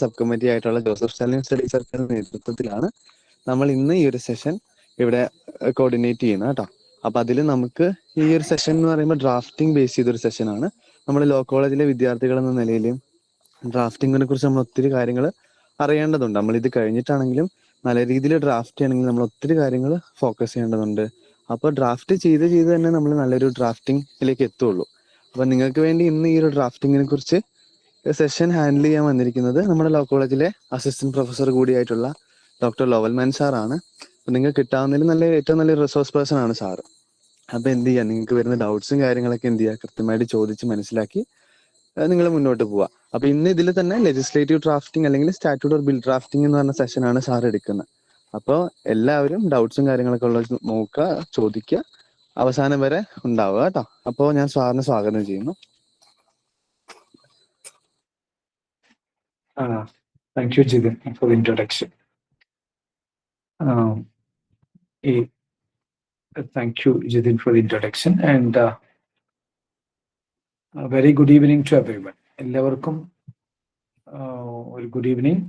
Sub committee ആയിട്ടുള്ള Joseph Stalin study സർക്കിളിന്റെ നേതൃത്വത്തിലാണ് നമ്മൾ ഇന്ന് ഈ ഒരു സെഷൻ ഇവിടെ കോർഡിനേറ്റ് ചെയ്യുന്നത് കേട്ടോ. അപ്പൊ അതിൽ നമുക്ക് ഈ ഒരു സെഷൻ എന്ന് പറയുമ്പോൾ ഡ്രാഫ്റ്റിംഗ് ബേസ് ചെയ്തൊരു സെഷനാണ്. നമ്മൾ ലോ കോളേജിലെ വിദ്യാർത്ഥികൾ എന്ന നിലയിൽ ഡ്രാഫ്റ്റിങ്ങിനെ കുറിച്ച് നമ്മൾ ഒത്തിരി കാര്യങ്ങൾ അറിയേണ്ടതുണ്ട്. നമ്മൾ ഇത് കഴിഞ്ഞിട്ടാണെങ്കിലും നല്ല രീതിയിൽ ഡ്രാഫ്റ്റ് ചെയ്യണമെങ്കിൽ നമ്മൾ ഒത്തിരി കാര്യങ്ങൾ ഫോക്കസ് ചെയ്യേണ്ടതുണ്ട്. അപ്പോൾ ഡ്രാഫ്റ്റ് ചെയ്ത് തന്നെ നമ്മൾ നല്ലൊരു ഡ്രാഫ്റ്റിംഗിലേക്ക് എത്തുള്ളൂ. അപ്പൊ നിങ്ങൾക്ക് വേണ്ടി ഇന്ന് ഈ ഒരു ഡ്രാഫ്റ്റിങ്ങിനെ കുറിച്ച് സെഷൻ ഹാൻഡിൽ ചെയ്യാൻ വന്നിരിക്കുന്നത് നമ്മുടെ ലോ കോളേജിലെ അസിസ്റ്റന്റ് പ്രൊഫസർ കൂടിയായിട്ടുള്ള ഡോക്ടർ ലോവൽമാൻ സാറാണ്. അപ്പൊ നിങ്ങൾക്ക് കിട്ടാവുന്നതിൽ ഏറ്റവും നല്ല റിസോഴ്സ് പേഴ്സൺ ആണ് സാറ്. അപ്പൊ എന്ത് ചെയ്യാം, നിങ്ങൾക്ക് വരുന്ന ഡൗട്ട്സും കാര്യങ്ങളൊക്കെ എന്ത് ചെയ്യുക, കൃത്യമായിട്ട് ചോദിച്ച് മനസ്സിലാക്കി നിങ്ങൾ മുന്നോട്ട് പോവുക. അപ്പൊ ഇന്ന് ഇതിൽ തന്നെ ലെജിസ്ലേറ്റീവ് ഡ്രാഫ്റ്റിംഗ് അല്ലെങ്കിൽ സ്റ്റാറ്റ്യൂട്ട് ഓർ ബിൽ ഡ്രാഫ്റ്റിംഗ് എന്ന് പറഞ്ഞ സെഷനാണ് സാർ എടുക്കുന്നത്. അപ്പോൾ എല്ലാവരും ഡൗട്ട്സും കാര്യങ്ങളൊക്കെ ഉള്ളത് നോക്കുക, ചോദിക്കുക, അവസാനം വരെ ഉണ്ടാവുക കേട്ടോ. അപ്പോൾ ഞാൻ സാറിനെ സ്വാഗതം ചെയ്യുന്നു. Thank you, Jidin, for the introduction. Thank you, Jidin, for the introduction, and a very good evening to everyone. എല്ലാവർക്കും ഒരു ഗുഡ് ഈവനിങ്.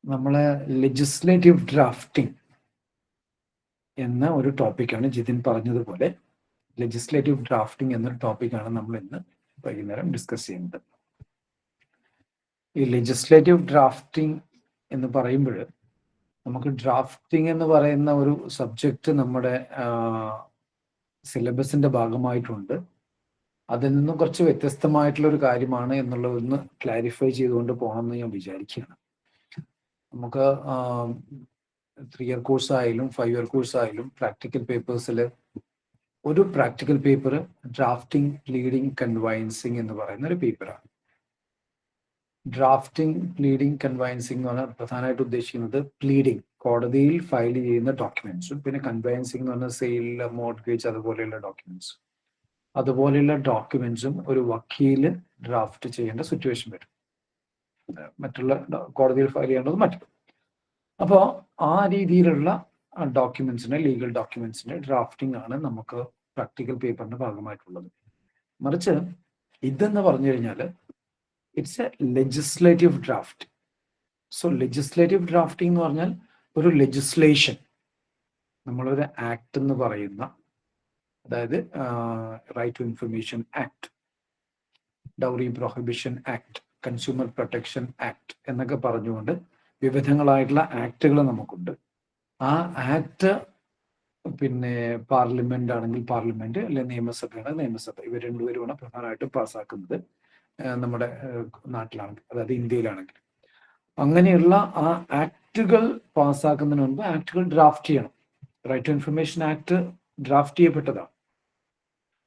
നമ്മളെ ലെജിസ്ലേറ്റീവ് ഡ്രാഫ്റ്റിംഗ് എന്ന ഒരു ടോപ്പിക്കാണ് ജിതിൻ പറഞ്ഞതുപോലെ. ലെജിസ്ലേറ്റീവ് ഡ്രാഫ്റ്റിംഗ് എന്നൊരു ടോപ്പിക്കാണ് നമ്മൾ ഇന്ന് വൈകുന്നേരം ഡിസ്കസ് ചെയ്യുന്നത്. ഈ ലെജിസ്ലേറ്റീവ് ഡ്രാഫ്റ്റിംഗ് എന്ന് പറയുമ്പോൾ നമുക്ക് ഡ്രാഫ്റ്റിംഗ് എന്ന് പറയുന്ന ഒരു സബ്ജക്റ്റ് നമ്മുടെ സിലബസിന്റെ ഭാഗമായിട്ടുണ്ട്. അതിൽ നിന്നും കുറച്ച് വ്യത്യസ്തമായിട്ടുള്ള ഒരു കാര്യമാണ് എന്നുള്ളതൊന്ന് ക്ലാരിഫൈ ചെയ്തുകൊണ്ട് പോകണമെന്ന് ഞാൻ വിചാരിക്കുകയാണ്. നമുക്ക് 3 ഇയർ കോഴ്സ് ആയാലും 5 ഇയർ കോഴ്സ് ആയാലും പ്രാക്ടിക്കൽ പേപ്പേഴ്സിൽ ഒരു പ്രാക്ടിക്കൽ പേപ്പർ ഡ്രാഫ്റ്റിംഗ്, പ്ലീഡിംഗ്, കൺവൈൻസിങ് എന്ന് പറയുന്ന ഒരു പേപ്പറാണ്. ഡ്രാഫ്റ്റിംഗ്, പ്ലീഡിംഗ്, കൺവൈൻസിങ് എന്ന് പറഞ്ഞാൽ പ്രധാനമായിട്ട് ഉദ്ദേശിക്കുന്നത് പ്ലീഡിംഗ്, കോടതിയിൽ ഫയൽ ചെയ്യുന്ന ഡോക്യുമെന്റ്സും, പിന്നെ കൺവൈൻസിങ് എന്ന് പറഞ്ഞാൽ സെയിൽ, മോർട്ട്ഗേജ് അതുപോലെയുള്ള ഡോക്യുമെന്റ്സ്. അതുപോലെയുള്ള ഡോക്യുമെന്റ്സും ഒരു വക്കീല് ഡ്രാഫ്റ്റ് ചെയ്യേണ്ട സിറ്റുവേഷൻ വരും. മറ്റുള്ള കോടതിയിൽ ഫയൽ ചെയ്യേണ്ടത് മറ്റും. അപ്പോൾ ആ രീതിയിലുള്ള ഡോക്യുമെന്റ്സിന്, ലീഗൽ ഡോക്യുമെന്റ്സിന് ഡ്രാഫ്റ്റിംഗ് ആണ് നമുക്ക് പ്രാക്ടിക്കൽ പേപ്പറിന്റെ ഭാഗമായിട്ടുള്ളത്. മറിച്ച് ഇതെന്ന് പറഞ്ഞു കഴിഞ്ഞാൽ it's a legislative draft. So legislative drafting എന്ന് പറഞ്ഞാൽ ഒരു ലെജിസ്ലേഷൻ, നമ്മളൊരു ആക്ട് എന്ന് പറയുന്ന, അതായത് right to information act, dowry prohibition act, consumer protection act എന്നൊക്കെ പറഞ്ഞുകൊണ്ട് വിവിധങ്ങളായിട്ടുള്ള ആക്ടുകൾ നമുക്കുണ്ട്. ആ ആക്ട് പിന്നെ പാർലമെന്റ് ആണെങ്കിൽ പാർലമെന്റ്, അല്ലെങ്കിൽ നിയമസഭയാണെങ്കിൽ നിയമസഭ, ഇവർ രണ്ടുപേരുമാണ് പ്രധാനമായിട്ടും പാസ്സാക്കുന്നത് നമ്മുടെ നാട്ടിലാണെങ്കിൽ, അതായത് ഇന്ത്യയിലാണെങ്കിൽ. അങ്ങനെയുള്ള ആ ആക്ടുകൾ പാസ്സാക്കുന്നതിന് മുൻപ് ആക്ടുകൾ ഡ്രാഫ്റ്റ് ചെയ്യണം. Right to information act draft ചെയ്യപ്പെട്ടതാണ്,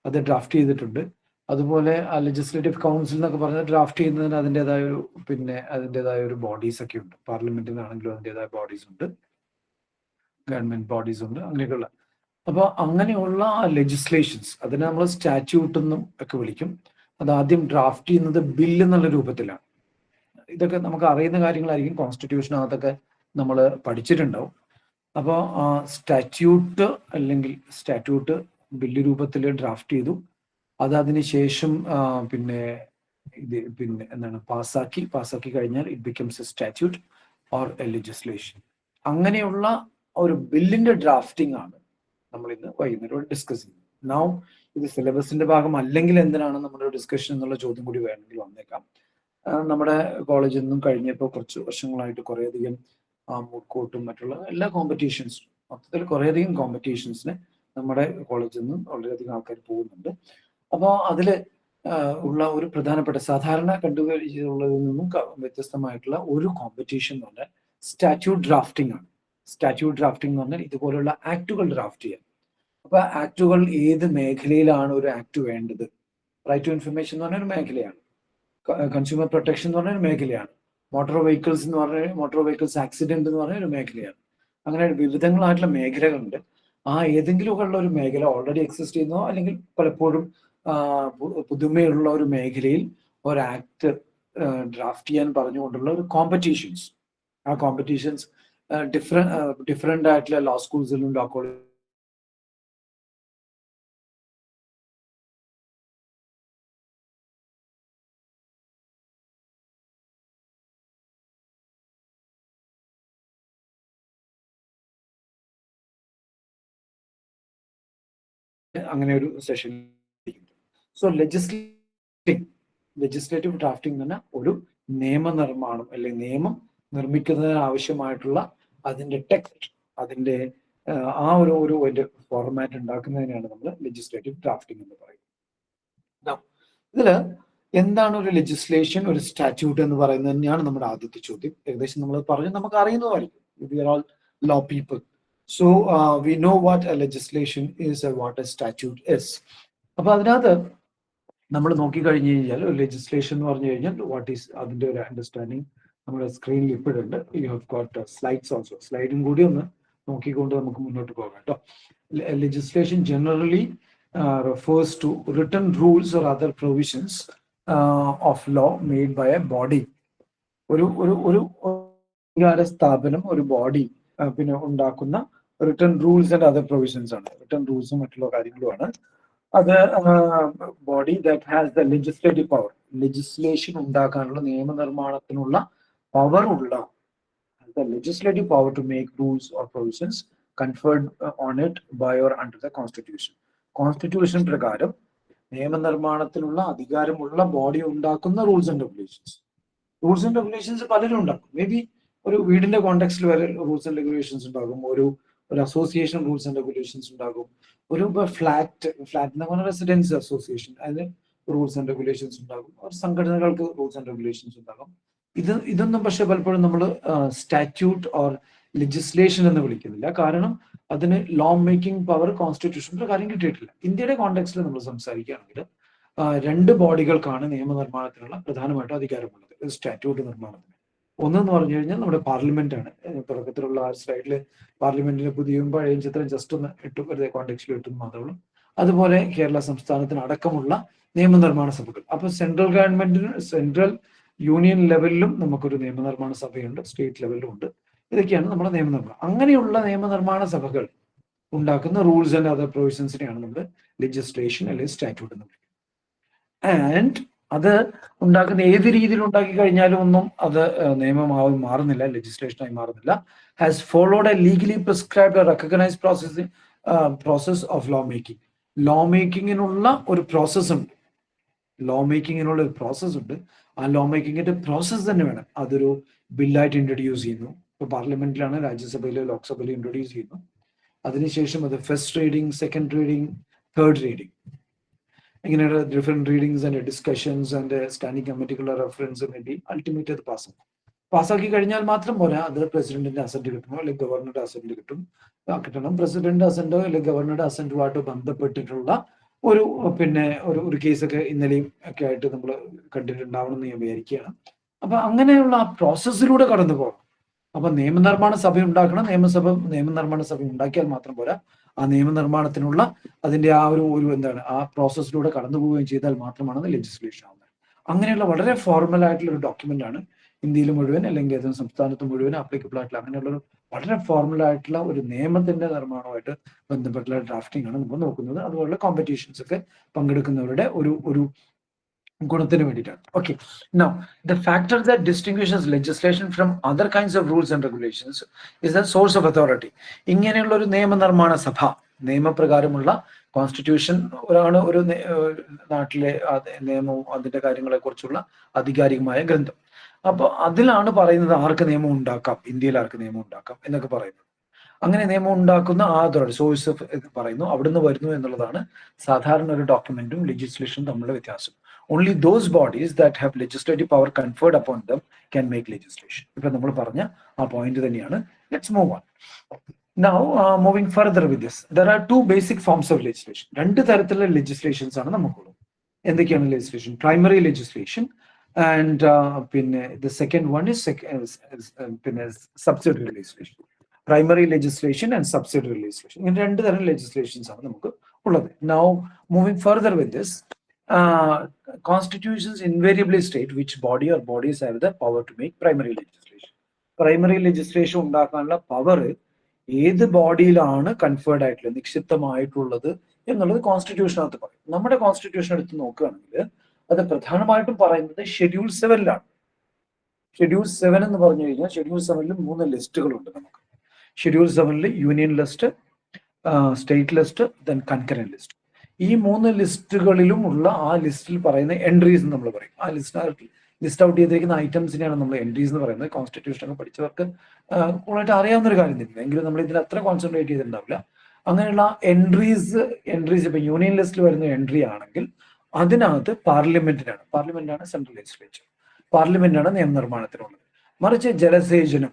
അത് ഡ്രാഫ്റ്റ് ചെയ്തിട്ടുണ്ട്. അതുപോലെ ആ ലെജിസ്ലേറ്റീവ് കൗൺസിൽ എന്നൊക്കെ പറഞ്ഞാൽ ഡ്രാഫ്റ്റ് ചെയ്യുന്നതിന് അതിൻ്റെതായ ഒരു ബോഡീസ് ഒക്കെ ഉണ്ട്. പാർലമെന്റിനാണെങ്കിലും അതിൻ്റെതായ ബോഡീസ് ഉണ്ട്, ഗവൺമെന്റ് ബോഡീസ് ഉണ്ട്, അങ്ങനെയൊക്കെയുള്ള. അപ്പോൾ അങ്ങനെയുള്ള ലെജിസ്ലേഷൻസ്, അതിനെ നമ്മൾ സ്റ്റാറ്റ്യൂട്ട് എന്നും ഒക്കെ വിളിക്കും. അത് ആദ്യം ഡ്രാഫ്റ്റ് ചെയ്യുന്നത് ബില്ല് എന്നുള്ള രൂപത്തിലാണ്. ഇതൊക്കെ നമുക്ക് അറിയുന്ന കാര്യങ്ങളായിരിക്കും, കോൺസ്റ്റിറ്റ്യൂഷനകത്തൊക്കെ നമ്മൾ പഠിച്ചിട്ടുണ്ടാവും. അപ്പോൾ സ്റ്റാറ്റ്യൂട്ട് അല്ലെങ്കിൽ സ്റ്റാറ്റ്യൂട്ട് ബില്ല് രൂപത്തിൽ ഡ്രാഫ്റ്റ് ചെയ്തു. അത് അതിനുശേഷം പാസ്സാക്കി കഴിഞ്ഞാൽ it becomes A statute or A legislation. അങ്ങനെയുള്ള ഒരു ബില്ലിന്റെ ഡ്രാഫ്റ്റിംഗ് ആണ് നമ്മൾ ഇന്ന് വൈകുന്നേരം ഡിസ്കസ് ചെയ്യുന്നത്. നൗ ഇത് സിലബസിന്റെ ഭാഗം അല്ലെങ്കിൽ എന്തിനാണ് നമ്മുടെ ഡിസ്കഷൻ എന്നുള്ള ചോദ്യം കൂടി വേണമെങ്കിൽ വന്നേക്കാം. നമ്മുടെ കോളേജിൽ നിന്നും കഴിഞ്ഞപ്പോൾ കുറച്ച് വർഷങ്ങളായിട്ട് കുറേയധികം മൂഡ് കോർട്ടും മറ്റുള്ള എല്ലാ കോമ്പറ്റീഷൻസും, മൊത്തത്തിൽ കുറേയധികം കോമ്പറ്റീഷൻസിന് നമ്മുടെ കോളേജിൽ നിന്നും വളരെയധികം ആൾക്കാർ പോകുന്നുണ്ട്. അപ്പോൾ അതിൽ ഉള്ള ഒരു പ്രധാനപ്പെട്ട സാധാരണ കണ്ടുവരുന്നതിൽ നിന്നും വ്യത്യസ്തമായിട്ടുള്ള ഒരു കോമ്പറ്റീഷൻ എന്ന് പറഞ്ഞാൽ സ്റ്റാറ്റ്യൂട്ട് ഡ്രാഫ്റ്റിംഗ് ആണ്. സ്റ്റാറ്റ്യൂട്ട് ഡ്രാഫ്റ്റിംഗ് എന്ന് പറഞ്ഞാൽ ഇതുപോലുള്ള ആക്ടുകൾ ഡ്രാഫ്റ്റ് ചെയ്യാൻ. അപ്പൊ ആക്ടുകൾ ഏത് മേഖലയിലാണ് ഒരു ആക്ട് വേണ്ടത്? റൈറ്റ് ടു ഇൻഫർമേഷൻ എന്ന് പറഞ്ഞ ഒരു മേഖലയാണ്, കൺസ്യൂമർ പ്രൊട്ടക്ഷൻ എന്ന് പറഞ്ഞ ഒരു മേഖലയാണ്, മോട്ടോർ വെഹിക്കിൾസ് ആക്സിഡന്റ് എന്ന് പറഞ്ഞ ഒരു മേഖലയാണ്. അങ്ങനെ വിവിധങ്ങളായിട്ടുള്ള മേഖലകളുണ്ട്. ആ ഏതെങ്കിലും ഉള്ള ഒരു മേഖല ഓൾറെഡി എക്സിസ്റ്റ് ചെയ്യുന്നോ അല്ലെങ്കിൽ പലപ്പോഴും പുതുമയുള്ള ഒരു മേഖലയിൽ ഒരു ആക്ട് ഡ്രാഫ്റ്റ് ചെയ്യാൻ പറഞ്ഞുകൊണ്ടുള്ള ഒരു കോമ്പറ്റീഷൻസ്. ആ കോമ്പറ്റീഷൻസ് ഡിഫറെന്റ് ആയിട്ടുള്ള ലോ സ്കൂൾസിലും ലോ കോളേജ് അങ്ങനെ ഒരു സെഷൻ. സോ ലെജിസ്ലേറ്റീവ് ഡ്രാഫ്റ്റിംഗ് എന്ന് പറഞ്ഞാൽ ഒരു നിയമനിർമ്മാണം അല്ലെങ്കിൽ നിയമം നിർമ്മിക്കുന്നതിന് ആവശ്യമായിട്ടുള്ള അതിന്റെ ടെക്സ്റ്റ്, അതിന്റെ ആ ഒരു ഫോർമാറ്റ് ഉണ്ടാക്കുന്നതിനാണ് നമ്മൾ ലെജിസ്ലേറ്റീവ് ഡ്രാഫ്റ്റിംഗ് എന്ന് പറയുന്നത്. ഇതില് എന്താണ് ഒരു ലെജിസ്ലേഷൻ, ഒരു സ്റ്റാറ്റ്യൂട്ട് എന്ന് പറയുന്നത് തന്നെയാണ് നമ്മുടെ ആദ്യത്തെ ചോദ്യം. ഏകദേശം നമ്മൾ പറഞ്ഞു, നമുക്ക് അറിയുന്നതായിരിക്കും. We are all law people, so we know what a legislation is, what a statute is. അപ്പൊ അതിനകത്ത് നമ്മൾ നോക്കിക്കഴിഞ്ഞു കഴിഞ്ഞാൽ ഒരു ലെജിസ്ലേഷൻ എന്ന് പറഞ്ഞു കഴിഞ്ഞാൽ വാട്ട് ഈസ് അതിന്റെ ഒരു അണ്ടർസ്റ്റാൻഡിങ് നമ്മുടെ സ്ക്രീനിൽ ഇപ്പോഴുണ്ട്. You have got slides also. സ്ലൈഡും കൂടി ഒന്ന് നോക്കിക്കൊണ്ട് നമുക്ക് മുന്നോട്ട് പോകാം കേട്ടോ. Legislation generally refers to written rules or other provisions of law made by a body. ഒരു സ്ഥാപനം, ഒരു ബോഡി പിന്നെ ഉണ്ടാക്കുന്ന written rules and other provisions ആണ്. റിട്ടൺ റൂൾസും മറ്റുള്ള കാര്യങ്ങളുമാണ്. അത് body that has the legislative power, legislation ഉണ്ടാക്കാനുള്ള നിയമനിർമ്മാണത്തിനുള്ള പവർ ഉള്ള, the legislative power to make rules or provisions conferred on it by or under the constitution. Constitution പ്രകാരം നിയമനിർമ്മാണത്തിനുള്ള അധികാരമുള്ള body ഉണ്ടാക്കുന്ന rules and regulations. Rules and regulations പലരും ഉണ്ടാക്കും. May be ഒരു വീടിന്റെ കോണ്ടെക്സ്റ്റിൽ വരെ റൂൾസ് ആൻഡ് റെഗുലേഷൻസ് ഉണ്ടാകും, ഒരു അസോസിയേഷൻ റൂൾസ് ആൻഡ് റെഗുലേഷൻസ് ഉണ്ടാകും, ഒരു ഫ്ലാറ്റ് എന്ന് പറഞ്ഞ റെസിഡൻസ് അസോസിയേഷൻ അതിന് റൂൾസ് ആൻഡ് റെഗുലേഷൻസ് ഉണ്ടാകും, ഒരു സംഘടനകൾക്ക് റൂൾസ് ആൻഡ് റെഗുലേഷൻസ് ഉണ്ടാകും. ഇതൊന്നും പക്ഷെ പലപ്പോഴും നമ്മൾ സ്റ്റാറ്റ്യൂട്ട് ഓർ ലെജിസ്ലേഷൻ എന്ന് വിളിക്കുന്നില്ല. കാരണം അതിന് ലോ മേക്കിംഗ് പവർ കോൺസ്റ്റിറ്റ്യൂഷൻ പ്രകാരം കിട്ടിയിട്ടില്ല. ഇന്ത്യയുടെ കോണ്ടെക്സ്റ്റിൽ നമ്മൾ സംസാരിക്കുകയാണെങ്കിൽ രണ്ട് ബോഡികൾക്കാണ് നിയമനിർമ്മാണത്തിനുള്ള പ്രധാനമായിട്ടും അധികാരമുള്ളത് സ്റ്റാറ്റ്യൂട്ട് നിർമ്മാണത്തിന്. ഒന്നെന്ന് പറഞ്ഞു കഴിഞ്ഞാൽ നമ്മുടെ പാർലമെന്റ് ആണ്. തുടക്കത്തിലുള്ള ആ സ്ലൈഡിൽ പാർലമെന്റിന്റെ പുതിയയും പഴയ ചിത്രം ജസ്റ്റ് ഒന്ന് ഇട്ടു, വെറുതെ കോണ്ടെക്സ്റ്റിൽ ഇട്ടെന്ന് മാത്രമേ ഉള്ളൂ. അതുപോലെ കേരള സംസ്ഥാനത്തിന് അടക്കമുള്ള നിയമനിർമ്മാണ സഭകൾ. അപ്പൊ സെൻട്രൽ ഗവൺമെന്റിന്, സെൻട്രൽ യൂണിയൻ ലെവലിലും നമുക്കൊരു നിയമനിർമ്മാണ സഭയുണ്ട്, സ്റ്റേറ്റ് ലെവലിലും ഉണ്ട്. ഇതൊക്കെയാണ് നമ്മുടെ നിയമനിർമ്മാണം. അങ്ങനെയുള്ള നിയമനിർമ്മാണ സഭകൾ ഉണ്ടാക്കുന്ന റൂൾസ് ആൻഡ് അതർ പ്രൊവിഷൻസിനെയാണ് നമ്മൾ ലെജിസ്ലേഷൻ അല്ലെങ്കിൽ സ്റ്റാറ്റ്യൂട്ട് എന്ന് വിളിക്കുന്നത്. ആൻഡ് അത് ഉണ്ടാക്കുന്ന ഏത് രീതിയിൽ ഉണ്ടാക്കി കഴിഞ്ഞാലും ഒന്നും അത് നിയമമായി മാറുന്നില്ല, ലെജിസ്ലേഷനായി മാറുന്നില്ല. Has followed a legally prescribed recognised process of law making. Law മേക്കിങ്ങിനുള്ള ഒരു പ്രോസസ് ഉണ്ട്. ലോ മേക്കിങ്ങിനുള്ള ഒരു പ്രോസസ് ഉണ്ട്. ആ ലോ മേക്കിങ്ങിന്റെ പ്രോസസ് തന്നെ വേണം. അതൊരു ബില്ലായിട്ട് ഇൻട്രൊഡ്യൂസ് ചെയ്യുന്നു. ഇപ്പൊ പാർലമെന്റിലാണ്, രാജ്യസഭയിലോ ലോക്സഭയിലോ ഇൻട്രൊഡ്യൂസ് ചെയ്യുന്നു. അതിനുശേഷം അത് first reading, second reading, third reading, ഇങ്ങനെയുള്ള different readings and discussions and standing കമ്മിറ്റികളുടെ റെഫറൻസ് വേണ്ടി അൾട്ടിമേറ്റ് അത് പാസ്സാക്കി കഴിഞ്ഞാൽ മാത്രം പോരാ, അത് പ്രസിഡന്റിന്റെ അസന്റ് കിട്ടുമോ അല്ലെങ്കിൽ ഗവർണറുടെ അസന്റ് കിട്ടണം. പ്രസിഡന്റ് അസന്റോ അല്ലെങ്കിൽ ഗവർണറുടെ അസന്റുമായിട്ട് ബന്ധപ്പെട്ടിട്ടുള്ള ഒരു കേസൊക്കെ ഇന്നലെയും ഒക്കെ ആയിട്ട് നമ്മൾ കണ്ടിട്ടുണ്ടാവണം എന്ന് ഞാൻ വിചാരിക്കുകയാണ്. അപ്പൊ അങ്ങനെയുള്ള ആ പ്രോസസ്സിലൂടെ കടന്നു പോകണം. അപ്പൊ നിയമനിർമ്മാണ സഭ ഉണ്ടാക്കണം. നിയമനിർമ്മാണ സഭ ഉണ്ടാക്കിയാൽ മാത്രം പോരാ, ആ നിയമനിർമ്മാണത്തിനുള്ള അതിന്റെ ആ ആ പ്രോസസ്സിലൂടെ കടന്നു പോവുകയും ചെയ്താൽ മാത്രമാണ് ലെജിസ്ലേഷൻ ആവുന്നത്. അങ്ങനെയുള്ള വളരെ ഫോർമൽ ആയിട്ടുള്ള ഒരു ഡോക്യുമെന്റ് ആണ് ഇന്ത്യയിൽ മുഴുവൻ അല്ലെങ്കിൽ ഏതെങ്കിലും സംസ്ഥാനത്ത് മുഴുവൻ ആപ്ലിക്കബിൾ ആയിട്ടുള്ള അങ്ങനെയുള്ള വളരെ ഫോർമൽ ആയിട്ടുള്ള ഒരു നിയമത്തിന്റെ നിർമ്മാണവുമായിട്ട് ബന്ധപ്പെട്ടുള്ള ഡ്രാഫ്റ്റിംഗ് ആണ് നമ്മൾ നോക്കുന്നത്. അതുപോലുള്ള കോമ്പറ്റീഷൻസ് ഒക്കെ പങ്കെടുക്കുന്നവരുടെ ഒരു ഗുണത്തിന് വേണ്ടിയിട്ടാണ്. Okay, now the factor that distinguishes legislation from other kinds of rules and regulations is the source of authority. ഇങ്ങനെയുള്ള ഒരു നിയമനിർമ്മാണ സഭ, നിയമപ്രകാരമുള്ള കോൺസ്റ്റിറ്റ്യൂഷൻ ആണ് ഒരു നാട്ടിലെ നിയമവും അതിന്റെ കാര്യങ്ങളെ കുറിച്ചുള്ള ആധികാരികമായ ഗ്രന്ഥം. അപ്പൊ അതിലാണ് പറയുന്നത് ആർക്ക് നിയമം ഉണ്ടാക്കാം, ഇന്ത്യയിൽ ആർക്ക് നിയമം ഉണ്ടാക്കാം എന്നൊക്കെ പറയുന്നത്. അങ്ങനെ നിയമം ഉണ്ടാക്കുന്ന ആ അതോറിറ്റി, സോഴ്സ് പറയുന്നു, അവിടുന്ന് വരുന്നു എന്നുള്ളതാണ് സാധാരണ ഒരു ഡോക്യുമെന്റും ലെജിസ്ലേഷനും തമ്മിലുള്ള വ്യത്യാസം. Only those bodies that have legislative power conferred upon them can make legislation. ഇപ്പൊ നമ്മൾ പറഞ്ഞ ആ പോയിന്റ് തന്നെയാണ്. Let's move on. Now, moving further with this, there are two basic forms of legislation. രണ്ട് തരത്തിലുള്ള ലെജിസ്ലേഷൻസ് ആണ് നമുക്കുള്ളത്. എന്തൊക്കെയാണ് legislation? Primary legislation and the second one is subsidiary legislation. Primary legislation and subsidiary legislation, ഇങ്ങനെ രണ്ട് തരം legislations ആണ് നമുക്ക് ഉള്ളത്. Now, moving further with this, constitutions invariably state which body or bodies have the power to make primary legislation. Primary legislation ഉണ്ടാക്കാനുള്ള power ഏത് ബോഡിയിലാണ് conferred ആയിട്ടുള്ളത്, നിക്ഷിപ്തമായിട്ടുള്ളത് എന്നുള്ളത് കോൺസ്റ്റിറ്റ്യൂഷനകത്ത് പറയും. നമ്മുടെ കോൺസ്റ്റിറ്റ്യൂഷൻ എടുത്ത് നോക്കുകയാണെങ്കിൽ അത് പ്രധാനമായിട്ടും പറയുന്നത് ഷെഡ്യൂൾ 7-ലാണ്. ഷെഡ്യൂൾ 7 എന്ന് പറഞ്ഞു കഴിഞ്ഞാൽ ഷെഡ്യൂൾ 7-ൽ 3 ലിസ്റ്റുകളുണ്ട് നമുക്ക്. ഷെഡ്യൂൾ 7-ൽ union list, state list, then concurrent list. ഈ 3 ലിസ്റ്റുകളിലും ഉള്ള ആ ലിസ്റ്റിൽ പറയുന്ന എൻട്രീസ് നമ്മൾ പറയും. ആ ലിസ്റ്റ് ഔട്ട് ചെയ്തിരിക്കുന്ന ഐറ്റംസിനെയാണ് നമ്മൾ എൻട്രീസ് എന്ന് പറയുന്നത്. കോൺസ്റ്റിറ്റ്യൂഷൻ ഒക്കെ പഠിച്ചവർക്ക് കൂടുതലായിട്ട് അറിയാവുന്ന ഒരു കാര്യം തന്നെയാണ്, എങ്കിലും നമ്മൾ ഇതിൽ അത്ര കോൺസെൻട്രേറ്റ് ചെയ്തിട്ടുണ്ടാവില്ല. അങ്ങനെയുള്ള എൻട്രീസ് ഇപ്പൊ യൂണിയൻ ലിസ്റ്റിൽ വരുന്ന എൻട്രി ആണെങ്കിൽ അതിനകത്ത് പാർലമെന്റാണ് സെൻട്രൽ ലെജിസ്ലേച്ചർ, പാർലമെന്റാണ് നിയമനിർമ്മാണത്തിനുള്ളത്. മറിച്ച് ജലസേചനം,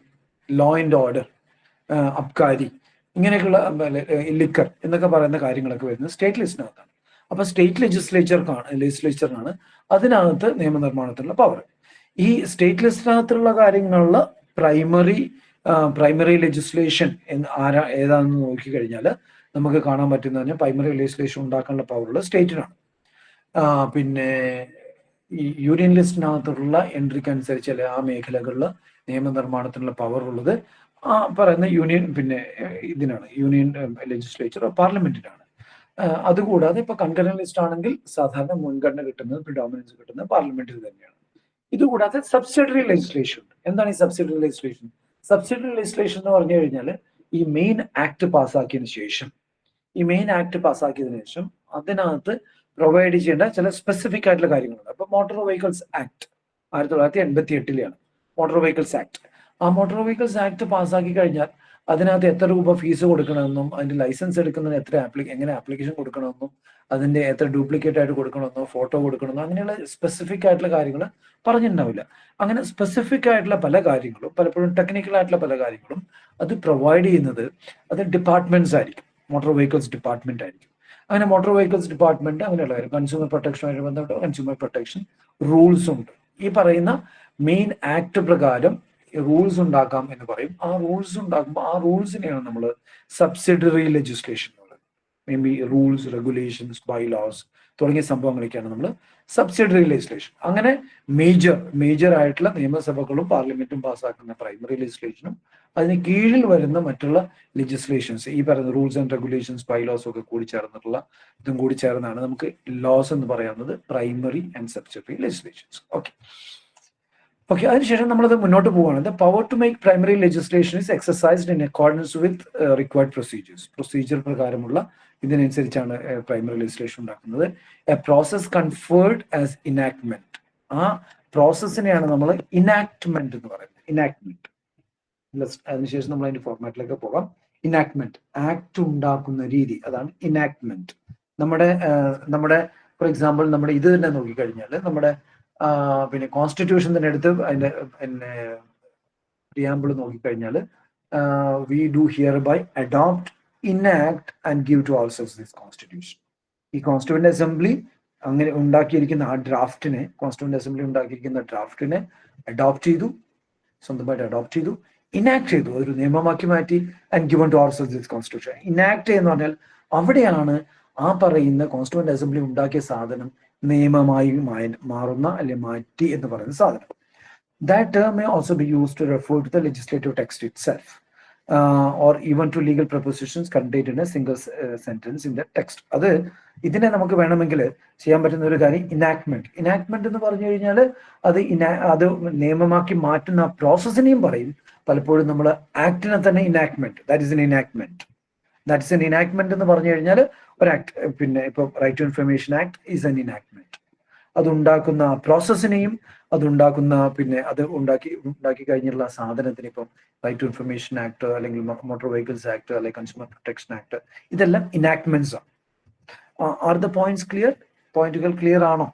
ലോ ആൻഡ് ഓർഡർ, അബ്കാരി, ഇങ്ങനെയൊക്കെയുള്ള ലിക്കർ എന്നൊക്കെ പറയുന്ന കാര്യങ്ങളൊക്കെ വരുന്നത് സ്റ്റേറ്റ് ലിസ്റ്റിനകത്താണ്. അപ്പൊ സ്റ്റേറ്റ് ലെജിസ്ലേച്ചറിനാണ് അതിനകത്ത് നിയമനിർമ്മാണത്തിനുള്ള പവർ. ഈ സ്റ്റേറ്റ് ലിസ്റ്റിനകത്തുള്ള കാര്യങ്ങളിൽ പ്രൈമറി ലെജിസ്ലേഷൻ ഏതാണെന്ന് നോക്കിക്കഴിഞ്ഞാൽ നമുക്ക് കാണാൻ പറ്റുന്നതിന് പ്രൈമറി ലെജിസ്ലേഷൻ ഉണ്ടാക്കാനുള്ള പവറുള്ള സ്റ്റേറ്റിനാണ്. പിന്നെ ഈ യൂണിയൻ ലിസ്റ്റിനകത്തുള്ള എൻട്രിക്ക് അനുസരിച്ച് ആ മേഖലകളിൽ നിയമനിർമ്മാണത്തിനുള്ള പവർ ഉള്ളത് ആ പറയുന്ന ഇതിനാണ്, യൂണിയൻ ലെജിസ്ലേച്ചർ പാർലമെന്റിനാണ്. അതുകൂടാതെ ഇപ്പൊ കൺകറന്റ് ലിസ്റ്റ് ആണെങ്കിൽ സാധാരണ മുൻഗണന കിട്ടുന്നത്, പ്രിഡോമിനൻസ് കിട്ടുന്നത് പാർലമെന്റിൽ തന്നെയാണ്. ഇതുകൂടാതെ സബ്സിഡറി ലെജിസ്ലേഷൻ ഉണ്ട്. എന്താണ് ഈ സബ്സിഡറി ലെജിസ്ലേഷൻ? സബ്സിഡറി ലെജിസ്ലേഷൻ എന്ന് പറഞ്ഞു കഴിഞ്ഞാൽ ഈ മെയിൻ ആക്ട് പാസ്സാക്കിയതിനു ശേഷം അതിനകത്ത് പ്രൊവൈഡ് ചെയ്യേണ്ട ചില സ്പെസിഫിക് ആയിട്ടുള്ള കാര്യങ്ങളുണ്ട്. അപ്പൊ motor vehicles act 1988 motor vehicles act. ആ മോട്ടോർ വെഹിക്കിൾസ് ആക്ട് പാസ്സാക്കി കഴിഞ്ഞാൽ അതിനകത്ത് എത്ര രൂപ ഫീസ് കൊടുക്കണമെന്നും അതിന്റെ ലൈസൻസ് എടുക്കുന്നതിന് എങ്ങനെ ആപ്ലിക്കേഷൻ കൊടുക്കണമെന്നും അതിന്റെ എത്ര ഡ്യൂപ്ലിക്കേറ്റ് ആയിട്ട് കൊടുക്കണമെന്നോ ഫോട്ടോ കൊടുക്കണമെന്നോ അങ്ങനെയുള്ള സ്പെസിഫിക് ആയിട്ടുള്ള കാര്യങ്ങൾ പറഞ്ഞിട്ടുണ്ടാവില്ല. അങ്ങനെ സ്പെസിഫിക് ആയിട്ടുള്ള പല കാര്യങ്ങളും, പലപ്പോഴും ടെക്നിക്കൽ ആയിട്ടുള്ള പല കാര്യങ്ങളും അത് പ്രൊവൈഡ് ചെയ്യുന്നത് അത് ഡിപ്പാർട്ട്മെന്റ്സ് ആയിരിക്കും, മോട്ടോർ വെഹിക്കിൾസ് ഡിപ്പാർട്ട്മെന്റ് ആയിരിക്കും. അങ്ങനെ മോട്ടോർ വെഹിക്കിൾസ് ഡിപ്പാർട്ട്മെന്റ് അങ്ങനെയുള്ള കാര്യം, കൺസ്യൂമർ പ്രൊട്ടക്ഷനുമായിട്ട് ബന്ധപ്പെട്ട കൺസ്യൂമർ പ്രൊട്ടക്ഷൻ റൂൾസ് ഉണ്ട്. ഈ പറയുന്ന മെയിൻ ആക്ട് പ്രകാരം റൂൾസ് ഉണ്ടാക്കാം എന്ന് പറയും. ആ റൂൾസ് ഉണ്ടാക്കുമ്പോൾ ആ റൂൾസിനെയാണ് നമ്മൾ സബ്സിഡറി ലെജിസ്ലേഷൻ എന്ന് പറയുന്നത്. May be rules, regulations, bylaws തുടങ്ങിയ സംഭവങ്ങളൊക്കെയാണ് നമ്മൾ സബ്സിഡറി ലെജിസ്ലേഷൻ. അങ്ങനെ മേജർ ആയിട്ടുള്ള നിയമസഭകളും പാർലമെന്റും പാസ്സാക്കുന്ന പ്രൈമറി ലെജിസ്ലേഷനും അതിന് കീഴിൽ വരുന്ന മറ്റുള്ള ലെജിസ്ലേഷൻസ്, ഈ പറയുന്ന റൂൾസ് ആൻഡ് റെഗുലേഷൻസ്, ബൈലോസ് ഒക്കെ കൂടി ചേർന്നാണ് നമുക്ക് ലോസ് എന്ന് പറയുന്നത് primary and subsidiary legislations. Okay, അതിനുശേഷം നമ്മളത് മുന്നോട്ട് പോവുകയാണ്. The power to make primary legislation is exercised in accordance with required procedure പ്രകാരമുള്ള ഇതിനനുസരിച്ചാണ് പ്രൈമറി ലെജിസ്ലേഷൻ ഉണ്ടാക്കുന്നത്. A process conferred as enactment. ആ പ്രോസസ്സിനെയാണ് നമ്മൾ ഇനാക്ട്മെന്റ് എന്ന് പറയുന്നത്. അതിനുശേഷം നമ്മൾ അതിന്റെ ഫോർമാറ്റിലേക്ക് പോകാം. ഇനാക്ട്മെന്റ്, ആക്ട് ഉണ്ടാക്കുന്ന രീതി, അതാണ് ഇനാക്ട്മെന്റ്. നമ്മുടെ ഫോർ എക്സാമ്പിൾ നമ്മുടെ ഇത് തന്നെ നോക്കിക്കഴിഞ്ഞാൽ നമ്മുടെ കോൺസ്റ്റിറ്റ്യൂഷൻ തന്നെ എടുത്ത് അതിന്റെ പ്രിയാമ്പിൾ നോക്കിക്കഴിഞ്ഞാൽ we do hereby adopt, enact and give to ourselves this constitution. ഈ കോൺസ്റ്റിറ്റ്യൂന്റ് അസംബ്ലി അങ്ങനെ ഉണ്ടാക്കിയിരിക്കുന്ന ആ ഡ്രാഫ്റ്റിനെ, സ്വന്തമായിട്ട് അഡോപ്റ്റ് ചെയ്തു, ഇനാക്ട് ചെയ്തു, ഒരു നിയമമാക്കി മാറ്റി, and given to ourselves this constitution. Enact എന്ന് പറഞ്ഞാൽ അവിടെയാണ് ആ പറയുന്ന കോൺസ്റ്റിറ്റ്യൂന്റ് അസംബ്ലി ഉണ്ടാക്കിയ സാധനം നിയമമായി മാറുന്ന അല്ലെങ്കിൽ മാറ്റി എന്ന് പറയുന്ന സാധനം. That term may also be used to refer to the legislative text itself or even to legal propositions contained in a single sentence in the text. ഇതിനെ നമുക്ക് വേണമെങ്കിൽ ചെയ്യാൻ പറ്റുന്ന ഒരു കാര്യം ഇനാക്ട്മെന്റ് എന്ന് പറഞ്ഞു കഴിഞ്ഞാൽ അത് നിയമമാക്കി മാറ്റുന്ന പ്രോസസ്സിനെയും പറയും. പലപ്പോഴും നമ്മൾ ആക്ടിനെ തന്നെ enactment, that is an enactment എന്ന് പറഞ്ഞു കഴിഞ്ഞാൽ ഒരു ആക്ട്. ഇപ്പൊ right to information act is an enactment. അതുണ്ടാക്കുന്ന പ്രോസസ്സിനെയും അത് ഉണ്ടാക്കി കഴിഞ്ഞുള്ള സാധനത്തിന്, ഇപ്പം റൈറ്റ് ടു ഇൻഫർമേഷൻ ആക്ട് അല്ലെങ്കിൽ മോട്ടോർ വെഹിക്കിൾസ് ആക്ട് അല്ലെങ്കിൽ കൺസ്യൂമർ പ്രൊട്ടക്ഷൻ ആക്ട്, ഇതെല്ലാം ഇനാക്ട്മെന്റ്സ് ആണ്. Are the points clear? പോയിന്റുകൾ ക്ലിയർ ആണോ?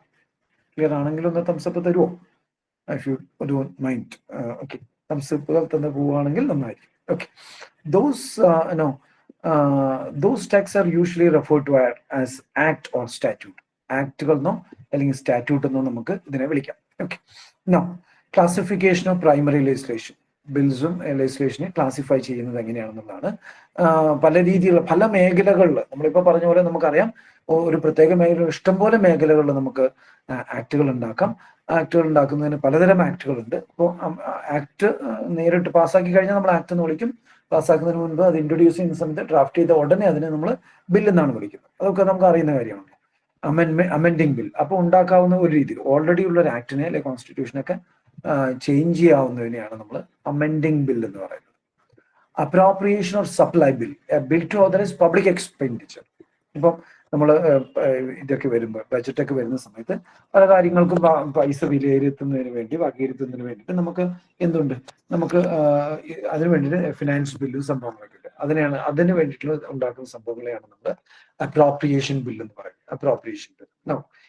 ക്ലിയർ ആണെങ്കിൽ ഒന്ന് തംസപ്പ് തരുമോ? If you don't mind. Okay, thumbs up തന്നെ പോവുകയാണെങ്കിൽ നന്നായിരിക്കും. Okay, those texts are usually referred to as act or statute. ആക്ടുകൾ എന്നോ അല്ലെങ്കിൽ സ്റ്റാറ്റ്യൂട്ട് എന്നോ നമുക്ക് ഇതിനെ വിളിക്കാം. Okay, no classification of primary legislation. ബിൽസും ലെജിസ്ലേഷനെ ക്ലാസിഫൈ ചെയ്യുന്നത് എങ്ങനെയാണെന്നുള്ളതാണ്. പല രീതിയിലുള്ള പല മേഖലകളിൽ നമ്മളിപ്പോൾ പറഞ്ഞ പോലെ നമുക്കറിയാം, ഒരു പ്രത്യേക മേഖല, ഇഷ്ടംപോലെ മേഖലകളിൽ നമുക്ക് ആക്ടുകൾ ഉണ്ടാക്കാം. ആക്ടുകൾ ഉണ്ടാക്കുന്നതിന് പലതരം ആക്ടുകളുണ്ട്. ഇപ്പോൾ ആക്ട് നേരിട്ട് പാസ്സാക്കി കഴിഞ്ഞാൽ നമ്മൾ ആക്ട് എന്ന് വിളിക്കും. പാസ്സാക്കുന്നതിന് മുൻപ് അത് ഇൻട്രൊഡ്യൂസ് ചെയ്യുന്ന സമയത്ത് ഡ്രാഫ്റ്റ് ചെയ്ത ഉടനെ അതിനെ നമ്മൾ ബിൽ എന്നാണ് വിളിക്കുന്നത്. അതൊക്കെ നമുക്ക് അറിയുന്ന കാര്യമാണ്. Amending bill. അപ്പോൾ ഉണ്ടാക്കാവുന്ന ഒരു രീതി, ഓൾറെഡി ഉള്ള ഒരു ആക്ടിനെ അല്ലെങ്കിൽ കോൺസ്റ്റിറ്റ്യൂഷനൊക്കെ ചേഞ്ച് ചെയ്യാവുന്നതിനെയാണ് നമ്മൾ അമെൻഡിങ് ബിൽ എന്ന് പറയുന്നത്. Appropriation or supply bill, a bill to authorise public expenditure. ഇപ്പം നമ്മൾ ഇതൊക്കെ വരുമ്പോൾ ബജറ്റൊക്കെ വരുന്ന സമയത്ത് പല കാര്യങ്ങൾക്കും പൈസ വിലയിരുത്തുന്നതിന് വേണ്ടി വകയിരുത്തുന്നതിന് വേണ്ടിയിട്ട് നമുക്ക് എന്തുണ്ട്, നമുക്ക് അതിന് വേണ്ടിയിട്ട് ഫിനാൻസ് ബില്ലും സംഭവങ്ങളൊക്കെ ഉണ്ട്. അതിന് വേണ്ടിയിട്ടുള്ള ഉണ്ടാക്കുന്ന സംഭവങ്ങളെയാണ് നമ്മൾ അപ്രോപ്രിയേഷൻ ബിൽ എന്ന് പറയുന്നത്. Appropriation bill.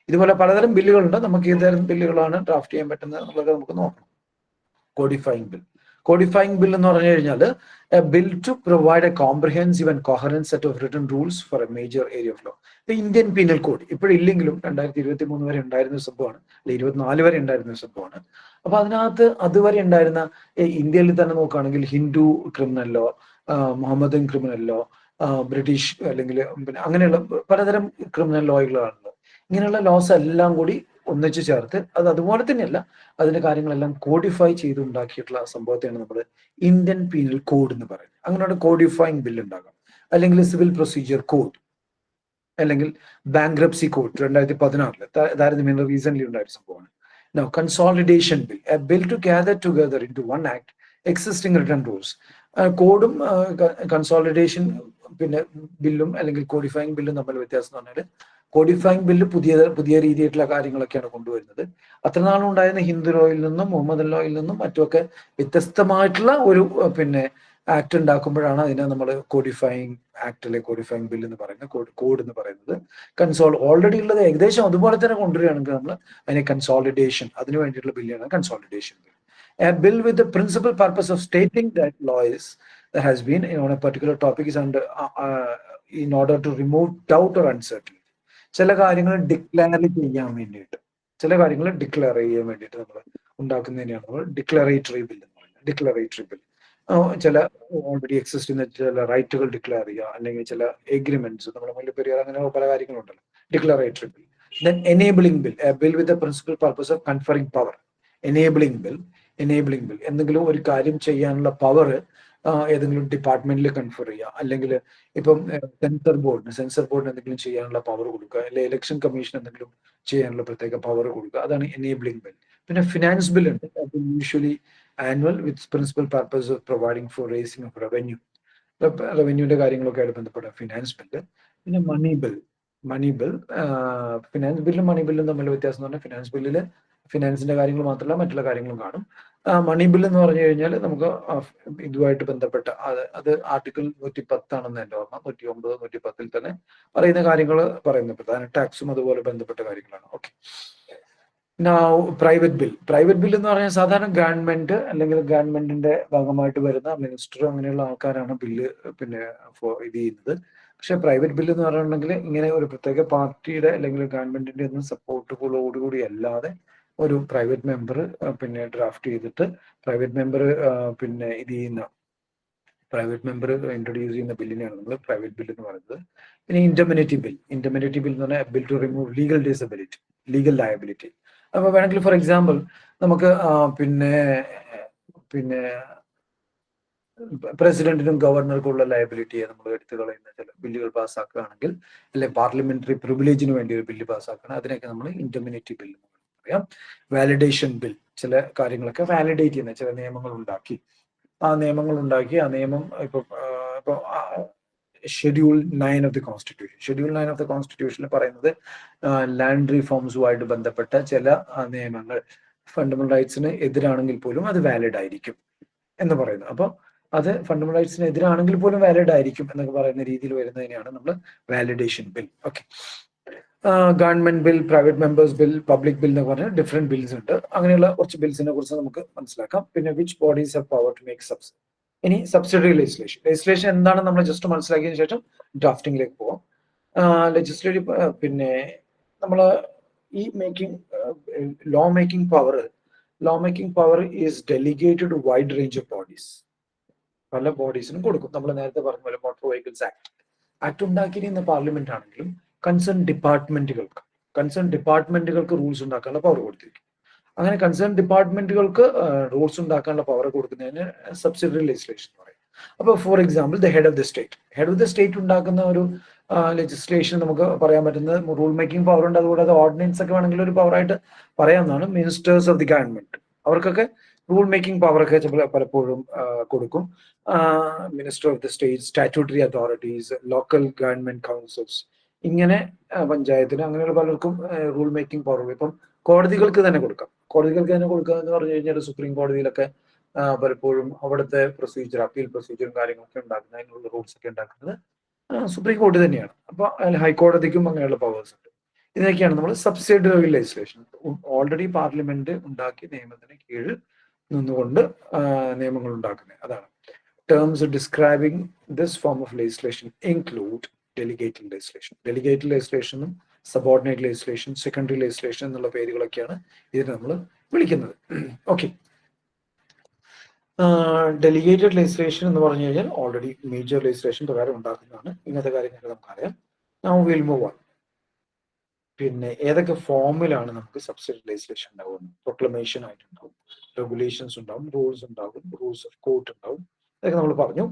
ഇതുപോലെ പലതരം ബില്ലുകളുണ്ട്. നമുക്ക് ഏതുതരം ബില്ലുകളാണ് ഡ്രാഫ്റ്റ് ചെയ്യാൻ പറ്റുന്നത് എന്നുള്ളത് നമുക്ക് നോക്കണം. Codifying bill. കോഡിഫൈങ് ബിൽ എന്ന് പറഞ്ഞു കഴിഞ്ഞാൽ a bill to provide a comprehensive and coherent set of written rules for a major area of law. ഇപ്പൊ ഇന്ത്യൻ പീനൽ കോഡ് ഇപ്പോഴില്ലെങ്കിലും 2023 വരെ ഉണ്ടായിരുന്ന സംഭവമാണ്, അല്ലെങ്കിൽ 24 വരെ ഉണ്ടായിരുന്ന സംഭവമാണ്. അപ്പൊ അതിനകത്ത് അതുവരെ ഉണ്ടായിരുന്ന ഇന്ത്യയിൽ തന്നെ നോക്കുകയാണെങ്കിൽ Hindu criminal law, Muhammadan criminal law, British അല്ലെങ്കിൽ പിന്നെ അങ്ങനെയുള്ള പലതരം ക്രിമിനൽ ലോകളാണല്ലോ. ഇങ്ങനെയുള്ള ലോസ് എല്ലാം കൂടി ഒന്നിച്ചു ചേർത്ത് അത് അതുപോലെ തന്നെയല്ല, അതിന്റെ കാര്യങ്ങളെല്ലാം കോഡിഫൈ ചെയ്ത് ഉണ്ടാക്കിയിട്ടുള്ള സംഭവത്തെയാണ് നമ്മൾ ഇന്ത്യൻ പീനൽ കോഡ് എന്ന് പറയുന്നത്. അങ്ങനെയുള്ള കോഡിഫൈങ് ബിൽ ഉണ്ടാകാം, അല്ലെങ്കിൽ സിവിൽ പ്രൊസീജിയർ കോഡ്, അല്ലെങ്കിൽ ബാങ്ക്രപ്സി കോഡ് 2016 താരതമ്യേന റീസെന്റ് ഉണ്ടായ സംഭവമാണ്. Now, consolidation bill, a bill to gather together into one act existing return rules. കോഡും കൺസോളിഡേഷൻ പിന്നെ ബില്ലും അല്ലെങ്കിൽ കോഡിഫൈങ് ബില്ലും തമ്മിൽ വ്യത്യാസം എന്ന് പറഞ്ഞാൽ കോഡിഫൈങ് ബില്ല് പുതിയ രീതിയായിട്ടുള്ള കാര്യങ്ങളൊക്കെയാണ് കൊണ്ടുവരുന്നത്. അത്ര നാളും ഉണ്ടായിരുന്ന ഹിന്ദു ലോയിൽ നിന്നും മുഹമ്മദ് ലോയിൽ നിന്നും മറ്റുമൊക്കെ വ്യത്യസ്തമായിട്ടുള്ള ഒരു പിന്നെ ആക്ട് ഉണ്ടാക്കുമ്പോഴാണ് അതിനെ നമ്മൾ കോഡിഫൈങ് ആക്ട് അല്ലെങ്കിൽ കോഡിഫൈങ് ബിൽ എന്ന് പറയുന്നത്, കോഡ് എന്ന് പറയുന്നത്. ഓൾറെഡി ഉള്ളത് ഏകദേശം അതുപോലെ തന്നെ കൊണ്ടുവരികയാണെങ്കിൽ നമ്മൾ അതിനെ കൺസോളിഡേഷൻ, അതിന് വേണ്ടിയിട്ടുള്ള ബില്ലാണ് consolidation bill. A bill with the principal purpose of stating that law that has been on a particular topic is under in order to remove doubt or uncertainty. ചില കാര്യങ്ങൾ ഡിക്ലെയർ ചെയ്യാൻ വേണ്ടിയിട്ട് നമ്മൾ ഉണ്ടാക്കുന്നതിനെയാണ് നമ്മൾ ഡിക്ലറേറ്ററി ബിൽ എന്ന് പറയുന്നത്. Declaratory bill ചില already exist ചെയ്യുന്ന ചില റൈറ്റുകൾ ഡിക്ലെയർ ചെയ്യുക, അല്ലെങ്കിൽ ചില എഗ്രിമെന്റ്സ്, നമ്മുടെ മുല്ലപ്പെരിയാർ, അങ്ങനെ പല കാര്യങ്ങളുണ്ടല്ലോ. Declaratory bill. Then enabling bill, a bill with the principal purpose of conferring power. Enabling bill എന്തെങ്കിലും ഒരു കാര്യം ചെയ്യാനുള്ള പവർ ഏതെങ്കിലും ഡിപ്പാർട്ട്മെന്റിൽ കൺഫർ ചെയ്യുക, അല്ലെങ്കിൽ ഇപ്പം സെൻസർ ബോർഡിന് എന്തെങ്കിലും ചെയ്യാനുള്ള പവർ കൊടുക്കുക, അല്ലെങ്കിൽ ഇലക്ഷൻ കമ്മീഷൻ എന്തെങ്കിലും ചെയ്യാനുള്ള പ്രത്യേക പവർ കൊടുക്കുക. അതാണ് എനേബിളിംഗ് ബിൽ. പിന്നെ ഫിനാൻസ് ബിൽ ഉണ്ട്, usually annual with principal purpose of providing for raising of റവന്യൂന്റെ കാര്യങ്ങളൊക്കെ ആയിട്ട് ബന്ധപ്പെട്ട ഫിനാൻസ് ബില്ല്. പിന്നെ മണി ബിൽ. ഫിനാൻസ് ബില്ലും മണി ബില്ലും തമ്മിലുള്ള വ്യത്യാസം എന്ന് പറഞ്ഞാൽ ഫിനാൻസ് ബില്ലിൽ ഫിനാൻസിന്റെ കാര്യങ്ങൾ മാത്രമല്ല മറ്റുള്ള കാര്യങ്ങളും കാണും. മണി ബിൽ എന്ന് പറഞ്ഞു കഴിഞ്ഞാൽ നമുക്ക് ഇതുമായിട്ട് ബന്ധപ്പെട്ട അത് ആർട്ടിക്കിൾ 110 ആണെന്ന് എൻ്റെ ഓർമ്മ, 109, 110 തന്നെ പറയുന്ന കാര്യങ്ങൾ പറയുന്നത് പ്രധാന ടാക്സും അതുപോലെ ബന്ധപ്പെട്ട കാര്യങ്ങളാണ്. ഓക്കെ. പ്രൈവറ്റ് ബിൽ എന്ന് പറഞ്ഞാൽ സാധാരണ ഗവൺമെന്റ് അല്ലെങ്കിൽ ഗവൺമെന്റിന്റെ ഭാഗമായിട്ട് വരുന്ന മിനിസ്റ്റർ അങ്ങനെയുള്ള ആൾക്കാരാണ് ബില്ല് പിന്നെ ഇത് ചെയ്യുന്നത്. പക്ഷെ പ്രൈവറ്റ് ബില്ല് എന്ന് പറഞ്ഞിട്ടുണ്ടെങ്കിൽ ഇങ്ങനെ ഒരു പ്രത്യേക പാർട്ടിയുടെ അല്ലെങ്കിൽ ഗവൺമെന്റിന്റെ ഒന്നും സപ്പോർട്ടുകളോടുകൂടി അല്ലാതെ ഒരു പ്രൈവറ്റ് മെമ്പർ പിന്നെ ഡ്രാഫ്റ്റ് ചെയ്തിട്ട് പ്രൈവറ്റ് മെമ്പർ പിന്നെ ഇൻട്രൊഡ്യൂസ് ചെയ്യുന്ന ബില്ലിനെയാണ് നമ്മൾ പ്രൈവറ്റ് ബിൽ എന്ന് പറയുന്നത്. പിന്നെ ഇൻഡെമിനിറ്റി ബിൽ എന്ന് പറഞ്ഞാൽ bill to remove legal liability. അപ്പൊ വേണമെങ്കിൽ ഫോർ എക്സാമ്പിൾ നമുക്ക് പിന്നെ പ്രസിഡന്റിനും ഗവർണർക്കും ഉള്ള ലയബിലിറ്റിയെ നമ്മൾ എടുത്തു കളയുന്ന ചില ബില്ലുകൾ പാസ്സാക്കുകയാണെങ്കിൽ, അല്ലെ പാർലമെന്ററി പ്രിവിലേജിന് വേണ്ടി ഒരു ബില്ല് പാസ്സാക്കുകയാണ്, അതിനൊക്കെ നമ്മൾ ഇൻഡെമിനിറ്റി ബിൽ എന്ന് പറയാം. വാലിഡേഷൻ ബിൽ, ചില കാര്യങ്ങളൊക്കെ വാലിഡേറ്റ് ചെയ്യുന്ന ചില നിയമങ്ങൾ ഉണ്ടാക്കി ആ നിയമം ഇപ്പൊ ഷെഡ്യൂൾ 9 ഓഫ് ദി കോൺസ്റ്റിറ്റ്യൂഷനിൽ പറയുന്നത് ലാൻഡ് റീഫോംസുമായിട്ട് ബന്ധപ്പെട്ട ചില നിയമങ്ങൾ ഫണ്ടമെന്റൽ റൈറ്റ്സിന് എതിരാണെങ്കിൽ പോലും അത് വാലിഡ് ആയിരിക്കും എന്ന് പറയുന്നത്. അപ്പോൾ അത് ഫണ്ടമെന്റൽ റൈറ്റ്സിന് എതിരാണെങ്കിൽ പോലും വാലിഡ് ആയിരിക്കും എന്നൊക്കെ പറയുന്ന രീതിയിൽ വരുന്നതിനെയാണ് നമ്മൾ validation bill. Okay. Government bill, private members bill, public bill എന്നൊക്കെ പറഞ്ഞാൽ ഡിഫറെന്റ് ബിൽസ് ഉണ്ട്. അങ്ങനെയുള്ള കുറച്ച് ബിൽസിനെ കുറിച്ച് നമുക്ക് മനസ്സിലാക്കാം. പിന്നെ which bodies have power to make subsidy. ഇനി സബ്സിഡറി ലെജിസ്ലേഷൻ എന്താണെന്ന് നമ്മൾ ജസ്റ്റ് മനസ്സിലാക്കിയതിനു ശേഷം ഡ്രാഫ്റ്റിംഗിലേക്ക് പോവാം. ലെജിസ്ലേറ്റീവ് പിന്നെ നമ്മൾ ഈ law making power is delegated to wide range of bodies. പല ബോഡീസിനും കൊടുക്കും. നമ്മൾ നേരത്തെ പറഞ്ഞ പോലെ മോട്ടോർ വെഹിക്കിൾസ് ആക്ട് ഉണ്ടാക്കിയിരിക്കുന്ന പാർലമെന്റ് ആണെങ്കിലും കൺസേൺ ഡിപ്പാർട്ട്മെന്റുകൾക്ക് റൂൾസ് ഉണ്ടാക്കാനുള്ള പവർ കൊടുത്തിരിക്കും. അങ്ങനെ കൺസേൺ ഡിപ്പാർട്ട്മെന്റുകൾക്ക് റൂൾസ് ഉണ്ടാക്കാനുള്ള പവർ കൊടുക്കുന്നതിന് സബ്സിഡറി ലെജിസ്ലേഷൻ എന്ന് പറയും. അപ്പോൾ for example head of the state ഉണ്ടാക്കുന്ന ഒരു ലെജിസ്ലേഷൻ നമുക്ക് പറയാൻ പറ്റുന്നത് റൂൾ മേക്കിംഗ് പവർ ഉണ്ട്. അതുകൂടാതെ ഓർഡിനൻസ് ഒക്കെ വേണമെങ്കിൽ ഒരു പവറായിട്ട് പറയാവുന്നതാണ്. മിനിസ്റ്റേഴ്സ് ഓഫ് ദി ഗവൺമെന്റ് അവർക്കൊക്കെ റൂൾ മേക്കിംഗ് പവറൊക്കെ പലപ്പോഴും കൊടുക്കും. Minister of the state, statutory authorities, local government councils, ഇങ്ങനെ പഞ്ചായത്തിന് അങ്ങനെയുള്ള പലർക്കും റൂൾ മേക്കിംഗ് പവർ ഇപ്പം കോടതികൾക്ക് തന്നെ കൊടുക്കാം. കോടതികൾക്ക് തന്നെ കൊടുക്കുക എന്ന് പറഞ്ഞു കഴിഞ്ഞാൽ സുപ്രീം കോടതിയിലൊക്കെ പലപ്പോഴും അവിടുത്തെ പ്രൊസീജിയർ, അപ്പീൽ പ്രൊസീജിയറും കാര്യങ്ങളൊക്കെ ഉണ്ടാക്കുന്നത്, അതിനുള്ള റൂൾസ് ഒക്കെ ഉണ്ടാക്കുന്നത് സുപ്രീം കോടതി തന്നെയാണ്. അപ്പൊ ഹൈക്കോടതിക്കും അങ്ങനെയുള്ള പവേഴ്സ് ഉണ്ട്. ഇതിനൊക്കെയാണ് നമ്മൾ സബ്സിഡിയറി ലെജിസ്ലേഷൻ. ഓൾറെഡി പാർലമെന്റ് ഉണ്ടാക്കി നിയമത്തിന് കീഴിൽ നിന്നുകൊണ്ട് നിയമങ്ങൾ ഉണ്ടാക്കുന്നത്. അതാണ് terms describing this form of legislation include delegated legislation. Delegated legislation, subordinate legislation, secondary legislation എന്നുള്ള പേരുകളൊക്കെയാണ് ഇതിന് നമ്മൾ വിളിക്കുന്നത്. ഓക്കെ, ഡെലിഗേറ്റഡ് ലെജിസ്ലേഷൻ എന്ന് പറഞ്ഞു കഴിഞ്ഞാൽ ഓൾറെഡി മേജർ ലെജിസ്ലേഷൻ പ്രകാരം ഉണ്ടാക്കുന്നതാണ്. ഇങ്ങനത്തെ കാര്യങ്ങൾ നമുക്കറിയാം. Now we'll move on. പിന്നെ ഏതൊക്കെ ഫോമിലാണ് നമുക്ക് സബ്സിഡി ലെജിസ്ലേഷൻ ഉണ്ടാവുന്നത്? പ്രൊക്ലമേഷൻ ആയിട്ടുണ്ടാവും, റെഗുലേഷൻസ് ഉണ്ടാവും, റൂൾസ് ഉണ്ടാവും, റൂൾസ് ഓഫ് കോർട്ട് ഉണ്ടാവും, ഇതൊക്കെ നമ്മൾ പറഞ്ഞു.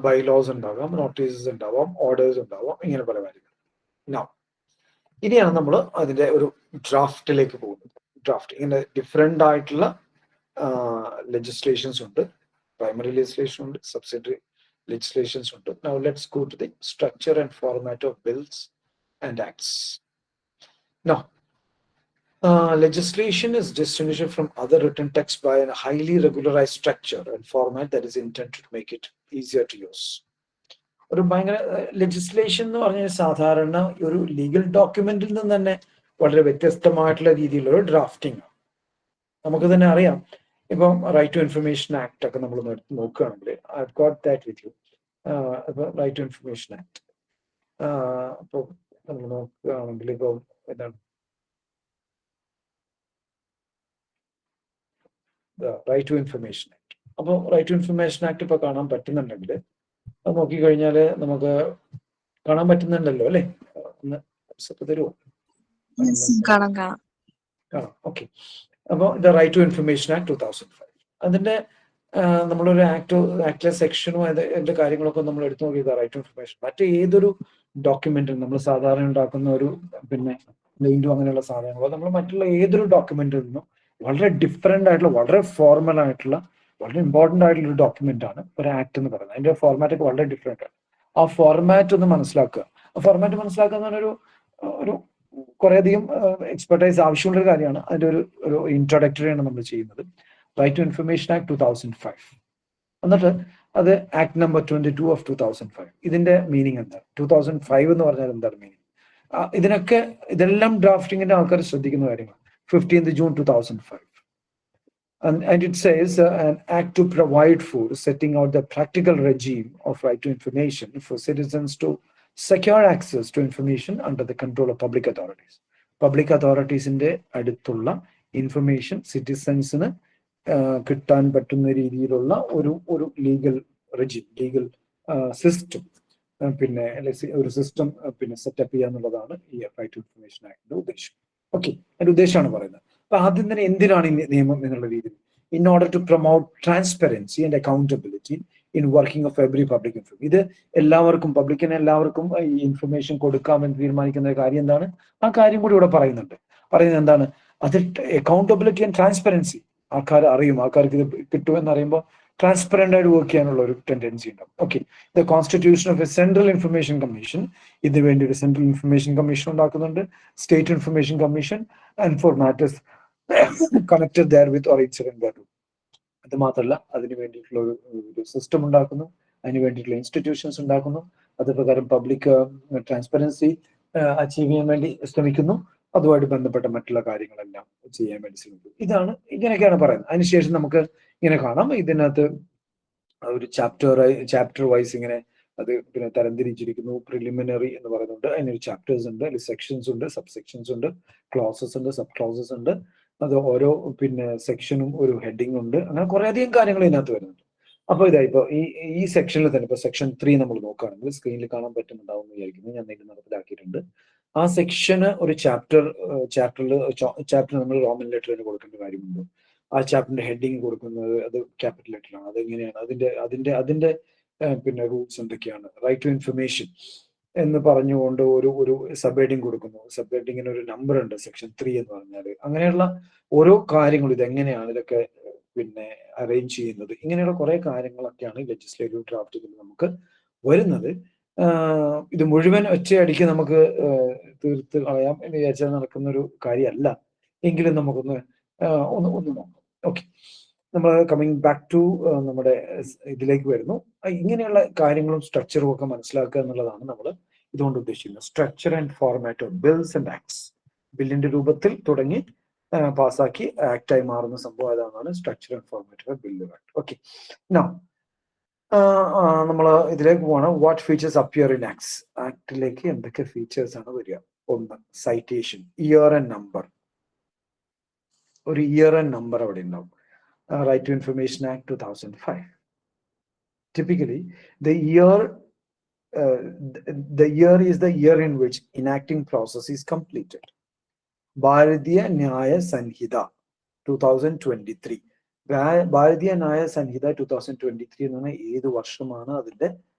ബൈലോസ് ഉണ്ടാകാം, നോട്ടീസസ് ഉണ്ടാവാം, ഓർഡേഴ്സ് ഉണ്ടാവാം, ഇങ്ങനെ പല കാര്യങ്ങൾ. ഇനിയാണ് നമ്മൾ അതിന്റെ ഒരു ഡ്രാഫ്റ്റിലേക്ക് പോകുന്നത്. ഡ്രാഫ്റ്റ് ഇങ്ങനെ ഡിഫറെന്റ് ആയിട്ടുള്ള ലെജിസ്ലേഷൻസ് ഉണ്ട്. പ്രൈമറി ലെജിസ്ലേഷൻ ഉണ്ട്, സബ്സിഡറി ലെജിസ്ലേഷൻസ് ഉണ്ട്. Now let's go to the structure and format of bills and acts. Now, legislation is distinguished from other written text by a highly regularized structure and format that is intended to make it easier to use. ഒരു ഭയങ്കര legislation എന്ന് പറഞ്ഞാൽ സാധാരണ ഒരു legal ഡോക്യുമെന്റിൽ നിന്ന് തന്നെ വളരെ വ്യത്യസ്തമായിട്ടുള്ള രീതിയിലുള്ള ഒരു ഡ്രാഫ്റ്റിംഗ് ആണ്. നമുക്ക് തന്നെ അറിയാം. ഇപ്പം റൈറ്റ് ടു ഇൻഫർമേഷൻ ആക്ട് ഒക്കെ നമ്മൾ നോക്കുകയാണെങ്കിൽ, I got that with you. ഇപ്പൊ റൈറ്റ് ടു ഇൻഫർമേഷൻ ആക്ട് ഇപ്പോൾ നമ്മൾ നോക്കുകയാണെങ്കിൽ ഇപ്പോൾ എന്താണ് റൈറ്റ് ടു ഇൻഫർമേഷൻ ആക്ട്. അപ്പോൾ റൈറ്റ് ടു ഇൻഫർമേഷൻ ആക്ട് ഇപ്പൊ കാണാൻ പറ്റുന്നുണ്ടെങ്കിൽ അത് നോക്കിക്കഴിഞ്ഞാല് നമുക്ക് കാണാൻ പറ്റുന്നുണ്ടല്ലോ അല്ലെ? ഒന്ന് തരുമോ? കാണാം. ഓക്കെ. അപ്പോൾ the right to information act 2005, അതിന്റെ നമ്മളൊരു ആക്ടിലെ സെക്ഷനും അതിന്റെ കാര്യങ്ങളൊക്കെ നമ്മൾ എടുത്തു നോക്കിയത് റൈറ്റ് ടു ഇൻഫർമേഷൻ. മറ്റേ ഏതൊരു ഡോക്യുമെന്റും നമ്മൾ സാധാരണ ഉണ്ടാക്കുന്ന ഒരു പിന്നെ ലെയിൻഡും അങ്ങനെയുള്ള സാധനങ്ങളോ നമ്മൾ മറ്റുള്ള ഏതൊരു ഡോക്യുമെന്റിൽ നിന്നും വളരെ ഡിഫറെന്റ് ആയിട്ടുള്ള, വളരെ ഫോർമൽ ആയിട്ടുള്ള, വളരെ ഇമ്പോർട്ടന്റ് ആയിട്ടുള്ള ഒരു ഡോക്യുമെന്റ് ആണ് ഒരു ആക്ട് എന്ന് പറയുന്നത്. അതിന്റെ ഫോർമാറ്റ് ഒക്കെ വളരെ ഡിഫറെന്റ് ആണ്. ആ ഫോർമാറ്റ് ഒന്ന് മനസ്സിലാക്കുക. ആ ഫോർമാറ്റ് മനസ്സിലാക്കുക എന്ന് പറഞ്ഞൊരു ഒരു കുറേയധികം എക്സ്പെർട്ടൈസ് ആവശ്യമുള്ളൊരു കാര്യമാണ്. അതിന്റെ ഒരു ഇൻട്രൊഡക്ടറി ആണ് നമ്മൾ ചെയ്യുന്നത്. Right to information act 2005. എന്നിട്ട് അത് ആക്ട് നമ്പർ 22 of 2005. ഇതിന്റെ മീനിങ് എന്താണ്? 2005 എന്ന് പറഞ്ഞാൽ എന്താണ് മീനിങ്? ഇതെല്ലാം ഡ്രാഫ്റ്റിങ്ങിന്റെ ആൾക്കാർ ശ്രദ്ധിക്കുന്ന കാര്യങ്ങൾ. 15th June 2005. And it says an act to provide for setting out the practical regime of right to information for citizens to secure access to information under the control of public authorities. Public authorities ന്റെ അടുത്തുള്ള information സിറ്റിസൺസിന് കിട്ടാൻ പറ്റുന്ന രീതിയിലുള്ള ഒരു legal regime, legal system, പിന്നെ ഒരു system പിന്നെ setup ചെയ്യുക എന്നുള്ളതാണ് ഈ റൈറ്റ് ടു ഇൻഫർമേഷൻ ആക്ടിന്റെ ഉദ്ദേശം. ഓക്കെ, അതിന്റെ ഉദ്ദേശമാണ് പറയുന്നത്. അപ്പൊ ആദ്യം തന്നെ എന്തിനാണ് ഈ നിയമം എന്നുള്ള രീതിയിൽ? In order to promote transparency and accountability in working of every public information. ഇത് എല്ലാവർക്കും, പബ്ലിക്കിന് എല്ലാവർക്കും ഈ ഇൻഫർമേഷൻ കൊടുക്കാമെന്ന് തീരുമാനിക്കുന്ന കാര്യം എന്താണ്? ആ കാര്യം കൂടി ഇവിടെ പറയുന്നുണ്ട്. പറയുന്നത് എന്താണ്? അത് അക്കൗണ്ടബിലിറ്റി ആൻഡ് ട്രാൻസ്പെറൻസി. ആൾക്കാർ അറിയും, ആൾക്കാർക്ക് ഇത് കിട്ടുമെന്ന് അറിയുമ്പോൾ ട്രാൻസ്പെറന്റ് ആയിട്ട് വർക്ക് ചെയ്യാനുള്ള ഒരു ടെൻഡൻസി ഉണ്ടാവും. Okay, the constitution of a central information commission. ഇതിനു വേണ്ടി ഒരു സെൻട്രൽ ഇൻഫർമേഷൻ കമ്മീഷൻ ഉണ്ടാക്കുന്നുണ്ട്, state information commission, and for matters connected therewith or incident there. അത് മാത്രമല്ല, അതിന് വേണ്ടിയിട്ടുള്ള ഒരു സിസ്റ്റം ഉണ്ടാക്കുന്നു, അതിന് വേണ്ടിയിട്ടുള്ള ഇൻസ്റ്റിറ്റ്യൂഷൻസ് ഉണ്ടാക്കുന്നു, അത് പ്രകാരം പബ്ലിക് ട്രാൻസ്പെറൻസി അച്ചീവ് ചെയ്യാൻ വേണ്ടി ശ്രമിക്കുന്നു, അതുമായിട്ട് ബന്ധപ്പെട്ട മറ്റുള്ള കാര്യങ്ങളെല്ലാം ചെയ്യാൻ വേണ്ടി ശ്രമിക്കുന്നു. ഇങ്ങനെയൊക്കെയാണ് പറയുന്നത്. അതിനുശേഷം നമുക്ക് ഇങ്ങനെ കാണാം, ഇതിനകത്ത് ഒരു ചാപ്റ്റർ വൈസ് ഇങ്ങനെ അത് പിന്നെ തരംതിരിച്ചിരിക്കുന്നു. പ്രിലിമിനറി എന്ന് പറയുന്നുണ്ട്, അതിനൊരു ചാപ്റ്റേഴ്സ് ഉണ്ട്, അതിൽ സെക്ഷൻസ് ഉണ്ട്, സബ് സെക്ഷൻസ് ഉണ്ട്, ക്ലോസസ് ഉണ്ട്, സബ് ക്ലോസസ് ഉണ്ട്. അത് ഓരോ പിന്നെ സെക്ഷനും ഒരു ഹെഡിങ് ഉണ്ട്. അങ്ങനെ കുറെ അധികം കാര്യങ്ങൾ ഇതിനകത്ത് വരുന്നുണ്ട്. അപ്പൊ ഇപ്പൊ ഈ സെക്ഷനിൽ തന്നെ ഇപ്പൊ സെക്ഷൻ 3 നമ്മൾ നോക്കുകയാണെങ്കിൽ സ്ക്രീനിൽ കാണാൻ പറ്റുന്നുണ്ടാവും എന്ന് വിചാരിക്കുന്നു. ഞാൻ ഇതിൽ നടപ്പിലാക്കിയിട്ടുണ്ട്. ആ സെക്ഷന് ഒരു ചാപ്റ്റർ നമ്മൾ റോമൻ ലെറ്ററിന് കൊടുക്കേണ്ട കാര്യമുണ്ട്. ആ ചാപ്റ്ററിന്റെ ഹെഡിങ് കൊടുക്കുന്നത് അത് ക്യാപിറ്റൽ ലെറ്ററാണ്. അതെങ്ങനെയാണ് അതിന്റെ പിന്നെ റൂൾസ് എന്തൊക്കെയാണ്? റൈറ്റ് ടു ഇൻഫർമേഷൻ എന്ന് പറഞ്ഞുകൊണ്ട് ഒരു സബ് ഹെഡിങ് കൊടുക്കുന്നു. സബ് ഹെഡിങ്ങിന് ഒരു നമ്പർ ഉണ്ട്, സെക്ഷൻ 3 എന്ന് പറഞ്ഞാൽ. അങ്ങനെയുള്ള ഓരോ കാര്യങ്ങളും ഇതെങ്ങനെയാണ് ഇതൊക്കെ പിന്നെ അറേഞ്ച് ചെയ്യുന്നത്, ഇങ്ങനെയുള്ള കുറെ കാര്യങ്ങളൊക്കെയാണ് ലെജിസ്ലേറ്റീവ് ഡ്രാഫ്റ്റിൽ നമുക്ക് വരുന്നത്. ഇത് മുഴുവൻ ഒറ്റയടിക്ക് നമുക്ക് തീർത്ത് കളയാം എന്ന് വിചാരിച്ചാൽ നടക്കുന്ന ഒരു കാര്യമല്ല. എങ്കിലും നമുക്കൊന്ന് ഒന്ന് നോക്കാം. ഓക്കെ, നമ്മൾ കമ്മിങ് ബാക്ക് ടു നമ്മുടെ ഇതിലേക്ക് വരുന്നു. ഇങ്ങനെയുള്ള കാര്യങ്ങളും സ്ട്രക്ചറും ഒക്കെ മനസ്സിലാക്കുക എന്നുള്ളതാണ് നമ്മൾ ഇതുകൊണ്ട് ഉദ്ദേശിക്കുന്നത്. Structure and format of bills and acts. ബില്ലിന്റെ രൂപത്തിൽ തുടങ്ങി പാസ്സാക്കി ആക്ടായി മാറുന്ന സംഭവം അതാണ് സ്ട്രക്ചർ ആൻഡ് ഫോർമാറ്റ് ഓഫ് ബില്ലുകൾ. ഓക്കെ, നമ്മൾ ഇതിലേക്ക് പോവാണ്. What features appear in acts. ആക്ടിലേക്ക് എന്തൊക്കെ ഫീച്ചേഴ്സ് ആണ് വരിക? ഒന്ന്, സൈറ്റേഷൻ, ഇയർ ആൻഡ് നമ്പർ. ഒരു ഇയർ ആൻഡ് നമ്പർ അവിടെ ഉണ്ടാവും. Right to information act 2005. Typically, the year is the year in which enacting process is completed. ഭാരതീയ ന്യായ സംഹിത 2023. ഭാരതീയ ന്യായ സംഹിത 2023 എന്ന് പറഞ്ഞാൽ ഏത് വർഷമാണ് അതിന്റെ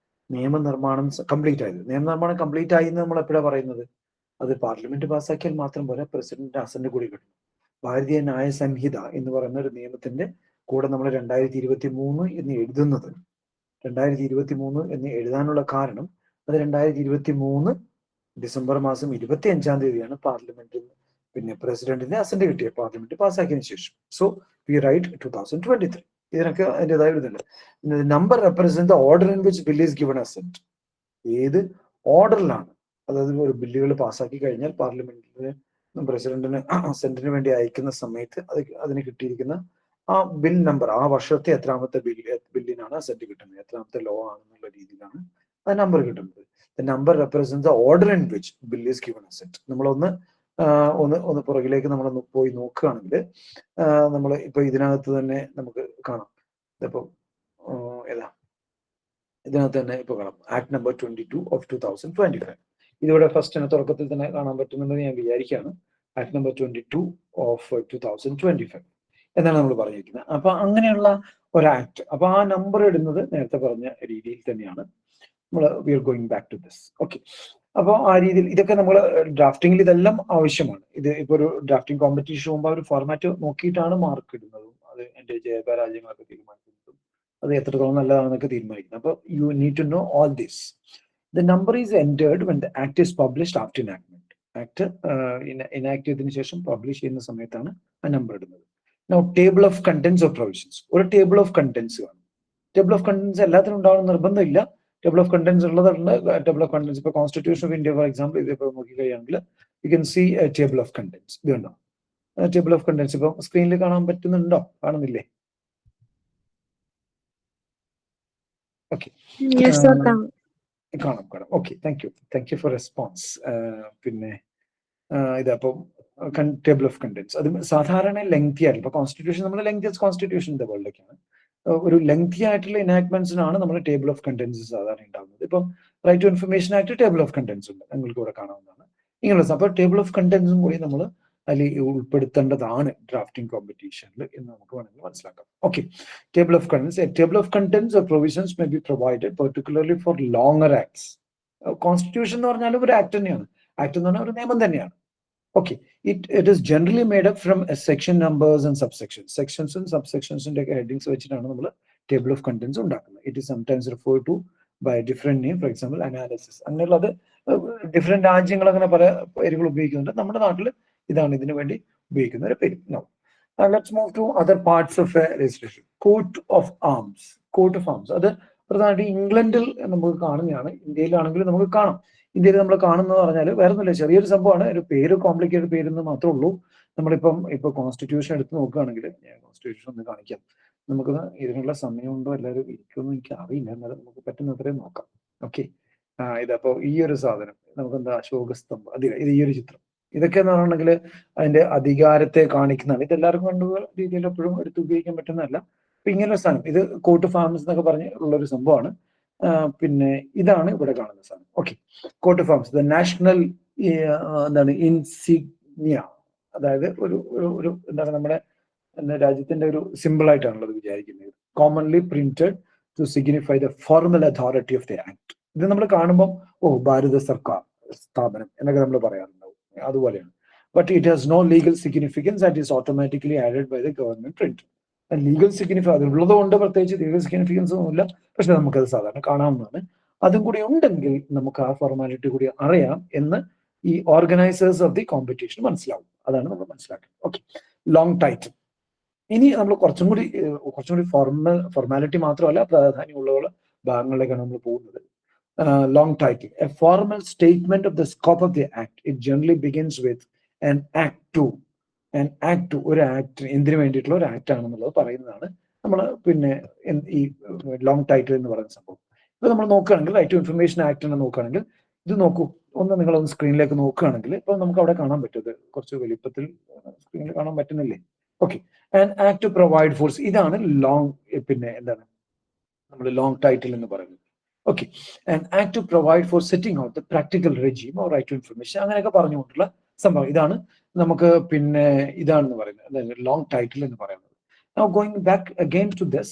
നിയമനിർമ്മാണം കംപ്ലീറ്റ് ആയത്? നിയമനിർമ്മാണം കംപ്ലീറ്റ് ആയി എന്ന് നമ്മൾ എപ്പോഴാണ് പറയുന്നത്? അത് പാർലമെന്റ് പാസ്സാക്കിയാൽ മാത്രം പോലെ പ്രസിഡന്റ് അസന്റ് കൂടി കിട്ടും. ഭാരതീയ ന്യായ സംഹിത എന്ന് പറയുന്ന ഒരു നിയമത്തിന്റെ കൂടെ നമ്മൾ 2023 എന്ന് എഴുതുന്നത്, 2023 എന്ന് എഴുതാനുള്ള കാരണം അത് 2023 ഡിസംബർ മാസം 25-ാം തീയതിയാണ് പാർലമെന്റിൽ പിന്നെ പ്രസിഡന്റിന്റെ അസന്റ് കിട്ടിയ, പാർലമെന്റ് പാസ്സാക്കിയതിനു ശേഷം. So we write 2023. ഇതിനൊക്കെ അതിൻ്റെതായ ഇതുണ്ട്. Number represent the order in which bill is given assent. ഏത് ഓർഡറിലാണ്, അതായത് ഒരു ബില്ലുകൾ പാസ്സാക്കി കഴിഞ്ഞാൽ പാർലമെന്റിന് പ്രസിഡന്റിന് അസന്റിന് വേണ്ടി അയക്കുന്ന സമയത്ത് അതിന് കിട്ടിയിരിക്കുന്ന ആ ബിൽ നമ്പർ, ആ വർഷത്തെ എത്രാമത്തെ ബില്ലിനാണ് അസന്റ് കിട്ടുന്നത്, എത്രാമത്തെ ലോ ആണെന്നുള്ള രീതിയിലാണ് ആ നമ്പർ കിട്ടുന്നത്. The number represent the order in which bill is given assent. നമ്മളൊന്ന് പുറകിലേക്ക് നമ്മളൊന്ന് പോയി നോക്കുകയാണെങ്കിൽ നമ്മൾ ഇപ്പൊ ഇതിനകത്ത് തന്നെ നമുക്ക് കാണാം. ഇതിപ്പോ ഇതിനകത്ത് തന്നെ ഇപ്പൊ കാണാം ആക്ട് നമ്പർ 22 ഓഫ് 2025. ഇതിവിടെ ഫസ്റ്റ് തുടക്കത്തിൽ തന്നെ കാണാൻ പറ്റുന്നുണ്ടെന്ന് ഞാൻ വിചാരിക്കുകയാണ്. ആക്ട് നമ്പർ 22 ഓഫ് 2025 എന്നാണ് നമ്മൾ പറഞ്ഞിരിക്കുന്നത്. അപ്പൊ അങ്ങനെയുള്ള ഒരു ആക്ട്. അപ്പൊ ആ നമ്പർ ഇടുന്നത് നേരത്തെ പറഞ്ഞ രീതിയിൽ തന്നെയാണ്. നമ്മൾ we are going back to this. Okay, അപ്പോൾ ആ രീതിയിൽ ഇതൊക്കെ നമ്മൾ ഡ്രാഫ്റ്റിംഗിൽ ഇതെല്ലാം ആവശ്യമാണ്. ഇത് ഇപ്പൊ ഒരു ഡ്രാഫ്റ്റിംഗ് കോമ്പറ്റീഷൻ പോകുമ്പോൾ ഒരു ഫോർമാറ്റ് നോക്കിയിട്ടാണ് മാർക്ക് ഇടുന്നതും അത് എന്റെ പരാജയങ്ങളൊക്കെ തീരുമാനിക്കുന്നതും അത് എത്രത്തോളം നല്ലതാണെന്നൊക്കെ തീരുമാനിക്കുന്നത്. അപ്പോൾ you need to know all this. The number is entered when the act is published after enactment. Act enact ചെയ്തതിനു ശേഷം പബ്ലിഷ് ചെയ്യുന്ന സമയത്താണ് ആ നമ്പർ ഇടുന്നത്. Now table of contents of provisions. ഒരു ടേബിൾ ഓഫ് കണ്ടന്റ്സ് കാണും. ടേബിൾ ഓഫ് കണ്ടന്റ്സ് എല്ലാത്തിനും ഉണ്ടാവണം നിർബന്ധമില്ല. ടേബിൾ ഓഫ് കണ്ടന്റ്സ് ഉള്ളതുണ്ട്. ടേബിൾ ഓഫ് കണ്ടന്റ്സ് ഇപ്പൊ constitution of India for example ഇതിപ്പോ നോക്കിക്കഴിയാണെങ്കിൽ you can see table of contents. ഇതുണ്ടോ ടേബിൾ ഓഫ് കണ്ടന്റ്സ്? ഇപ്പൊ സ്ക്രീനിൽ കാണാൻ പറ്റുന്നുണ്ടോ? കാണുന്നില്ലേ? ഓക്കെ, കാണാം. Okay, thank you four response. പിന്നെ ഇതപ്പം ടേബിൾ ഓഫ് കണ്ടന്റ്സ് അത് സാധാരണ ലെങ്തി ആയിട്ടുള്ള, ഇപ്പൊ കോൺസ്റ്റിറ്റ്യൂഷൻ നമ്മൾ ലെങ്തിയസ്റ്റ് കോൺസ്റ്റിറ്റ്യൂഷന്റെ വേൾഡിലേക്കാണ്. ഒരു ലെങ്തി ആയിട്ടുള്ള എനാക്ട്മെന്റ്സിനാണ് നമ്മൾ ടേബിൾ ഓഫ് കണ്ടന്റ്സ് സാധാരണ ഉണ്ടാകുന്നത്. ഇപ്പം റൈറ്റ് ടു ഇൻഫർമേഷൻ ആയിട്ട് ടേബിൾ ഓഫ് കണ്ടന്റ്സ് ഉണ്ട്, നിങ്ങൾക്ക് ഇവിടെ കാണാവുന്നതാണ്. ഇങ്ങനെയുള്ള അപ്പോൾ ടേബിൾ ഓഫ് കണ്ടന്റ്സും കൂടി നമ്മൾ അതിൽ ഉൾപ്പെടുത്തേണ്ടതാണ് ഡ്രാഫ്റ്റിംഗ് കോമ്പറ്റീഷനിൽ എന്ന് നമുക്ക് വേണമെങ്കിൽ മനസ്സിലാക്കാം. Okay, table of contents. Table of contents or provisions may be provided particularly four longer acts. Constitution എന്ന് പറഞ്ഞാൽ ഒരു ആക്ട് തന്നെയാണ്. ആക്ട് എന്ന് പറഞ്ഞാൽ ഒരു നിയമം തന്നെയാണ്. Okay, it is generally made up from section numbers and subsections. Sections and subsections and headings വെച്ചിട്ടാണ് നമ്മൾ ടേബിൾ ഓഫ് കണ്ടന്റ്സ് ഉണ്ടാക്കുന്നത്. It is sometimes referred to by a different name, for example analysis. അങ്ങനെയുള്ളത് different രാജ്യങ്ങൾ അങ്ങനെ പല പേരുകൾ ഉപയോഗിക്കുന്നുണ്ട്. നമ്മുടെ നാട്ടിൽ ഇതാണ് ഇതിനു വേണ്ടി ഉപയോഗിക്കുന്ന ഒരു പേര്. Now let's move to other parts of legislation. Coat of arms. Coat of arms അത് പ്രധാനമായിട്ട് ഇംഗ്ലണ്ടിൽ നമുക്ക് കാണുന്നതാണ്. ഇന്ത്യയിലാണെങ്കിലും നമുക്ക് കാണാം. ഇന്ത്യയിൽ നമ്മൾ കാണുന്നത് പറഞ്ഞാൽ വേറെ ഒന്നുമില്ല, ചെറിയൊരു സംഭവമാണ്. ഒരു പേര് കോംപ്ലിക്കേറ്റഡ് പേരെന്ന് മാത്രമേ ഉള്ളൂ. ഇപ്പൊ കോൺസ്റ്റിറ്റ്യൂഷൻ എടുത്ത് നോക്കുകയാണെങ്കിൽ, ഞാൻ കോൺസ്റ്റിറ്റ്യൂഷൻ ഒന്ന് കാണിക്കാം. നമുക്ക് ഇതിനുള്ള സമയമുണ്ടോ എല്ലാവരും ഇരിക്കുമെന്ന് എനിക്ക് അറിയില്ല, എന്നാലും നമുക്ക് പറ്റുന്നത്രയും നോക്കാം. ഓക്കെ, ഇതപ്പോ ഈ ഒരു സാധനം നമുക്ക് എന്താ അശോകസ്തംഭം, ഇത് ഈ ഒരു ചിത്രം, ഇതൊക്കെ എന്ന് പറഞ്ഞിട്ടുണ്ടെങ്കിൽ അതിന്റെ അധികാരത്തെ കാണിക്കുന്നതാണ്. ഇത് എല്ലാവർക്കും കണ്ടു രീതിയിൽ എപ്പോഴും എടുത്ത് ഉപയോഗിക്കാൻ പറ്റുന്നതല്ല. അപ്പൊ ഇങ്ങനൊരു സാധനം, ഇത് കോട്ട് ഓഫ് ആർംസ് എന്നൊക്കെ പറഞ്ഞ് ഉള്ളൊരു സംഭവമാണ്. പിന്നെ ഇതാണ് ഇവിടെ കാണുന്ന സാധനം. Okay, coat of arms, the national എന്താണ് ഇൻസിഗ്നിയ, അതായത് ഒരു എന്താണ് നമ്മുടെ രാജ്യത്തിന്റെ ഒരു സിമ്പിൾ ആയിട്ടാണുള്ളത് വിചാരിക്കുന്നത്. Commonly printed to signify the formal authority of the act. ഇത് നമ്മൾ കാണുമ്പോൾ ഭാരത സർക്കാർ സ്ഥാപനം എന്നൊക്കെ നമ്മൾ പറയാറുണ്ടാവും, അതുപോലെയാണ്. But it has no legal significance and is automatically added by the government print. Legal significance അതുള്ളത് കൊണ്ട് പ്രത്യേകിച്ച് ലീഗൽ സിഗ്നിഫിക്കൻസ് ഒന്നുമില്ല, പക്ഷെ നമുക്കത് സാധാരണ കാണാവുന്നതാണ്. അതും കൂടി ഉണ്ടെങ്കിൽ നമുക്ക് ആ ഫോർമാലിറ്റി കൂടി അറിയാം എന്ന് ഈ ഓർഗനൈസേഴ്സ് ഓഫ് ദി കോമ്പറ്റീഷൻ മനസ്സിലാവും. അതാണ് നമ്മൾ മനസ്സിലാക്കുന്നത്. Okay, long title. ഇനി നമ്മൾ കുറച്ചും കൂടി ഫോർമാലിറ്റി മാത്രമല്ല, പ്രാധാന്യമുള്ള ഭാഗങ്ങളിലേക്കാണ് നമ്മൾ പോകുന്നത്. Long title, A formal statement of the scope of the act. It generally begins with an act two. ഒരു ആക്ട് എന്തിനു വേണ്ടിയിട്ടുള്ള ഒരു ആക്ട് ആണെന്നുള്ളത് പറയുന്നതാണ് നമ്മൾ പിന്നെ ഈ ലോങ് ടൈറ്റിൽ എന്ന് പറയുന്ന സംഭവം. ഇപ്പൊ നമ്മൾ നോക്കുകയാണെങ്കിൽ റൈറ്റ് ടു ഇൻഫർമേഷൻ ആക്ട് എന്ന് നോക്കുകയാണെങ്കിൽ, ഇത് നോക്കൂ, നിങ്ങളൊന്ന് സ്ക്രീനിലേക്ക് നോക്കുകയാണെങ്കിൽ ഇപ്പൊ നമുക്ക് അവിടെ കാണാൻ പറ്റും. ഇത് കുറച്ച് വലിപ്പത്തിൽ സ്ക്രീനിൽ കാണാൻ പറ്റുന്നില്ലേ? Okay, and act to provide for, ഇതാണ് ലോങ്, പിന്നെ എന്താണ് നമ്മൾ ലോങ് ടൈറ്റിൽ എന്ന് പറയുന്നത്. Okay, and act to provide for setting out the practical regime or right to information, അങ്ങനെയൊക്കെ പറഞ്ഞുകൊണ്ടുള്ള സംഭവം. ഇതാണ് നമുക്ക് പിന്നെ ഇതാണെന്ന് പറയുന്നത് ലോങ് ടൈറ്റിൽ എന്ന് പറയുന്നത്. Now going back again to this,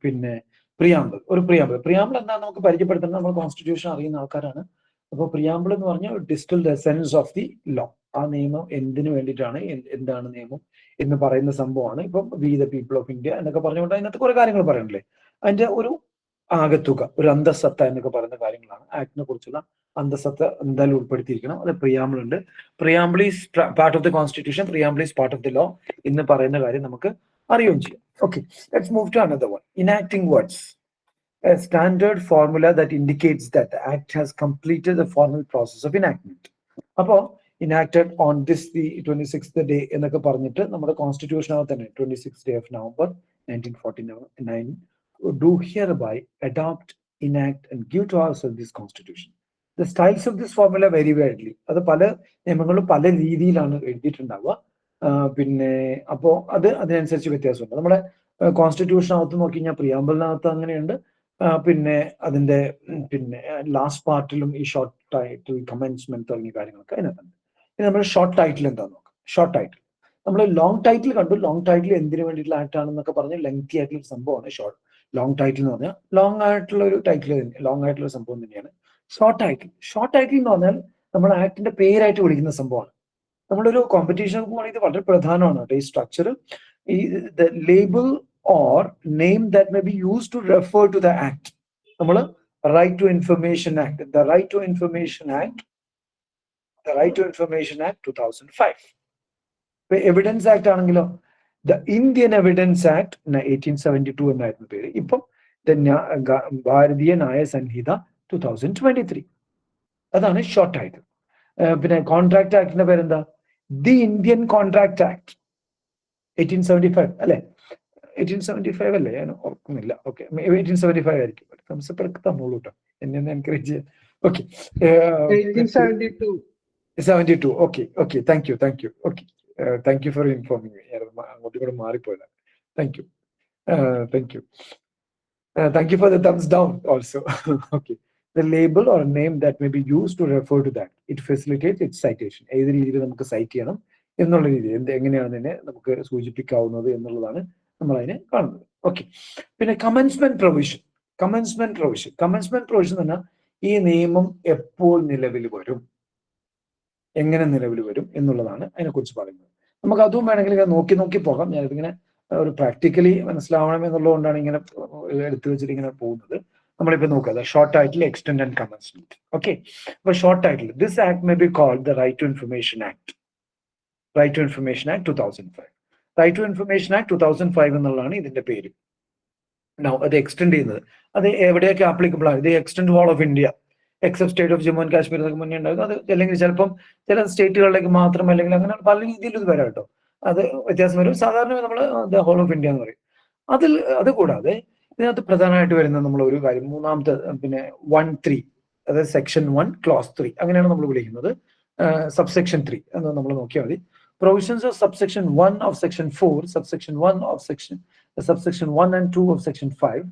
പിന്നെ പ്രിയാമ്പിൾ. ഒരു പ്രിയാമ്പിൾ എന്താണെന്ന് നമുക്ക് പരിചയപ്പെടുത്തുന്നത് നമ്മൾ കോൺസ്റ്റിറ്റ്യൂഷൻ അറിയുന്ന ആൾക്കാരാണ്. അപ്പോൾ പ്രിയാമ്പിൾ എന്ന് പറഞ്ഞാൽ distilled essence of the law. ആ നിയമം എന്തിനു വേണ്ടിയിട്ടാണ്, എന്താണ് നിയമം എന്ന് പറയുന്ന സംഭവമാണ്. ഇപ്പം we the people of India എന്നൊക്കെ പറഞ്ഞുകൊണ്ട് അതിനകത്ത് കുറെ കാര്യങ്ങൾ പറയണില്ലേ, അതിന്റെ ഒരു ആകത്തുക, ഒരു അന്തസത്ത എന്നൊക്കെ പറയുന്ന കാര്യങ്ങളാണ്. ആക്ടിനെ കുറിച്ചുള്ള അന്തസത്ത എന്തായാലും ഉൾപ്പെടുത്തിയിരിക്കണം. അത് പ്രിയാമ്പിൾ ഉണ്ട്. Preamble is part of the constitution, preamble is part of the law എന്ന് പറയുന്ന കാര്യം നമുക്ക് അറിയുകയും ചെയ്യാം. Okay, let's move to another one. Enacting words, a standard formula that indicates that the act has completed the formal process of enactment. അപ്പോൾ enacted on this the 26th day എന്നൊക്കെ പറഞ്ഞിട്ട് നമ്മുടെ കോൺസ്റ്റിറ്റ്യൂഷനകത്ത് തന്നെ 26th day of November 1949 do hereby adopt, enact and give to ourselves this constitution. The styles of this formula vary widely. അത് പല നിയമങ്ങളും പല രീതിയിലാണ് എഴുതിയിട്ടുണ്ടാവുക. പിന്നെ അപ്പോൾ അതിനനുസരിച്ച് വ്യത്യാസമുണ്ട്. നമ്മുടെ കോൺസ്റ്റിറ്റ്യൂഷനകത്ത് നോക്കി കഴിഞ്ഞാൽ പ്രിയാമ്പിളിനകത്ത് അങ്ങനെയുണ്ട്. പിന്നെ അതിന്റെ പിന്നെ ലാസ്റ്റ് പാർട്ടിലും ഈ ഷോർട്ട് ടൈറ്റിൽ, കമൻസ്മെന്റ് തുടങ്ങിയ കാര്യങ്ങളൊക്കെ അതിനകത്തുണ്ട്. ഇനി നമ്മൾ ഷോർട്ട് ടൈറ്റിൽ എന്താന്ന് നോക്കാം. ഷോർട്ട് ടൈറ്റിൽ നമ്മൾ ലോങ് ടൈറ്റിൽ കണ്ടു. ലോങ് ടൈറ്റിൽ എന്തിനു വേണ്ടിയിട്ടുള്ള ആക്ട് ആണെന്നൊക്കെ പറഞ്ഞ് ലെങ്തി ആയിട്ടുള്ള സംഭവമാണ് ഷോർട്ട്. ലോങ് ടൈറ്റിൽ എന്ന് പറഞ്ഞാൽ ലോങ് ആയിട്ടുള്ള ഒരു ടൈറ്റിൽ തന്നെ, ലോങ് ആയിട്ടുള്ള ഒരു സംഭവം തന്നെയാണ് ഷോർട്ട് ടൈറ്റിൽ. ഷോർട്ട് ടൈറ്റിൽ എന്ന് പറഞ്ഞാൽ നമ്മൾ ആക്ടിന്റെ പേരായിട്ട് വിളിക്കുന്ന സംഭവമാണ്. നമ്മളൊരു കോമ്പറ്റീഷൻ പോകണമെങ്കിൽ ഇത് വളരെ പ്രധാനമാണ്. ഈ സ്ട്രക്ചർ, ഈ label or name that may be used to refer to the act. നമ്മൾ Right to Information Act, the Right to Information Act 2005. Evidence act ആണെങ്കിലോ ദ ഇന്ത്യൻ എവിഡൻസ് ആക്ട് 1872 എന്നായിരുന്നു പേര്. ഇപ്പം ഭാരതീയ ന്യായ സംഹിത 2023. അതാണ് ഷോർട്ട് ടൈറ്റിൽ. പിന്നെ കോൺട്രാക്ട് ആക്ടിന്റെ പേരെന്താ? ദി ഇന്ത്യൻ കോൺട്രാക്ട് ആക്ട് 1875 അല്ലെ? 1875 അല്ലേ? ഞാൻ ഓർക്കുന്നില്ല. ഓക്കെ, 1875 ആയിരിക്കും. തന്നോളൂ കേട്ടോ, എന്നെ ഒന്ന് എൻകറേജ് ചെയ്യാൻ. Okay, 72. Okay, thank you. Okay, thank you for informing me. അങ്ങോട്ടും കൂടെ മാറിപ്പോയതാണ്. Thank you for the thumbs down also. Okay, the label or name that may be used to refer to that. It facilitates its citation. ഏത് രീതിയിൽ നമുക്ക് site ചെയ്യണം എന്നുള്ള രീതി, എങ്ങനെയാണ് ഇതിനെ നമുക്ക് സൂചിപ്പിക്കാവുന്നത് എന്നുള്ളതാണ് നമ്മൾ അതിനെ കാണുന്നത്. ഓക്കെ, പിന്നെ കമൻസ്മെന്റ് പ്രൊവിഷൻ എന്ന് പറഞ്ഞാൽ ഈ നിയമം എപ്പോൾ നിലവിൽ വരും, എങ്ങനെ നിലവിൽ വരും എന്നുള്ളതാണ് അതിനെക്കുറിച്ച് പറയുന്നത്. നമുക്ക് അതും വേണമെങ്കിൽ നോക്കി പോകാം. ഞാനിതിങ്ങനെ ഒരു പ്രാക്ടിക്കലി മനസ്സിലാവണം എന്നുള്ളതുകൊണ്ടാണ് ഇങ്ങനെ എടുത്തു വെച്ചിട്ട് ഇങ്ങനെ പോകുന്നത്. നമ്മളിപ്പോ നോക്കുക short title, extend and commencement. Okay, അപ്പൊ short title, this act may be called the right to information act 2005. Right to information act 2005 എന്നുള്ളതാണ് ഇതിന്റെ പേര്. അത് എക്സ്റ്റെൻഡ് ചെയ്യുന്നത് അത് എവിടെയൊക്കെ ആപ്ലിക്കബിൾ ആണ്? ഇത് extend whole of India except state of Jammu and Kashmir എന്നൊക്കെ മുന്നേ ഉണ്ടാകും. അത് അല്ലെങ്കിൽ ചിലപ്പം ചില സ്റ്റേറ്റുകളിലേക്ക് മാത്രം, അല്ലെങ്കിൽ അങ്ങനെ പല രീതിയിൽ ഇത് വരാം കേട്ടോ. അത് വ്യത്യാസം വരും. സാധാരണ നമ്മൾ ദ ഹോൾ ഓഫ് ഇന്ത്യ എന്ന് പറയും. അത് കൂടാതെ ഇതിനകത്ത് പ്രധാനമായിട്ട് വരുന്ന നമ്മൾ ഒരു കാര്യം, മൂന്നാമത്തെ പിന്നെ 1(3), അതായത് സെക്ഷൻ 1 ക്ലോസ് 3 അങ്ങനെയാണ് നമ്മൾ വിളിക്കുന്നത്. സബ്സെക്ഷൻ 3 എന്ന് നമ്മൾ നോക്കിയാൽ മതി. Provisions of subsection 1 of section 4, subsection 1 and 2 of section 5,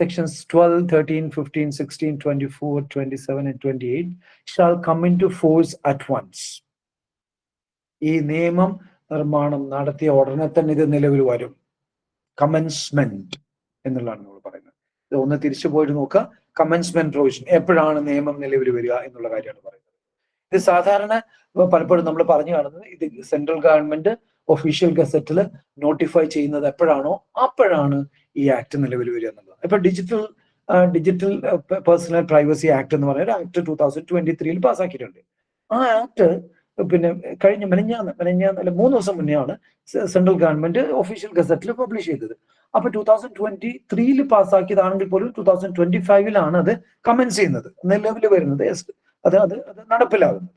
sections 12, 13, 15, 16, 24, 27 and 28 shall come into force at once. ഈ നിയമം നിർമ്മാണം നടത്തിയ ഉടനെ തന്നെ ഇത് നിലവിൽ വരും. കമൻസ്മെന്റ് എന്നുള്ളതാണ് നമ്മൾ പറയുന്നത്. ഇത് ഒന്ന് തിരിച്ചു പോയിട്ട് നോക്കുക. കമൻസ്മെന്റ് പ്രൊവിഷൻ എപ്പോഴാണ് നിയമം നിലവിൽ വരിക എന്നുള്ള കാര്യമാണ് പറയുന്നത്. ഇത് സാധാരണ പലപ്പോഴും നമ്മൾ പറഞ്ഞു കാണുന്നത് ഇത് സെൻട്രൽ ഗവൺമെന്റ് ഒഫീഷ്യൽ ഗസറ്റിൽ നോട്ടിഫൈ ചെയ്യുന്നത് എപ്പോഴാണോ അപ്പോഴാണ് ഈ ആക്ട് നിലവിൽ വരിക എന്നുള്ളത്. ഇപ്പൊ digital digital personal privacy act എന്ന് പറയുന്ന ആക്ട് 2023 പാസ്സാക്കിയിട്ടുണ്ട്. ആ ആക്ട് പിന്നെ കഴിഞ്ഞ മെനഞ്ഞാന്ന് 3 ദിവസം മുന്നേ ആണ് സെൻട്രൽ ഗവൺമെന്റ് ഒഫീഷ്യൽ ഗസറ്റിൽ പബ്ലിഷ് ചെയ്തത്. അപ്പൊ 2023 പാസ്സാക്കിയതാണെങ്കിൽ പോലും 2025 അത് കമൻസ് ചെയ്യുന്നത്, നിലവിൽ വരുന്നത്, അത് നടപ്പിലാകുന്നത്.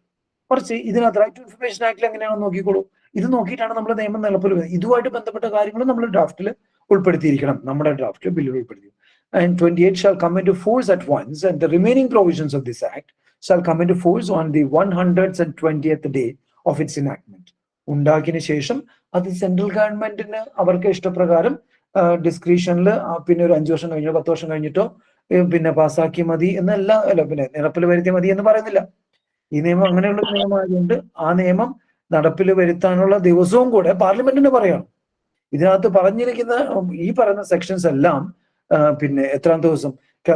കുറച്ച് ഇതിനകത്ത് റൈറ്റ് ടു ഇൻഫർമേഷൻ ആക്ടിൽ എങ്ങനെയാണെന്ന് നോക്കിക്കോളൂ. ഇത് നോക്കിയിട്ടാണ് നമ്മൾ നിയമം നിലവിൽ വരുന്നത്. ഇതുമായിട്ട് ബന്ധപ്പെട്ട കാര്യങ്ങളും നമ്മൾ ഡ്രാഫ്റ്റിൽ ഉൾപ്പെടുത്തിയിരിക്കണം, നമ്മുടെ ഡ്രാഫ്റ്റിൽ ബില്ലിൽ ഉൾപ്പെടുത്തി. And 28 shall come into force at once, and the remaining provisions of this act shall come into force on the 120th day of its enactment. ഉണ്ടാക്കിയതിനു ശേഷം അത് സെൻട്രൽ ഗവൺമെന്റിന് അവർക്ക് ഇഷ്ടപ്രകാരം ഡിസ്ക്രിഷനിൽ പിന്നെ ഒരു 5 വർഷം കഴിഞ്ഞോ 10 വർഷം കഴിഞ്ഞിട്ടോ പിന്നെ പാസ്സാക്കി മതി എന്നല്ല, അല്ല പിന്നെ നടപ്പിൽ വരുത്തിയ മതി എന്ന് പറയുന്നില്ല. ഈ നിയമം അങ്ങനെയുള്ള നിയമമായതുകൊണ്ട് ആ നിയമം നടപ്പിൽ വരുത്താനുള്ള ദിവസവും കൂടെ പാർലമെന്റിന് പറയണം. ഇതിനകത്ത് പറഞ്ഞിരിക്കുന്ന ഈ പറയുന്ന സെക്ഷൻസ് എല്ലാം പിന്നെ എത്രാം ദിവസം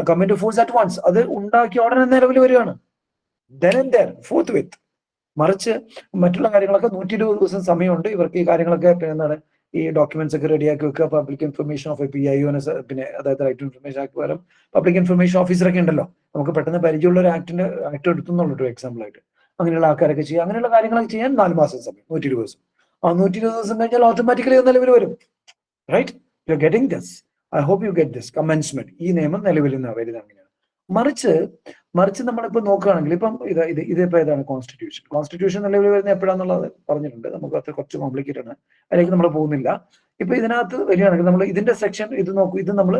come into force at once, അത് ഉണ്ടാക്കിയ ഉടനെ നിലവിൽ വരികയാണ്. then and there forthwith. മറിച്ച് മറ്റുള്ള കാര്യങ്ങളൊക്കെ 120 ദിവസം സമയമുണ്ട് ഇവർക്ക് ഈ കാര്യങ്ങളൊക്കെ പിന്നെ എന്താണ് ഈ ഡോക്യുമെന്റ്സ് ഒക്കെ റെഡിയാക്കി വെക്കുക. പബ്ലിക് ഇൻഫർമേഷൻ ഓഫ് PIO പിന്നെ അതായത് റൈറ്റ് ടു ഇൻഫർമേഷൻ ആക്ട് പകരം പബ്ലിക് ഇൻഫർമേഷൻ ഓഫീസറൊക്കെ ഉണ്ടല്ലോ, നമുക്ക് പെട്ടെന്ന് പരിചയമുള്ള ഒരു ആക്ട് എടുത്തുന്നുള്ളൂ എക്സാമ്പിൾ ആയിട്ട്. അങ്ങനെയുള്ള ആൾക്കാരൊക്കെ ചെയ്യുക, അങ്ങനെയുള്ള കാര്യങ്ങളൊക്കെ ചെയ്യാൻ 4 മാസം സമയം, 120 ദിവസം. ആ 120 ദിവസം കഴിഞ്ഞാൽ ഓട്ടോമാറ്റിക്കലി നിലവിൽ വരും. Right, you are getting this, I hope you get this commencement. ഈ നിയമം നിലവിൽ നിന്ന് വരുന്നത് അങ്ങനെയാണ്. മറിച്ച് നമ്മളിപ്പോൾ നോക്കുകയാണെങ്കിൽ ഇപ്പം ഇതിപ്പോ ഏതാണ് കോൺസ്റ്റിറ്റ്യൂഷൻ നിലവിൽ വരുന്നത് എപ്പോഴാന്നുള്ളത് പറഞ്ഞിട്ടുണ്ട്. നമുക്ക് അത് കുറച്ച് കോംപ്ലിക്കേറ്റഡ് ആണ്, അതിലേക്ക് നമ്മൾ പോകുന്നില്ല. ഇപ്പൊ ഇതിനകത്ത് വരികയാണെങ്കിൽ നമ്മൾ ഇതിന്റെ സെക്ഷൻ ഇത് നോക്കൂ. ഇത് നമ്മൾ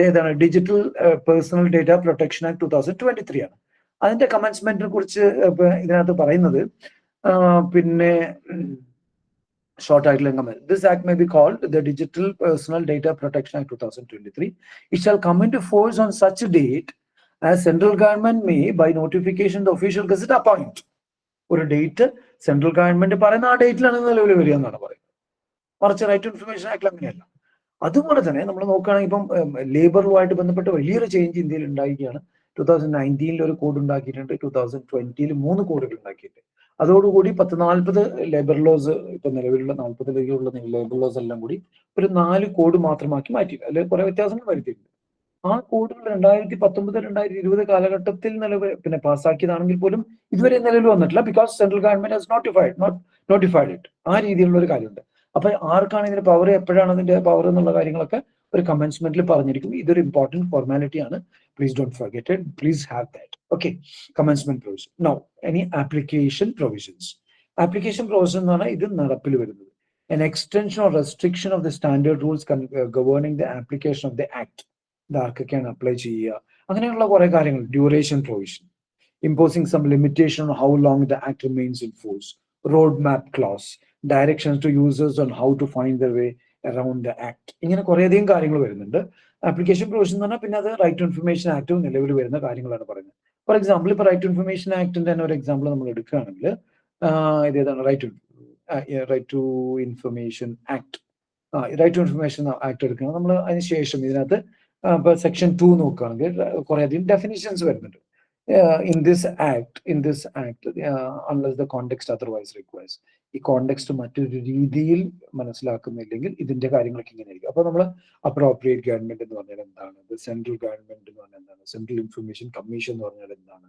ഏതാണ് digital personal data protection act 2023 ആണ്. അതിന്റെ കമൻസ്മെന്റിനെ കുറിച്ച് ഇതിനകത്ത് പറയുന്നത് പിന്നെ short title and comment. This act may be called the Digital Personal Data Protection Act 2023. It shall come into force on such a date as central government may by notification the official gazette appoint. ഒരു date central government പറയുന്ന ആ ഡേറ്റിലാണ് നിലവിൽ വരിക എന്നാണ് പറയുന്നത്. മറിച്ച് right to information act അങ്ങനെയല്ല. അതുപോലെ തന്നെ നമ്മൾ നോക്കുകയാണെങ്കിൽ ഇപ്പം ലേബർ ലോ ആയിട്ട് ബന്ധപ്പെട്ട് വലിയൊരു ചേഞ്ച് ഇന്ത്യയിൽ ഉണ്ടായിരിക്കുകയാണ്. 2019 ഒരു കോഡ് ഉണ്ടാക്കിയിട്ടുണ്ട്, 2020 3 കോഡുകൾ ഉണ്ടാക്കിയിട്ടുണ്ട്. അതോടുകൂടി 10-40 ലേബർ ലോസ്, ഇപ്പൊ നിലവിലുള്ള 40-ലേക്കുള്ള ലേബർ ലോസ് എല്ലാം കൂടി ഒരു 4 കോഡ് മാത്രമാക്കി മാറ്റി. അതിൽ കുറെ വ്യത്യാസങ്ങൾ വരുത്തിയിട്ടുണ്ട്. ആ കോഡുകൾ 2019-2020 കാലഘട്ടത്തിൽ പിന്നെ പാസ്സാക്കിയതാണെങ്കിൽ പോലും ഇതുവരെ നിലവിൽ വന്നിട്ടില്ല. Because central government has notified it. ആ രീതിയിലുള്ള ഒരു കാര്യമുണ്ട്. അപ്പൊ ആർക്കാണ് ഇതിന്റെ പവർ, എപ്പോഴാണ് അതിന്റെ പവർ എന്നുള്ള കാര്യങ്ങളൊക്കെ ഒരു കമൻസ്മെന്റിൽ പറഞ്ഞിരിക്കും. ഇതൊരു ഇമ്പോർട്ടന്റ് ഫോർമാലിറ്റി ആണ്. Please don't forget it. Please have that. Okay. Commencement provision. Now, any application provisions. Application provision എന്ന് പറഞ്ഞാൽ ഇത് നടപ്പിൽ വരുന്നത് an extension or restriction of the standard rules governing the application of the act. ഇത് ആർക്കൊക്കെയാണ് apply ചെയ്യുക, അങ്ങനെയുള്ള കുറെ കാര്യങ്ങൾ. Duration provision, imposing some limitation on how long the act remains in force, roadmap clause, directions to users on how to find their way around the act. ഇങ്ങനെ കുറേയധികം കാര്യങ്ങൾ വരുന്നുണ്ട്. ആപ്ലിക്കേഷൻ പ്രൊവിഷൻ എന്ന് പറഞ്ഞാൽ പിന്നെ അത് റൈറ്റ് ടു ഇൻഫർമേഷൻ ആക്ട് നിലവിൽ വരുന്ന കാര്യങ്ങളാണ് പറയുന്നത്. ഫോർ എക്സാമ്പിൾ ഇപ്പൊ റൈറ്റ് ടു ഇൻഫർമേഷൻ ആക്ടിന്റെ തന്നെ ഒരു എക്സാമ്പിൾ നമ്മൾ എടുക്കുകയാണെങ്കിൽ ഇതേതാണ് right to information act. Right to information act എടുക്കണം നമ്മൾ. അതിനുശേഷം ഇതിനകത്ത് ഇപ്പൊ സെക്ഷൻ 2 നോക്കുകയാണെങ്കിൽ കുറേയധികം ഡെഫിനിഷൻസ് വരുന്നുണ്ട്. in this act unless the context otherwise requires. ഈ കോണ്ടെക്സ്റ്റ് മറ്റൊരു രീതിയിൽ മനസ്സിലാക്കുന്നില്ലെങ്കിൽ ഇതിന്റെ കാര്യങ്ങളൊക്കെ ഇങ്ങനെ ആയിരിക്കും. അപ്പൊ നമ്മൾ അപ്രോപ്രിയേറ്റ് ഗവൺമെന്റ് എന്ന് പറഞ്ഞാൽ എന്താണ്, സെൻട്രൽ ഗവൺമെന്റ് എന്ന് പറഞ്ഞാൽ എന്താണ്, സെൻട്രൽ ഇൻഫർമേഷൻ കമ്മീഷൻ എന്ന് പറഞ്ഞാൽ എന്താണ്,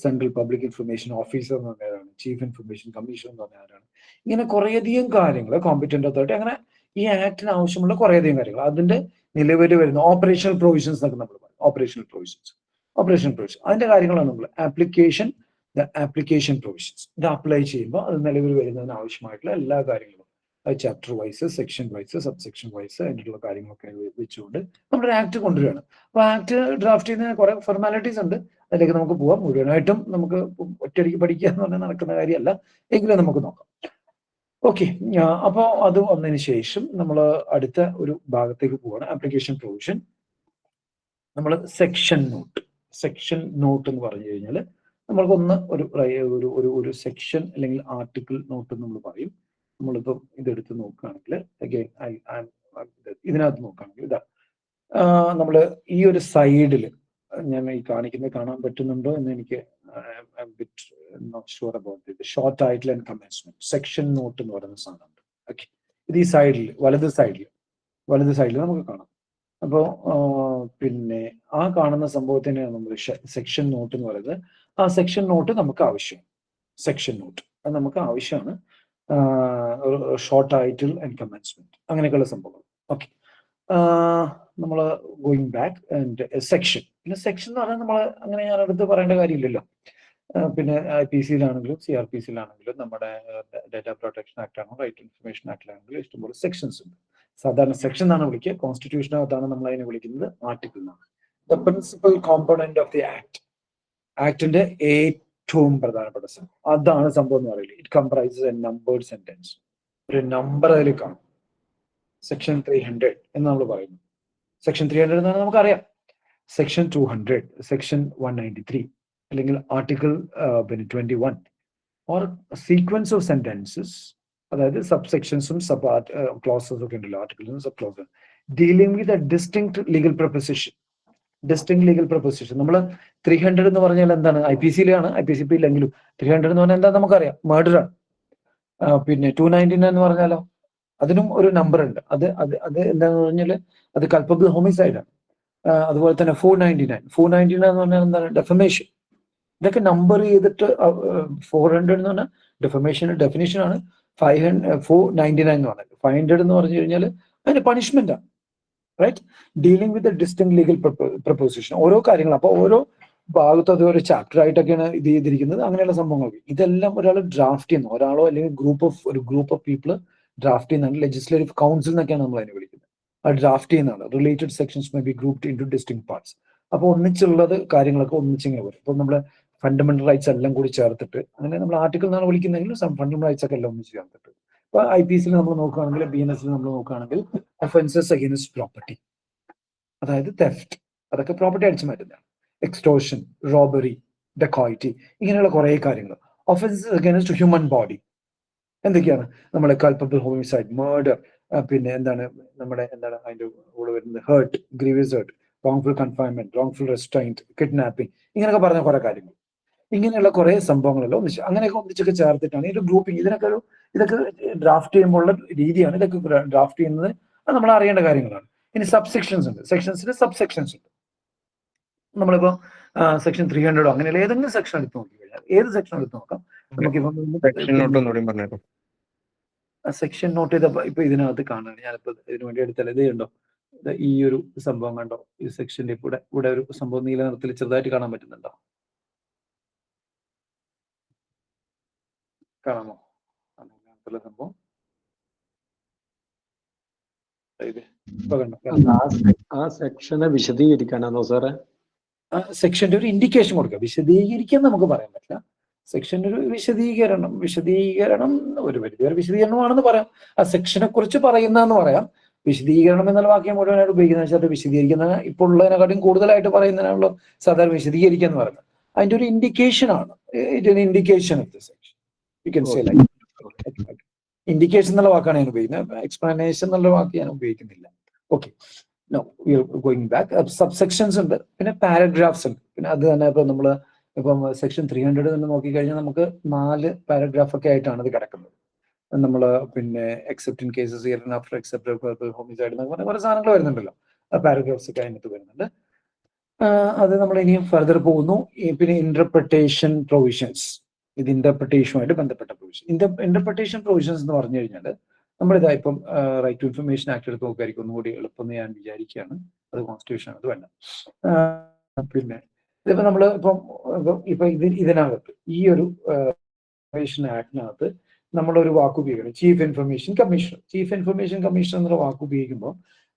സെൻട്രൽ പബ്ലിക് ഇൻഫർമേഷൻ ഓഫീസർ എന്ന് പറഞ്ഞാലാണ്, ചീഫ് ഇൻഫർമേഷൻ കമ്മീഷൻ എന്ന് പറഞ്ഞാൽ ആരാണ്, ഇങ്ങനെ കുറേയധികം കാര്യങ്ങൾ, കോമ്പറ്റന്റ് അതോറിറ്റി, അങ്ങനെ ഈ ആക്ടിന് ആവശ്യമുള്ള കുറേയധികം കാര്യങ്ങൾ. അതിന്റെ നിലവിൽ വരുന്ന ഓപ്പറേഷണൽ പ്രൊവിഷൻസ് എന്നൊക്കെ നമ്മൾ പറയും. ഓപ്പറേഷൻ പ്രൊവിഷൻ അതിന്റെ കാര്യങ്ങളാണ് നമ്മൾ ആപ്ലിക്കേഷൻ പ്രൊവിഷൻസ്. ഇത് അപ്ലൈ ചെയ്യുമ്പോൾ അത് നിലവിൽ വരുന്നതിന് ആവശ്യമായിട്ടുള്ള എല്ലാ കാര്യങ്ങളും chapter wise, section wise, sub section wise അതിനുള്ള കാര്യങ്ങളൊക്കെ വെച്ചുകൊണ്ട് നമ്മുടെ ആക്ട് കൊണ്ടുവരികയാണ്. അപ്പൊ ആക്ട് ഡ്രാഫ്റ്റ് ചെയ്യുന്ന കുറെ ഫോർമാലിറ്റീസ് ഉണ്ട്, അതിലേക്ക് നമുക്ക് പോവാം. മുഴുവനായിട്ടും നമുക്ക് ഒറ്റയടിക്ക് പഠിക്കുക എന്ന് പറഞ്ഞാൽ നടക്കുന്ന കാര്യമല്ല, എങ്കിലും നമുക്ക് നോക്കാം. ഓക്കെ, അപ്പോൾ അത് വന്നതിന് ശേഷം നമ്മൾ അടുത്ത ഒരു ഭാഗത്തേക്ക് പോവാണ്. Application provision. നമ്മൾ സെക്ഷൻ നോട്ട് എന്ന് പറഞ്ഞു കഴിഞ്ഞാൽ നമ്മൾക്കൊന്ന് ഒരു സെക്ഷൻ അല്ലെങ്കിൽ ആർട്ടിക്കിൾ നോട്ട് നമ്മൾ പറയും. നമ്മളിപ്പം ഇതെടുത്ത് നോക്കുകയാണെങ്കിൽ ഇതിനകത്ത് നോക്കുകയാണെങ്കിൽ ഇതാ നമ്മൾ ഈ ഒരു സൈഡിൽ ഞാൻ ഈ കാണിക്കുന്നത് കാണാൻ പറ്റുന്നുണ്ടോ എന്ന് എനിക്ക് നോട്ട് ഷുവർ അബൌട്ട് ഇത്. Short title and commencement section note എന്ന് പറയുന്ന സാധനമുണ്ട്. ഓക്കെ, ഇത് ഈ സൈഡിൽ വലത് സൈഡിൽ നമുക്ക് കാണാം. അപ്പോൾ പിന്നെ ആ കാണുന്ന സംഭവത്തിനെയാണ് നമ്മൾ സെക്ഷൻ നോട്ട് എന്ന് പറയുന്നത്. ആ സെക്ഷൻ നോട്ട് നമുക്ക് ആവശ്യം, സെക്ഷൻ നോട്ട് അത് നമുക്ക് ആവശ്യമാണ്. ഷോർട്ട് ടൈറ്റിൽ ആൻഡ് കമൻസ്മെന്റ് അങ്ങനെയൊക്കെയുള്ള സംഭവങ്ങൾ. ഓക്കെ, നമ്മൾ ഗോയിങ് ബാക്ക് ആൻഡ് സെക്ഷൻ. പിന്നെ സെക്ഷൻ എന്ന് പറഞ്ഞാൽ നമ്മൾ അങ്ങനെ ഞാൻ അടുത്ത് പറയേണ്ട കാര്യമില്ലല്ലോ. പിന്നെ IPC-യിലാണെങ്കിലും CRPC-യിലാണെങ്കിലും നമ്മുടെ ഡാറ്റ പ്രൊട്ടക്ഷൻ ആക്ട് ആണോ റൈറ്റ് ഇൻഫർമേഷൻ ആക്ടിലാണെങ്കിലും ഇഷ്ടംപോലെ സെക്ഷൻസ് ഉണ്ട്. സാധാരണ സെക്ഷൻ എന്നാണ് വിളിക്കുക. കോൺസ്റ്റിറ്റ്യൂഷനകത്താണ് നമ്മൾ അതിനെ വിളിക്കുന്നത് ആർട്ടിക്കിൾ എന്നാണ്. The principal component of the act, ആക്ടിന്റെ ഏറ്റവും പ്രധാനപ്പെട്ട സംഭവം അതാണ് സംഭവം എന്ന് പറയുന്നത്. It comprises a numbered sentence. ഒരു നമ്പർ അതിൽ കാണും. സെക്ഷൻ 300 എന്ന് നമ്മൾ പറയുന്നു. സെക്ഷൻ 300 എന്നാണ് നമുക്കറിയാം. സെക്ഷൻ 200, സെക്ഷൻ 193 അല്ലെങ്കിൽ article 21 or sequence of sentences, അതായത് സബ്സെക്ഷൻസും സബ് ക്ലോസസും ഒക്കെ ഉണ്ടല്ലോ, ആർട്ടിക്കിൾസും സബ് ക്ലോസും, dealing with a distinct legal proposition. Distinct legal proposition. നമ്മൾ 300 എന്ന് പറഞ്ഞാൽ എന്താണ്? IPC-യിലാണ്, IPCP ഇല്ലെങ്കിലും 300 എന്ന് പറഞ്ഞാൽ എന്താ നമുക്കറിയാം, മർഡർ ആണ്. പിന്നെ 299 എന്ന് പറഞ്ഞാലോ അതിനും ഒരു നമ്പർ ഉണ്ട്. അത് അത് അത് എന്താന്ന് പറഞ്ഞാൽ അത് കൾപ്പബിൾ ഹോമിസൈഡ് ആണ്. അതുപോലെ തന്നെ 499 എന്ന് പറഞ്ഞാൽ എന്താണ്? ഡെഫമേഷൻ. ഇതൊക്കെ നമ്പർ ചെയ്തിട്ട് 400 എന്ന് പറഞ്ഞാൽ ഡെഫമേഷന്റെ ഡെഫിനേഷൻ ആണ്. 499 എന്ന് പറഞ്ഞാൽ 500 എന്ന് പറഞ്ഞു കഴിഞ്ഞാൽ അതിന് പണിഷ്മെന്റ് ആണ്. Right, dealing with distinct legal proposition. ഓരോ കാര്യങ്ങൾ, അപ്പോൾ ഓരോ ഭാഗത്തും അത് ഒരു ചാപ്റ്റർ ആയിട്ടൊക്കെയാണ് ഇത് ചെയ്തിരിക്കുന്നത്. അങ്ങനെയുള്ള സംഭവങ്ങൾ ഇതെല്ലാം ഒരാൾ ഡ്രാഫ്റ്റ് ചെയ്യുന്നു, ഒരാളോ അല്ലെങ്കിൽ ഗ്രൂപ്പ് ഓഫ് പീപ്പിൾ ഡ്രാഫ്റ്റ് ചെയ്യുന്നതാണ്. ലെജിസ്ലേറ്റീവ് കൗൺസിൽ എന്നൊക്കെയാണ് നമ്മൾ അതിനെ വിളിക്കുന്നത്. ആ ഡ്രാഫ്റ്റ് ചെയ്യുന്നതാണ്. Related sections may be grouped into distinct parts. അപ്പോൾ ഒന്നിച്ചുള്ളത് കാര്യങ്ങളൊക്കെ ഒന്നിച്ചിങ്ങനെ വരും. ഇപ്പോൾ നമ്മൾ ഫണ്ടമെന്റൽ റൈറ്റ്സ് എല്ലാം കൂടി ചേർത്തിട്ട്, അങ്ങനെ നമ്മൾ ആർട്ടിക്കിൾ എന്നാണ് വിളിക്കുന്നതെങ്കിലും ഫണ്ടമെന്റൽ റൈറ്റ്സ് ഒക്കെ എല്ലാം ഒന്നിച്ച് ചേർത്തിട്ട്. ഇപ്പൊ IPC-യിൽ നമ്മൾ നോക്കുകയാണെങ്കിൽ, BNS-ൽ നമ്മൾ നോക്കുകയാണെങ്കിൽ ഒഫൻസസ് അഗെയിൻസ്റ്റ് പ്രോപ്പർട്ടി, അതായത് തെഫ്റ്റ്, അതൊക്കെ പ്രോപ്പർട്ടി അടിച്ചു മാറ്റുന്നതാണ്. എക്സ്റ്റോർഷൻ, റോബറി, ഡെക്കോയിറ്റി, ഇങ്ങനെയുള്ള കുറെ കാര്യങ്ങൾ. ഒഫൻസസ് അഗെയിൻസ്റ്റ് ഹ്യൂമൻ ബോഡി എന്തൊക്കെയാണ്? നമ്മുടെ കൾപ്പബിൾ ഹോമിസൈഡ്, മർഡർ, പിന്നെ എന്താണ് നമ്മുടെ അതിന്റെ കൂടെ വരുന്നത് hurt, grievous hurt, wrongful confinement, wrongful restraint, kidnapping, ഇങ്ങനെയൊക്കെ പറഞ്ഞ കുറെ കാര്യങ്ങൾ. ഇങ്ങനെയുള്ള കുറെ സംഭവങ്ങളെല്ലാം ഒന്നിച്ച് അങ്ങനെയൊക്കെ ഒന്നിച്ചൊക്കെ ചേർത്തിട്ടാണ് ഈ ഒരു ഗ്രൂപ്പിംഗ്. ഇതൊക്കെ ഡ്രാഫ്റ്റ് ചെയ്യുമ്പോൾ ഉള്ള രീതിയാണ്. ഇതൊക്കെ ഡ്രാഫ്റ്റ് ചെയ്യുന്നത് അത് നമ്മൾ അറിയേണ്ട കാര്യങ്ങളാണ്. ഇനി സബ്സെക്ഷൻസ് ഉണ്ട്. സെക്ഷൻസിന് സബ്സെക്ഷൻസ് ഉണ്ട്. നമ്മളിപ്പോ സെക്ഷൻ 300 അങ്ങനെയുള്ള ഏതെങ്കിലും സെക്ഷൻ എടുത്ത് നോക്കി കഴിഞ്ഞാൽ, ഏത് സെക്ഷൻ എടുത്ത് നോക്കാം, നമുക്കിപ്പം സെക്ഷൻ നോട്ട് ചെയ്ത ഇപ്പൊ ഇതിനകത്ത് കാണാൻ ഞാനിപ്പോ ഇതിനു വേണ്ടി എടുത്തത് ഇത് ഉണ്ടോ, ഈ ഒരു സംഭവം കണ്ടോ? ഈ സെക്ഷന്റെ ഇവിടെ ഒരു സംഭവം നീല നിറത്തിൽ ചെറുതായിട്ട് കാണാൻ പറ്റുന്നുണ്ടോ? കാണാമോ സംഭവം? ആ സെക്ഷനെ വിശദീകരിക്കാനാണോ സാറേ? സെക്ഷന്റെ ഒരു ഇൻഡിക്കേഷൻ കൊടുക്കുക. വിശദീകരിക്കാൻ നമുക്ക് പറയാൻ പറ്റില്ല. സെക്ഷന്റെ ഒരു വിശദീകരണം ഒരു വലിയൊരു വിശദീകരണമാണെന്ന് പറയാം. ആ സെക്ഷനെ കുറിച്ച് പറയുന്നതെന്ന് പറയാം. വിശദീകരണം എന്നുള്ള വാക്യം മുഴുവനായിട്ട് ഉപയോഗിക്കുന്ന വെച്ചാൽ വിശദീകരിക്കുന്ന ഇപ്പോൾ ഉള്ളതിനെക്കാട്ടും കൂടുതലായിട്ട് പറയുന്നതിനാണല്ലോ സാധാരണ വിശദീകരിക്കുക എന്ന് പറയുന്നത്. അതിന്റെ ഒരു ഇൻഡിക്കേഷൻ ആണ്. Indication of the section you can say like. Indication എന്നുള്ള വാക്കാണ് ഞാൻ ഉപയോഗിക്കുന്നത്. എക്സ്പ്ലനേഷൻ എന്നുള്ള വാക്ക് ഞാൻ ഉപയോഗിക്കുന്നില്ല. Okay, no we are going back. Subsections ഉണ്ട്, പിന്നെ പാരഗ്രാഫ്സ് ഉണ്ട്. പിന്നെ അത് തന്നെ ഇപ്പൊ നമ്മള് ഇപ്പം സെക്ഷൻ 300 തന്നെ നോക്കിക്കഴിഞ്ഞാൽ നമുക്ക് 4 പാരഗ്രാഫ് ഒക്കെ ആയിട്ടാണ് ഇത് കിടക്കുന്നത്. നമ്മൾ പിന്നെ except in cases here and after except homicide എന്നൊക്കെ പറഞ്ഞ കുറെ സാധനങ്ങൾ വരുന്നുണ്ടല്ലോ. ആ പാരഗ്രാഫ്സ് ഒക്കെ അതിനകത്ത് വരുന്നുണ്ട്. അത് നമ്മൾ ഇനിയും ഫർദർ പോകുന്നു. പിന്നെ ഇന്റർപ്രിട്ടേഷൻ പ്രൊവിഷൻസ്, ഇത് ഇന്റർപ്രിട്ടേഷനുമായിട്ട് ബന്ധപ്പെട്ട പ്രൊവിഷൻ. ഇന്റർപ്രിട്ടേഷൻ പ്രൊവിഷൻസ് എന്ന് പറഞ്ഞു കഴിഞ്ഞാൽ നമ്മളിതാ ഇപ്പം റൈറ്റ് ടു ഇൻഫർമേഷൻ ആക്ട് എടുത്ത് നോക്കായിരിക്കും ഒന്നുകൂടി എളുപ്പം എന്ന് ഞാൻ വിചാരിക്കുകയാണ്. അത് കോൺസ്റ്റിറ്റ്യൂഷൻ അത് വേണ്ട. പിന്നെ ഇതിപ്പോ നമ്മൾ ഇപ്പൊ ഇതിനകത്ത് ഈ ഒരു ഇൻഫർമേഷൻ ആക്ടിനകത്ത് നമ്മളൊരു വാക്ക് ഉപയോഗിക്കണം, chief information commissioner. Chief information commissioner എന്നുള്ള വാക്ക് ഉപയോഗിക്കുമ്പോൾ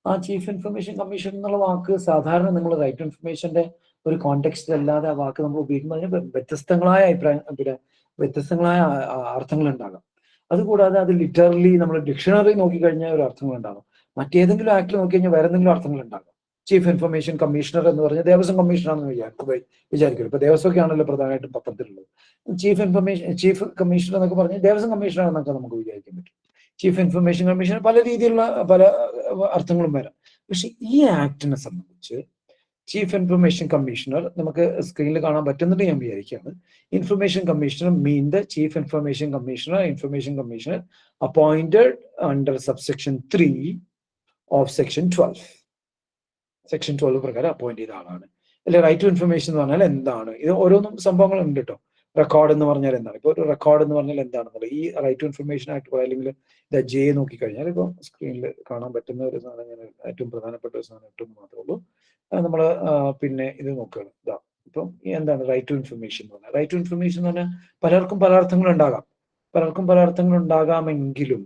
ആ ചീഫ് ഇൻഫർമേഷൻ കമ്മീഷൻ എന്നുള്ള വാക്ക് സാധാരണ നമ്മൾ റൈറ്റ് ഇൻഫർമേഷന്റെ ഒരു കോണ്ടെക്സ്റ്റ് അല്ലാതെ ആ വാക്ക് നമ്മൾ ഉപയോഗിക്കുമ്പോൾ അതിന് വ്യത്യസ്തങ്ങളായ വ്യത്യസ്തങ്ങളായ അർത്ഥങ്ങൾ ഉണ്ടാകാം. അതുകൂടാതെ അത് ലിറ്ററലി നമ്മൾ ഡിക്ഷണറി നോക്കിക്കഴിഞ്ഞാൽ ഒരു അർത്ഥങ്ങൾ ഉണ്ടാകും. മറ്റേതെങ്കിലും ആക്ട് നോക്കി കഴിഞ്ഞാൽ വേറെ എന്തെങ്കിലും അർത്ഥങ്ങൾ ഉണ്ടാകും. ചീഫ് ഇൻഫർമേഷൻ കമ്മീഷണർ എന്ന് പറഞ്ഞാൽ ദേവസ്വം കമ്മീഷണറാണെന്ന് വിചാരിക്കും. ഇപ്പൊ ദേവസ്വമൊക്കെ ആണല്ലോ പ്രധാനമായിട്ടും പത്രത്തിലുള്ളത്. ചീഫ് കമ്മീഷണർ എന്നൊക്കെ പറഞ്ഞാൽ ദേവസ്വം കമ്മീഷണർ നമുക്ക് വിചാരിക്കാൻ പറ്റും. ചീഫ് ഇൻഫർമേഷൻ കമ്മീഷണർ പല രീതിയിലുള്ള പല അർത്ഥങ്ങളും വരാം. പക്ഷെ ഈ ആക്ടിനെ സംബന്ധിച്ച് ചീഫ് ഇൻഫർമേഷൻ കമ്മീഷണർ നമുക്ക് സ്ക്രീനിൽ കാണാൻ പറ്റുന്നുണ്ട് ഞാൻ വിചാരിക്കുകയാണ്. Information commissioner mean the chief information commissioner appointed under subsection 3 of section 12. Section 12 പ്രകാരം അപ്പോയിന്റ് ചെയ്ത ആളാണ്. അല്ലെ റൈറ്റ് ടു ഇൻഫർമേഷൻ എന്ന് പറഞ്ഞാൽ എന്താണ്? ഇത് ഓരോന്നും സംഭവങ്ങളുണ്ട് കേട്ടോ. റെക്കോർഡ് എന്ന് പറഞ്ഞാൽ എന്താണ്? ഇപ്പോൾ ഒരു റെക്കോർഡ് എന്ന് പറഞ്ഞാൽ എന്താണെന്നുള്ളത് ഈ റൈറ്റ് ടു ഇൻഫർമേഷൻ ആക്ട് അല്ലെങ്കിൽ ജെ നോക്കിക്കഴിഞ്ഞാൽ ഇപ്പോൾ സ്ക്രീനിൽ കാണാൻ പറ്റുന്ന ഒരു സാധനം, ഞാൻ ഏറ്റവും പ്രധാനപ്പെട്ട ഒരു സാധനം ഇട്ടെന്ന് മാത്രമേ ഉള്ളൂ. നമ്മൾ പിന്നെ ഇത് നോക്കുകയാണ്. ഇതാ ഇപ്പം എന്താണ് റൈറ്റ് ടു ഇൻഫർമേഷൻ എന്ന് പറഞ്ഞാൽ? റൈറ്റ് ടു ഇൻഫർമേഷൻ എന്ന് പറഞ്ഞാൽ പലർക്കും പല അർത്ഥങ്ങൾ ഉണ്ടാകാമെങ്കിലും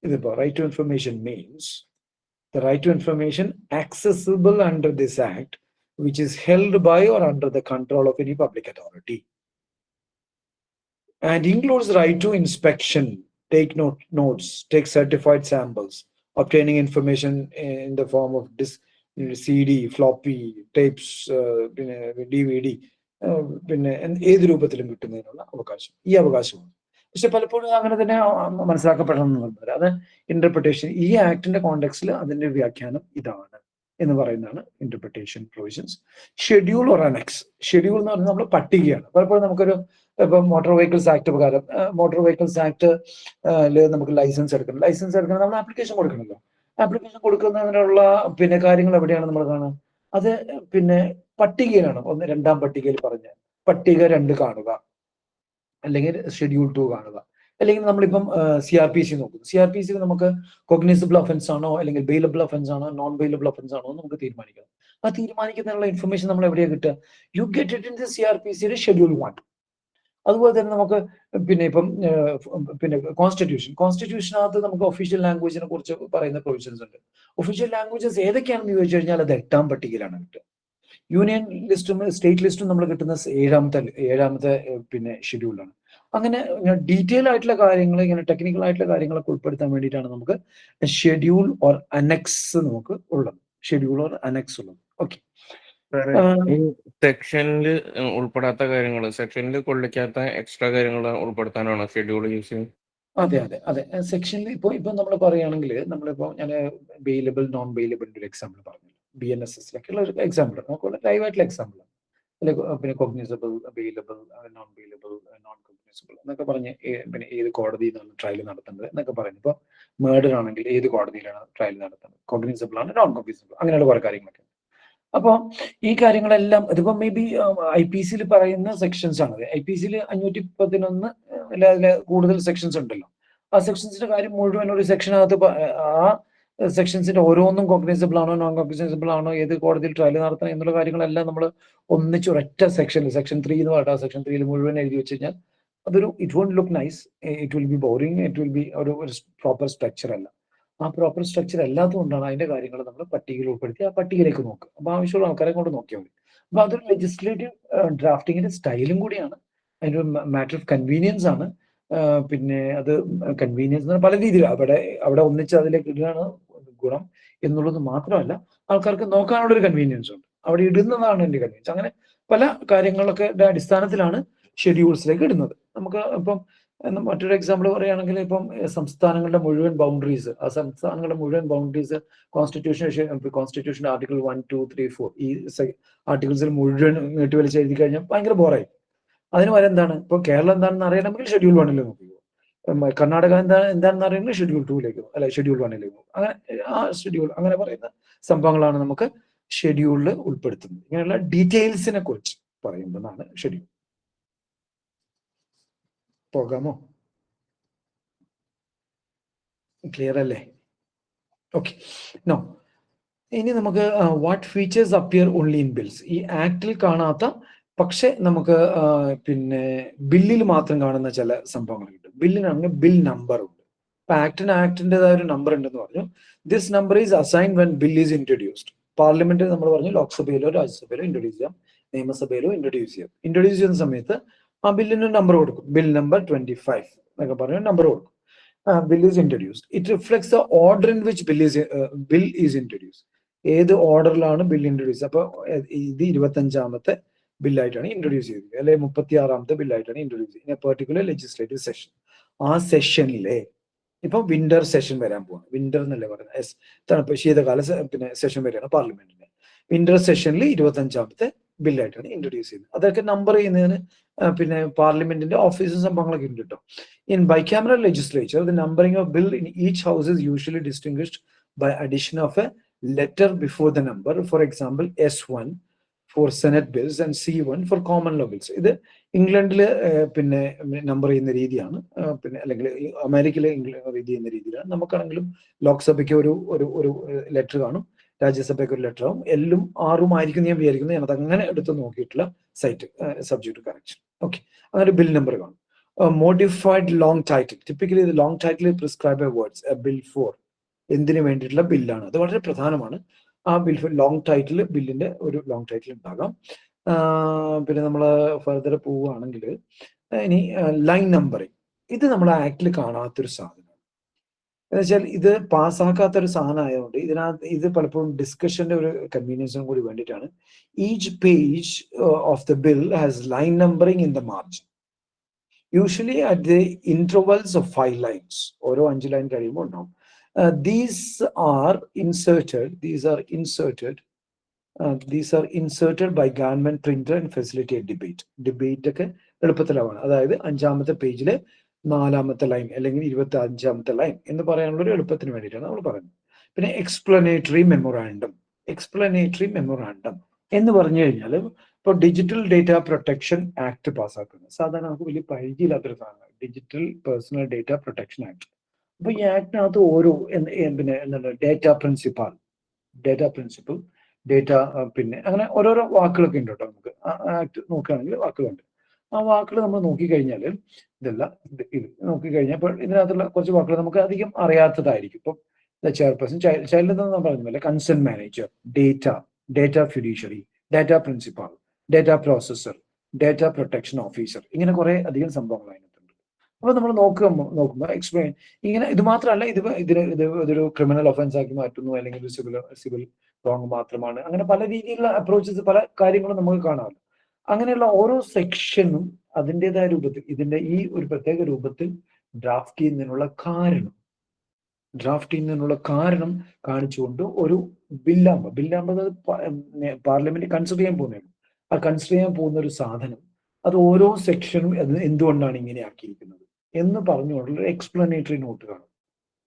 ഇതിപ്പോ right to information means the right to information accessible under this act which is held by or under the control of any public authority and includes right to inspection, take notes, take certified samples, obtaining information in the form of CD, floppy, tapes, DVD, പിന്നെ ഏത് രൂപത്തിലും കിട്ടുന്നതിനുള്ള അവകാശം, ഈ അവകാശമാണ്. പക്ഷെ പലപ്പോഴും അങ്ങനെ തന്നെ മനസ്സിലാക്കപ്പെടണമെന്ന് അത് ഇന്റർപ്രിട്ടേഷൻ. ഈ ആക്ടിന്റെ കോണ്ടെക്സ്റ്റിൽ അതിന്റെ വ്യാഖ്യാനം ഇതാണ് എന്ന് പറയുന്നതാണ് interpretation provisions. Schedule or annexe. Schedule എന്ന് പറഞ്ഞാൽ നമ്മൾ പട്ടികയാണ്. പലപ്പോഴും നമുക്കൊരു ഇപ്പം മോട്ടോർ വെഹിക്കിൾസ് ആക്ട് പ്രകാരം മോട്ടോർ വെഹിക്കിൾസ് ആക്ട് നമുക്ക് ലൈസൻസ് എടുക്കണം, നമ്മൾ ആപ്ലിക്കേഷൻ കൊടുക്കണമല്ലോ. ആപ്ലിക്കേഷൻ കൊടുക്കുന്നതിനുള്ള പിന്നെ കാര്യങ്ങൾ എവിടെയാണ് നമ്മൾ കാണുക? അത് പിന്നെ പട്ടികയിലാണ്. രണ്ടാം പട്ടികയിൽ പറഞ്ഞ പട്ടിക 2 കാണുക, അല്ലെങ്കിൽ ഷെഡ്യൂൾ 2 കാണുക. അല്ലെങ്കിൽ നമ്മളിപ്പം CRPC നോക്കുന്നു. CRPC നമുക്ക് കോഗ്നിസബിൾ ഒഫൻസ് ആണോ അല്ലെങ്കിൽ ബെയിലബിൾ ഒഫൻസ് ആണോ നോൺ ബെയിലബിൾ ഒഫൻസ് ആണോ നമുക്ക് തീരുമാനിക്കണം. ആ തീരുമാനിക്കുന്നതിനുള്ള ഇൻഫർമേഷൻ നമ്മൾ എവിടെയാണ് കിട്ടുക? You get it in the CRPCയുടെ ഷെഡ്യൂൾ 1. അതുപോലെ തന്നെ നമുക്ക് പിന്നെ ഇപ്പം പിന്നെ കോൺസ്റ്റിറ്റ്യൂഷനകത്ത് നമുക്ക് ഒഫീഷ്യൽ ലാംഗ്വേജിനെ കുറിച്ച് പറയുന്ന പ്രൊവിഷൻസ് ഉണ്ട്. ഒഫീഷ്യൽ ലാംഗ്വേജസ് ഏതൊക്കെയാണെന്ന് ചോദിച്ചു കഴിഞ്ഞാൽ അത് 8ാം പട്ടികയിലാണ് കിട്ടുക. യൂണിയൻ ലിസ്റ്റും സ്റ്റേറ്റ് ലിസ്റ്റും നമ്മൾ കിട്ടുന്ന 7ാമത്തെ പിന്നെ ഷെഡ്യൂളാണ്. അങ്ങനെ ഡീറ്റെയിൽ ആയിട്ടുള്ള കാര്യങ്ങൾ, ഇങ്ങനെ ടെക്നിക്കൽ ആയിട്ടുള്ള കാര്യങ്ങളൊക്കെ ഉൾപ്പെടുത്താൻ വേണ്ടിയിട്ടാണ് നമുക്ക് ഷെഡ്യൂൾ ഓർ അനക്സ് നമുക്ക് ഉള്ളത്. ഷെഡ്യൂൾ ഓർ അനക്സ് ഉള്ളത്. ഓക്കെ. സെക്ഷനിൽ ഉൾപ്പെടാത്ത കാര്യങ്ങൾ, സെക്ഷനിൽ കൊള്ളിക്കാത്ത എക്സ്ട്രാ കാര്യങ്ങൾ ഉൾപ്പെടുത്താനാണ് ഷെഡ്യൂൾ യൂസ് ചെയ്യുന്നത്. അതെ. സെക്ഷനിൽ ഇപ്പൊ നമ്മൾ പറയുകയാണെങ്കിൽ നമ്മളിപ്പോ ഞാൻ ബെയിലബിൾ നോൺ ബെയിലബിളിന്റെ ഒരു എക്സാമ്പിൾ പറഞ്ഞു. BNSS-ലൊക്കെയുള്ള ഒരു എക്സാമ്പിൾ നമുക്ക് ലൈവായിട്ടുള്ള എക്സാമ്പിൾ. പിന്നെ cognizable, bailable, non bailable, non cognizable എന്നൊക്കെ പറഞ്ഞ് പിന്നെ ഏത് കോടതിയിലാണ് ട്രയൽ നടത്തേണ്ടത് എന്നൊക്കെ പറഞ്ഞു. ഇപ്പോൾ മേർഡർ ആണെങ്കിൽ ഏത് കോടതിയിലാണ് ട്രയൽ നടത്തേണ്ടത്, കോഗ്നിസബിൾ ആണ്, നോൺ കോഗ്നിസബിൾ, അങ്ങനെയുള്ള കുറെ കാര്യങ്ങളൊക്കെ. അപ്പോൾ ഈ കാര്യങ്ങളെല്ലാം ഇതിപ്പോ മേ ബി IPC-യിൽ പറയുന്ന സെക്ഷൻസ് ആണ്. IPC-യിൽ 511 അതിലെ കൂടുതൽ സെക്ഷൻസ് ഉണ്ടല്ലോ. ആ സെക്ഷൻസിന്റെ കാര്യം മുഴുവൻ ഒരു സെക്ഷനകത്ത് ആ സെക്ഷൻസിന്റെ ഓരോന്നും കോഗ്നിസബിൾ ആണോ നോൺ കോഗ്നിസബിൾ ആണോ ഏത് കോടതിയിൽ ട്രയൽ നടത്തണം എന്നുള്ള കാര്യങ്ങളെല്ലാം നമ്മൾ ഒന്നിച്ച് ഒരൊറ്റ സെക്ഷനിൽ സെക്ഷൻ 3 എന്ന് പറഞ്ഞാൽ സെക്ഷൻ 3 മുഴുവൻ എഴുതി വെച്ച് കഴിഞ്ഞാൽ അതൊരു it won't look nice, it will be boring, it will be ഒരു പ്രോപ്പർ സ്ട്രക്ചർ അല്ല. ആ പ്രോപ്പർ സ്ട്രക്ചർ അല്ലാത്തതുകൊണ്ടാണ് അതിന്റെ കാര്യങ്ങൾ നമ്മൾ പട്ടികയിൽ ഉൾപ്പെടുത്തി ആ പട്ടികയിലേക്ക് നോക്കുക. അപ്പൊ ആവശ്യമുള്ള ആൾക്കാരെ കൊണ്ട് നോക്കിയാൽ മതി. അപ്പൊ അതൊരു ലെജിസ്ലേറ്റീവ് ഡ്രാഫ്റ്റിങ്ങിന്റെ സ്റ്റൈലും കൂടിയാണ്, അതിന്റെ മാറ്റർ ഓഫ് കൺവീനിയൻസ് ആണ്. പിന്നെ അത് കൺവീനിയൻസ് പല രീതിയിൽ അവിടെ ഒന്നിച്ച് അതിലേക്ക് ഇടുകയാണ് ഗുണം എന്നുള്ളത് മാത്രമല്ല, ആൾക്കാർക്ക് നോക്കാനുള്ള ഒരു കൺവീനിയൻസ് ഉണ്ട്. അവിടെ ഇടുന്നതാണ് എന്റെ കൺവീനിയൻസ്. അങ്ങനെ പല കാര്യങ്ങളൊക്കെ അടിസ്ഥാനത്തിലാണ് ഷെഡ്യൂൾസിലേക്ക് ഇടുന്നത്. നമുക്ക് ഇപ്പം മറ്റൊരു എക്സാമ്പിൾ പറയുകയാണെങ്കിൽ ഇപ്പം സംസ്ഥാനങ്ങളുടെ മുഴുവൻ ബൗണ്ടറീസ്, ആ സംസ്ഥാനങ്ങളുടെ മുഴുവൻ ബൗണ്ടറീസ് കോൺസ്റ്റിറ്റ്യൂഷൻ ആർട്ടിക്കിൾ 1, 2, 3, 4 ഈ ആർട്ടിക്കിൾസിൽ മുഴുവൻ നീട്ടിവലിച്ച് എഴുതി കഴിഞ്ഞാൽ ഭയങ്കര ബോറായി. അതിന് വരെ എന്താണ്, ഇപ്പൊ കേരളം എന്താണെന്ന് അറിയണമെങ്കിൽ ഷെഡ്യൂൾ 1 നോക്കിക്കോ, കർണാടക എന്താണെന്ന് അറിയണമെങ്കിൽ ഷെഡ്യൂൾ 2 അല്ലെ ഷെഡ്യൂൾ 1 അങ്ങനെ ആ ഷെഡ്യൂൾ അങ്ങനെ പറയുന്ന സംഭവങ്ങളാണ് നമുക്ക് ഷെഡ്യൂളിൽ ഉൾപ്പെടുത്തുന്നത്. ഇങ്ങനെയുള്ള ഡീറ്റെയിൽസിനെ കുറിച്ച് പറയുന്നതാണ് ഷെഡ്യൂൾ. പോകാമോ? ക്ലിയർ അല്ലേ? ഓക്കെ. നോ, ഇനി നമുക്ക് what features appear only in bills. ഈ ആക്ടിൽ കാണാത്ത പക്ഷെ നമുക്ക് പിന്നെ ബില്ലിൽ മാത്രം കാണുന്ന ചില സംഭവങ്ങൾ കിട്ടും. ബില്ലിനാണെങ്കിൽ ബിൽ നമ്പർ ഉണ്ട്. ഇപ്പൊ ആക്ടിൻ്റെതായ ഒരു നമ്പർ ഉണ്ടെന്ന് പറഞ്ഞു. This number is assign when bill is introduced. പാർലമെന്റിൽ നമ്മൾ പറഞ്ഞു ലോക്സഭയിലോ രാജ്യസഭയിലോ ഇൻട്രൊഡ്യൂസ് ചെയ്യാം, നിയമസഭയിലോ ഇൻട്രൊഡ്യൂസ് ചെയ്യാം. ഇൻട്രൊഡ്യൂസ് ചെയ്യുന്ന സമയത്ത് ആ ബില്ലിന് നമ്പർ കൊടുക്കും. ബിൽ നമ്പർ 25 എന്നൊക്കെ പറഞ്ഞ നമ്പർ കൊടുക്കും. Bill is introduced. It reflects the order in which bill is introduced. ഏത് ഓർഡറിലാണ് ബിൽ ഇൻട്രൊഡ്യൂസ്. അപ്പൊ ഇത് 25ാമത്തെ ബില്ലായിട്ടാണ് ഇൻട്രൊഡ്യൂസ് ചെയ്തത്, അല്ലെങ്കിൽ 36ാമത്തെ ബില്ലായിട്ടാണ് ഇൻട്രൊഡ്യൂസ് ചെയ്തത്. Particular legislative session. ആ സെഷനിലെ ഇപ്പൊ വിന്റർ സെഷൻ വരാൻ പോവാണ്. വിന്റർ എന്നല്ലേ പറയുന്നത്, തണുപ്പ് ശീതകാല പിന്നെ സെഷൻ വരെയാണ് പാർലമെന്റിന്. വിന്റർ സെഷനിൽ 25ാമത്തെ ബില്ലായിട്ടാണ് ഇൻട്രൊഡ്യൂസ് ചെയ്യുന്നത്. അതൊക്കെ നമ്പർ ചെയ്യുന്നതിന് പിന്നെ പാർലമെന്റിന്റെ ഓഫീസും സംഭവങ്ങളൊക്കെ ഉണ്ട് കേട്ടോ. In bicameral legislature the numbering of bill in each house is usually distinguished by addition of a letter before the number. For example, S1 for Senate bills and C1 for common law bills. ഇത് ഇംഗ്ലണ്ടിൽ പിന്നെ number ചെയ്യുന്ന രീതിയാണ്, പിന്നെ അല്ലെങ്കിൽ അമേരിക്കയിലെ രീതി ചെയ്യുന്ന രീതിയിലാണ്. നമുക്കാണെങ്കിലും ലോക്സഭയ്ക്ക് ഒരു ഒരു ഒരു ലെറ്റർ കാണും, രാജ്യസഭയ്ക്ക് ഒരു ലെറ്റർ ആവും. എല്ലും ആറും ആയിരിക്കും ഞാൻ വിചാരിക്കുന്നത്. ഞാൻ അതങ്ങനെ എടുത്ത് നോക്കിയിട്ടുള്ള സൈറ്റ് സബ്ജക്ട് കറക്ഷൻ. ഓക്കെ, അങ്ങനെ ബിൽ നമ്പർ കാണും. മോഡിഫൈഡ് ലോങ് ടൈറ്റിൽ, ടിപ്പിക്കലി ഇത് long title prescribe words, a bill for എന്തിനു വേണ്ടിയിട്ടുള്ള ബില്ലാണ്, അത് വളരെ പ്രധാനമാണ്. ആ ബിൽ ലോങ് ടൈറ്റിൽ, ബില്ലിന്റെ ഒരു ലോങ് ടൈറ്റിൽ ഉണ്ടാകാം. പിന്നെ നമ്മൾ ഫർദർ പോവുകയാണെങ്കിൽ ഇനി ലൈൻ നമ്പറിങ്, ഇത് നമ്മൾ ആക്ടിൽ കാണാത്തൊരു സാധനമാണ്. എന്ന് വെച്ചാൽ ഇത് പാസ്സാക്കാത്തൊരു സാധനം ആയതുകൊണ്ട് ഇതിനകത്ത് ഇത് പലപ്പോഴും ഡിസ്കഷന്റെ ഒരു കൺവീനിയൻസിനും കൂടി വേണ്ടിയിട്ടാണ്. Each page of the bill has line numbering in the margin, usually at the intervals of 5 lines. ഓരോ 5 ലൈൻ കഴിയുമ്പോൾ ഉണ്ടാവും. These are inserted by government printer and facilitate debate. Debate ഒക്കെ എളുപ്പത്തിലാവാണ്. അതായത് 5ാമത്തെ പേജിലെ 4ാമത്തെ ലൈൻ അല്ലെങ്കിൽ 25ാമത്തെ ലൈൻ എന്ന് പറയാനുള്ള ഒരു എളുപ്പത്തിന് വേണ്ടിയിട്ടാണ് നമ്മൾ പറയുന്നത്. പിന്നെ എക്സ്പ്ലനേറ്ററി മെമ്മോറാണ്ടം. എക്സ്പ്ലനേറ്ററി മെമ്മോറാണ്ടം എന്ന് പറഞ്ഞു കഴിഞ്ഞാൽ ഇപ്പോൾ ഡിജിറ്റൽ ഡേറ്റ പ്രൊട്ടക്ഷൻ ആക്ട് പാസ്സാക്കുന്നത് സാധാരണ നമുക്ക് വലിയ പരിചയമില്ലാത്തൊരു സാധനമാണ്, digital personal data protection act. അപ്പൊ ഈ ആക്ടിനകത്ത് ഓരോ പിന്നെ എന്താണ് ഡേറ്റ പ്രിൻസിപ്പൽ, ഡേറ്റ പിന്നെ അങ്ങനെ ഓരോരോ വാക്കുകളൊക്കെ ഉണ്ട് കേട്ടോ. നമുക്ക് ആക്ട് നോക്കുകയാണെങ്കിൽ വാക്കുകളുണ്ട്. ആ വാക്കുകൾ നമ്മൾ നോക്കിക്കഴിഞ്ഞാൽ ഇതെല്ലാം ഇത് നോക്കിക്കഴിഞ്ഞാൽ ഇപ്പോൾ ഇതിനകത്തുള്ള കുറച്ച് വാക്കുകൾ നമുക്ക് അധികം അറിയാത്തതായിരിക്കും. ഇപ്പം ചെയർപേഴ്സൺ, ചൈൽഡ് എന്ന് ഞാൻ പറഞ്ഞില്ല, concern manager, data fiduciary, data principal, data processor, data protection officer, ഇങ്ങനെ കുറെ അധികം സംഭവങ്ങൾ അതിനകത്തുണ്ട്. അപ്പൊ നമ്മൾ നോക്കുമ്പോൾ എക്സ്പ്ലെയിൻ ഇങ്ങനെ ഇത് മാത്രമല്ല, ഇതൊരു ക്രിമിനൽ ഒഫൻസ് ആക്കി മാറ്റുന്നു, അല്ലെങ്കിൽ സിവിൽ റോങ് മാത്രമാണ്, അങ്ങനെ പല രീതിയിലുള്ള അപ്രോച്ചസ്, പല കാര്യങ്ങളും നമുക്ക് കാണാമല്ലോ. അങ്ങനെയുള്ള ഓരോ സെക്ഷനും അതിൻ്റെതായ രൂപത്തിൽ, ഇതിന്റെ ഈ ഒരു പ്രത്യേക രൂപത്തിൽ ഡ്രാഫ്റ്റ് ചെയ്യുന്നതിനുള്ള കാരണം കാണിച്ചുകൊണ്ട് ഒരു ബില്ലാകുമ്പോൾ പാർലമെന്റ് കൺസിഡർ ചെയ്യാൻ പോകുന്നതാണ്. ആ കൺസിഡർ ചെയ്യാൻ പോകുന്ന ഒരു സാധനം, അത് ഓരോ സെക്ഷനും എന്തുകൊണ്ടാണ് ഇങ്ങനെ ആക്കിയിരിക്കുന്നത് എന്ന് പറഞ്ഞുകൊണ്ടുള്ള എക്സ്പ്ലനേറ്ററി നോട്ട് കാണും.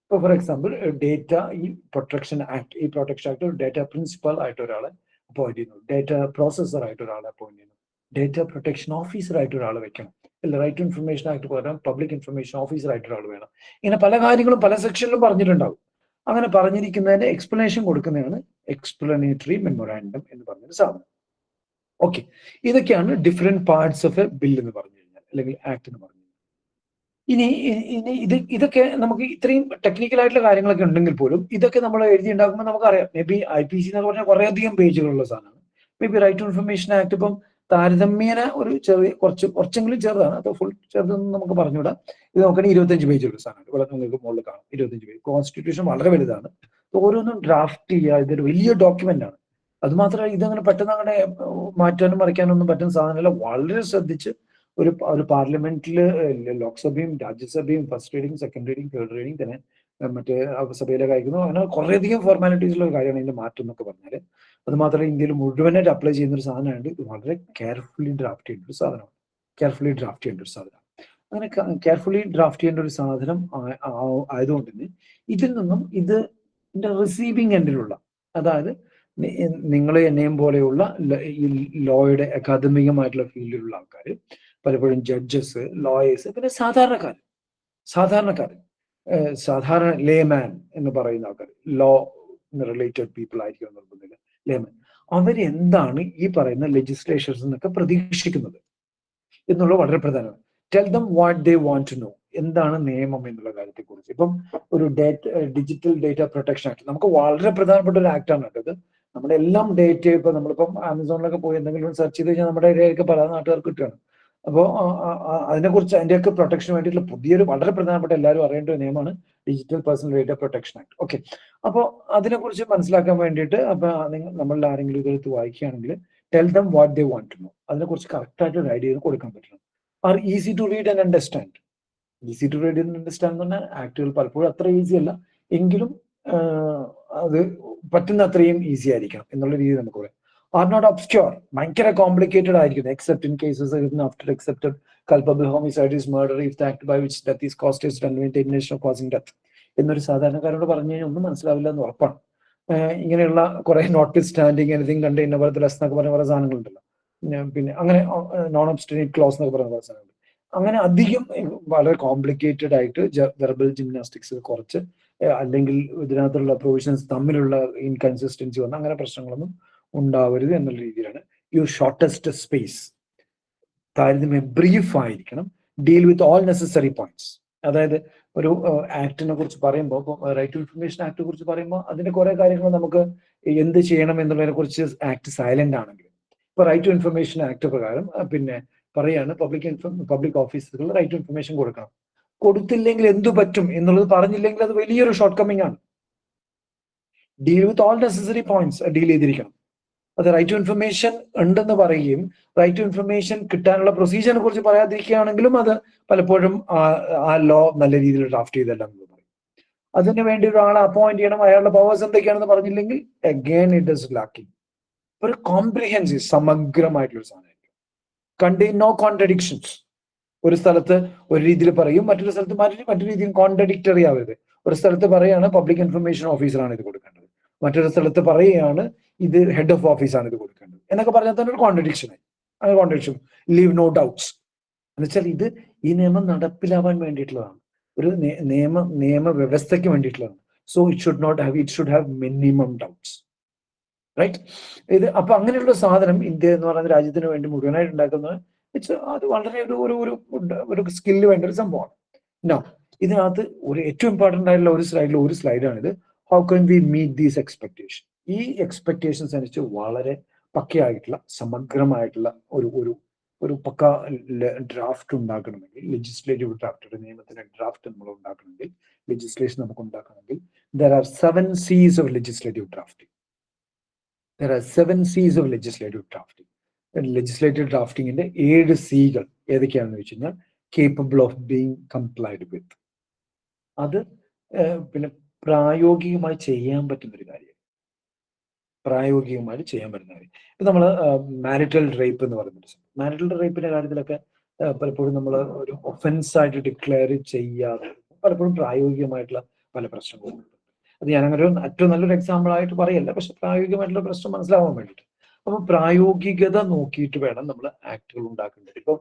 ഇപ്പോൾ ഫോർ എക്സാമ്പിൾ ഡേറ്റ ഈ പ്രൊട്ടക്ഷൻ ആക്ട് ഡേറ്റ പ്രിൻസിപ്പൽ ആയിട്ട് ഒരാളെ അപ്പോയിന്റ് ചെയ്യുന്നു, ഡേറ്റ പ്രോസസർ ആയിട്ട് ഒരാളെ അപ്പോയിന്റ് ചെയ്യുന്നു, ഡേറ്റ പ്രൊട്ടക്ഷൻ ഓഫീസർ ആയിട്ട് ഒരാളെ വെക്കണം, അല്ല റൈറ്റ് ടു ഇൻഫർമേഷൻ ആക്ട് പകരം പബ്ലിക് ഇൻഫർമേഷൻ ഓഫീസർ ആയിട്ട് ഒരാൾ വേണം. ഇങ്ങനെ പല കാര്യങ്ങളും പല സെക്ഷനിലും പറഞ്ഞിട്ടുണ്ടാവും. അങ്ങനെ പറഞ്ഞിരിക്കുന്നതിന്റെ എക്സ്പ്ലനേഷൻ കൊടുക്കുന്നതാണ് എക്സ്പ്ലനേറ്ററി മെമ്മോറാണ്ടം എന്ന് പറഞ്ഞൊരു സാധനം. ഓക്കെ, ഇതൊക്കെയാണ് different parts of A bill എന്ന് പറഞ്ഞു കഴിഞ്ഞാൽ, അല്ലെങ്കിൽ ആക്ട് എന്ന് പറഞ്ഞു. ഇനി ഇതൊക്കെ നമുക്ക് ഇത്രയും ടെക്നിക്കൽ ആയിട്ടുള്ള കാര്യങ്ങളൊക്കെ ഉണ്ടെങ്കിൽ പോലും ഇതൊക്കെ നമ്മൾ എഴുതി ഉണ്ടാക്കുമ്പോൾ നമുക്കറിയാം, മേ ബി IPC എന്ന് പറഞ്ഞാൽ കുറേയധികം പേജുകളുള്ള സാധനമാണ്. Maybe right to information act ഇപ്പം താരതമ്യേന ഒരു കുറച്ചെങ്കിലും ചെറുതാണ്, അത് ഫുൾ ചെറുതെന്ന് നമുക്ക് പറഞ്ഞുവിടാം. ഇത് നോക്കുകയാണെങ്കിൽ 25 പേജുള്ള സാധനമാണ്. ഇവിടെ നിങ്ങൾക്ക് മുകളിൽ കാണാം 25 പേജ്. കോൺസ്റ്റിറ്റ്യൂഷൻ വളരെ വലുതാണ്. ഓരോന്നും ഡ്രാഫ്റ്റ് ചെയ്യുക, ഇതൊരു വലിയ ഡോക്യുമെന്റ് ആണ്. അതുമാത്രമല്ല, ഇതങ്ങനെ പെട്ടെന്ന് അങ്ങനെ മാറ്റാനും മറിക്കാനും ഒന്നും പറ്റുന്ന സാധനമല്ല. വളരെ ശ്രദ്ധിച്ച് ഒരു പാർലമെന്റിൽ ലോക്സഭയും രാജ്യസഭയും first reading, second reading, third reading, തന്നെ മറ്റേ സഭയിലേക്ക് അയക്കുന്നു, അങ്ങനെ കുറേയധികം ഫോർമാലിറ്റീസ് ഉള്ള കാര്യമാണ് ഇതിന്റെ മാറ്റം എന്നൊക്കെ പറഞ്ഞാൽ. അത് മാത്രമല്ല, ഇന്ത്യയിൽ മുഴുവനായിട്ട് അപ്ലൈ ചെയ്യുന്ന ഒരു സാധനമാണ്. ഇത് വളരെ കെയർഫുള്ളി ഡ്രാഫ്റ്റ് ചെയ്യേണ്ട ഒരു സാധനമാണ്. അങ്ങനെ കെയർഫുള്ളി ഡ്രാഫ്റ്റ് ചെയ്യേണ്ട ഒരു സാധനം ആയതുകൊണ്ട് തന്നെ ഇതിൽ നിന്നും ഇതിന്റെ റിസീവിങ് എൻഡിലുള്ള, അതായത് നിങ്ങൾ എന്നെയും പോലെയുള്ള ഈ ലോയുടെ അക്കാദമികമായിട്ടുള്ള ഫീൽഡിലുള്ള ആൾക്കാർ, പലപ്പോഴും ജഡ്ജസ്, ലോയേഴ്സ്, പിന്നെ സാധാരണ ലേമാൻ എന്ന് പറയുന്ന ആൾക്കാർ, ലോ റിലേറ്റഡ് പീപ്പിൾ ആയിരിക്കും നിർബന്ധമില്ല, ലേമാൻ, അവരെന്താണ് ഈ പറയുന്ന ലെജിസ്ലേഷൻസ് എന്നൊക്കെ പ്രതീക്ഷിക്കുന്നത് എന്നുള്ളത് വളരെ പ്രധാനമാണ്. Tell them what they want to know, എന്താണ് നിയമം എന്നുള്ള കാര്യത്തെക്കുറിച്ച്. ഇപ്പം ഒരു ഡിജിറ്റൽ ഡേറ്റ പ്രൊട്ടക്ഷൻ ആക്ട് നമുക്ക് വളരെ പ്രധാനപ്പെട്ട ഒരു ആക്ടാണ് കേട്ടത്. നമ്മുടെ എല്ലാം ഡേറ്റ ഇപ്പൊ നമ്മളിപ്പം ആമസോണിലൊക്കെ പോയി എന്തെങ്കിലും സെർച്ച് ചെയ്ത് കഴിഞ്ഞാൽ നമ്മുടെ ഏരിയയൊക്കെ പല നാട്ടുകാർക്ക് കിട്ടുകയാണ്. അപ്പോൾ അതിനെക്കുറിച്ച് അതിന്റെയൊക്കെ പ്രൊട്ടക്ഷന് വേണ്ടിയിട്ടുള്ള പുതിയൊരു വളരെ പ്രധാനപ്പെട്ട എല്ലാവരും അറിയേണ്ട ഒരു നിയമമാണ് digital personal data protection act. Okay, അപ്പോൾ അതിനെക്കുറിച്ച് മനസ്സിലാക്കാൻ വേണ്ടിയിട്ട് അപ്പൊ നമ്മളിൽ ആരെങ്കിലും ഇതെടുത്ത് വായിക്കുകയാണെങ്കിൽ tell them what they want to know, അതിനെക്കുറിച്ച് കറക്റ്റായിട്ട് ഒരു ഐഡിയ കൊടുക്കാൻ പറ്റണം. Are easy to read and understand. എന്ന് പറഞ്ഞാൽ ആക്ടുകൾ പലപ്പോഴും അത്ര ഈസി അല്ല, എങ്കിലും അത് പറ്റുന്ന അത്രയും ഈസി ആയിരിക്കണം എന്നുള്ള രീതി നമുക്ക് പറയാം. ആർ നോട്ട് ഒബ്സ്ക്യൂർ, ഭയങ്കര കോംപ്ലിക്കേറ്റഡ് ആയിരിക്കും. Except in cases after accepted culpable homicide is murder if the act by which death is caused is done with intention of causing death എന്നൊരു സാധാരണക്കാരോട് പറഞ്ഞു കഴിഞ്ഞാൽ ഒന്നും മനസ്സിലാവില്ല എന്ന് ഉറപ്പാണ്. ഇങ്ങനെയുള്ള കുറെ നോട്ട് സ്റ്റാൻഡിങ് എനിത്തിങ് കണ്ടെയ്ൻ പോലത്തെ ലെസ് എന്നൊക്കെ പറഞ്ഞ കുറെ സാധനങ്ങളുണ്ടല്ലോ. പിന്നെ അങ്ങനെ നോൺ ഒബ്സ്റ്റിനേറ്റ് ക്ലോസ് എന്നൊക്കെ പറയുന്ന കുറെ സാധനങ്ങൾ. അങ്ങനെ അധികം വളരെ കോംപ്ലിക്കേറ്റഡ് ആയിട്ട് വെർബൽ ജിംനാസ്റ്റിക്സ് കുറച്ച് അല്ലെങ്കിൽ ഇതിനകത്തുള്ള പ്രൊവിഷൻസ് തമ്മിലുള്ള ഇൻകൺസിസ്റ്റൻസി വന്ന് അങ്ങനെ പ്രശ്നങ്ങളൊന്നും ഉണ്ടാവരുത് എന്നുള്ള രീതിയിലാണ് യു ഷോർട്ടസ്റ്റ് സ്പേസ്, താരതമ്യം ബ്രീഫ് ആയിരിക്കണം, deal with all necessary points. അതായത് ഒരു ആക്ടിനെ കുറിച്ച് പറയുമ്പോൾ, റൈറ്റ് ടു ഇൻഫർമേഷൻ ആക്ടിനെ കുറിച്ച് പറയുമ്പോൾ അതിന്റെ കുറെ കാര്യങ്ങൾ നമുക്ക് എന്ത് ചെയ്യണം എന്നുള്ളതിനെ കുറിച്ച് ആക്ട് സൈലന്റ് ആണെങ്കിൽ, ഇപ്പൊ റൈറ്റ് ടു ഇൻഫർമേഷൻ ആക്ട് പ്രകാരം പിന്നെ പറയാണ് പബ്ലിക് ഓഫീസറുകൾ റൈറ്റ് ടു ഇൻഫർമേഷൻ കൊടുക്കണം. കൊടുത്തില്ലെങ്കിൽ എന്തു പറ്റും എന്നുള്ളത് പറഞ്ഞില്ലെങ്കിൽ അത് വലിയൊരു ഷോർട്ട് കമ്മിങ് ആണ്. Deal with all necessary points deal ചെയ്തിരിക്കണം. അത് റൈറ്റ് ടു ഇൻഫർമേഷൻ ഉണ്ടെന്ന് പറയുകയും റൈറ്റ് ടു ഇൻഫർമേഷൻ കിട്ടാനുള്ള പ്രൊസീജിയറിനെ കുറിച്ച് പറയാതിരിക്കുകയാണെങ്കിലും അത് പലപ്പോഴും ആ ലോ നല്ല രീതിയിൽ ഡ്രാഫ്റ്റ് ചെയ്തല്ല എന്ന് പറയും. അതിനു വേണ്ടി ഒരാളെ അപ്പോയിന്റ് ചെയ്യണം, അയാളുടെ പവേഴ്സ് എന്തൊക്കെയാണെന്ന് പറഞ്ഞില്ലെങ്കിൽ അഗൈൻ ഇറ്റ് ഇസ് ലാക്കിംഗ്. ഒരു കോംപ്രിഹെൻസീവ് സമഗ്രമായിട്ടുള്ള സാധനമായിരിക്കും. Contain no contradictions. ഒരു സ്ഥലത്ത് ഒരു രീതിയിൽ പറയും, മറ്റൊരു സ്ഥലത്ത് മറ്റൊരു രീതിയിൽ കോൺട്രഡിക്ടറി ആവരുത്. ഒരു സ്ഥലത്ത് പറയാണ് പബ്ലിക് ഇൻഫർമേഷൻ ഓഫീസറാണ് ഇത് കൊടുക്കേണ്ടത്, മറ്റൊരു സ്ഥലത്ത് പറയുകയാണ് ഇത് ഹെഡ് ഓഫ് ഓഫീസാണ് ഇത് കൊടുക്കേണ്ടത് എന്നൊക്കെ പറഞ്ഞാൽ തന്നെ ഒരു കോൺട്രഡിക്ഷൻ ആയി. അങ്ങനെ കോൺട്രഡിക്ഷൻ, ലീവ് നോ ഡൗട്ട്സ് എന്ന് വെച്ചാൽ ഇത് ഈ നിയമം നടപ്പിലാവാൻ വേണ്ടിയിട്ടുള്ളതാണ്, ഒരു നിയമവ്യവസ്ഥയ്ക്ക് വേണ്ടിയിട്ടുള്ളതാണ്. So it should have minimum doubts, right? ഇത് അപ്പൊ അങ്ങനെയുള്ള സാധനം ഇന്ത്യ എന്ന് പറയുന്ന രാജ്യത്തിന് വേണ്ടി മുഴുവനായിട്ട് ഉണ്ടാക്കുന്നത് അത് വളരെ ഒരു സ്കില്ല് വേണ്ട ഒരു സംഭവമാണ്. നോ, ഇതിനകത്ത് ഏറ്റവും ഇമ്പോർട്ടൻ്റ് ആയിട്ടുള്ള ഒരു സ്ലൈഡാണിത്. How can we meet these expectation? ഈ എക്സ്പെക്ടേഷൻസ് അനുസരിച്ച് വളരെ പക്കയായിട്ടുള്ള സമഗ്രമായിട്ടുള്ള ഒരു പക്ക ഡ്രാഫ്റ്റ് ഉണ്ടാക്കണമെങ്കിൽ, ലെജിസ്ലേറ്റീവ് ഡ്രാഫ്റ്റ്, ഒരു നിയമത്തിന്റെ ഡ്രാഫ്റ്റ് നമ്മൾ ഉണ്ടാക്കണമെങ്കിൽ, ലെജിസ്ലേഷൻ നമുക്ക് ഉണ്ടാക്കണമെങ്കിൽ, there are 7 C's of legislative drafting. There are 7 C's of legislative drafting. Legislative ഡ്രാഫ്റ്റിങ്ങിന്റെ 7 Cകൾ ഏതൊക്കെയാണെന്ന് വെച്ച് കഴിഞ്ഞാൽ, capable of being complied with, അത് പിന്നെ പ്രായോഗികമായി ചെയ്യാൻ പറ്റുന്ന ഒരു കാര്യം, പ്രായോഗികമായിട്ട് ചെയ്യാൻ പറ്റുന്ന കാര്യം. ഇപ്പൊ നമ്മൾ മാരിറ്റൽ റേപ്പ് എന്ന് പറയുന്നുണ്ട്. മാരിറ്റൽ റേപ്പിന്റെ കാര്യത്തിലൊക്കെ പലപ്പോഴും നമ്മൾ ഒരു ഒഫൻസ് ആയിട്ട് ഡിക്ലെയർ ചെയ്യാതെ പലപ്പോഴും പ്രായോഗികമായിട്ടുള്ള പല പ്രശ്നങ്ങളും. അത് ഞാനങ്ങനെ ഏറ്റവും നല്ലൊരു എക്സാമ്പിൾ ആയിട്ട് പറയല്ല, പക്ഷെ പ്രായോഗികമായിട്ടുള്ള പ്രശ്നം മനസ്സിലാവാൻ വേണ്ടിയിട്ട്. അപ്പൊ പ്രായോഗികത നോക്കിയിട്ട് വേണം നമ്മൾ ആക്ടുകൾ ഉണ്ടാക്കേണ്ടത്. ഇപ്പം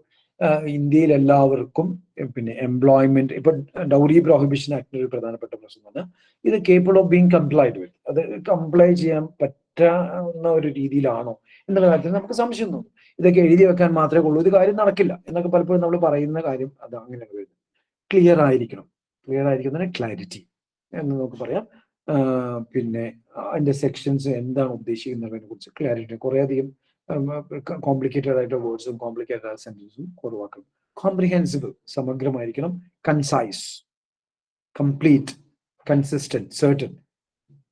ഇന്ത്യയിൽ എല്ലാവർക്കും പിന്നെ എംപ്ലോയ്മെന്റ്, ഇപ്പൊ ഡൗറി പ്രോഹിബിഷൻ ആക്ടിന്റെ ഒരു പ്രധാനപ്പെട്ട പ്രശ്നം പറഞ്ഞാൽ ഇത് capable of being complied with, അത് കംപ്ലൈ ചെയ്യാൻ പറ്റുന്ന ഒരു രീതിയിലാണോ എന്നുള്ള കാര്യത്തിൽ നമുക്ക് സംശയം തോന്നും. ഇതൊക്കെ എഴുതി വെക്കാൻ മാത്രമേ ഉള്ളൂ, ഇത് കാര്യം നടക്കില്ല എന്നൊക്കെ പലപ്പോഴും നമ്മൾ പറയുന്ന കാര്യം അത് അങ്ങനെയാണ് വരുന്നത്. ക്ലിയർ ആയിരിക്കുന്നതിന് ക്ലാരിറ്റി എന്ന് നമുക്ക് പറയാം. പിന്നെ അതിന്റെ സെക്ഷൻസ് എന്താണ് ഉദ്ദേശിക്കുന്നതിനെ കുറിച്ച് ക്ലാരിറ്റി, കുറേയധികം കോംപ്ലിക്കേറ്റഡ് ആയിട്ട് വേർഡ്സും കോംപ്ലിക്കേറ്റഡ് ആയ സെന്റൻസും ഒഴിവാക്കണം. കോംപ്രിഹെൻസിബിൾ, സമഗ്രമായിരിക്കണം. കൺസൈസ്, കംപ്ലീറ്റ്, കൺസിസ്റ്റന്റ്, സെർട്ടൻ,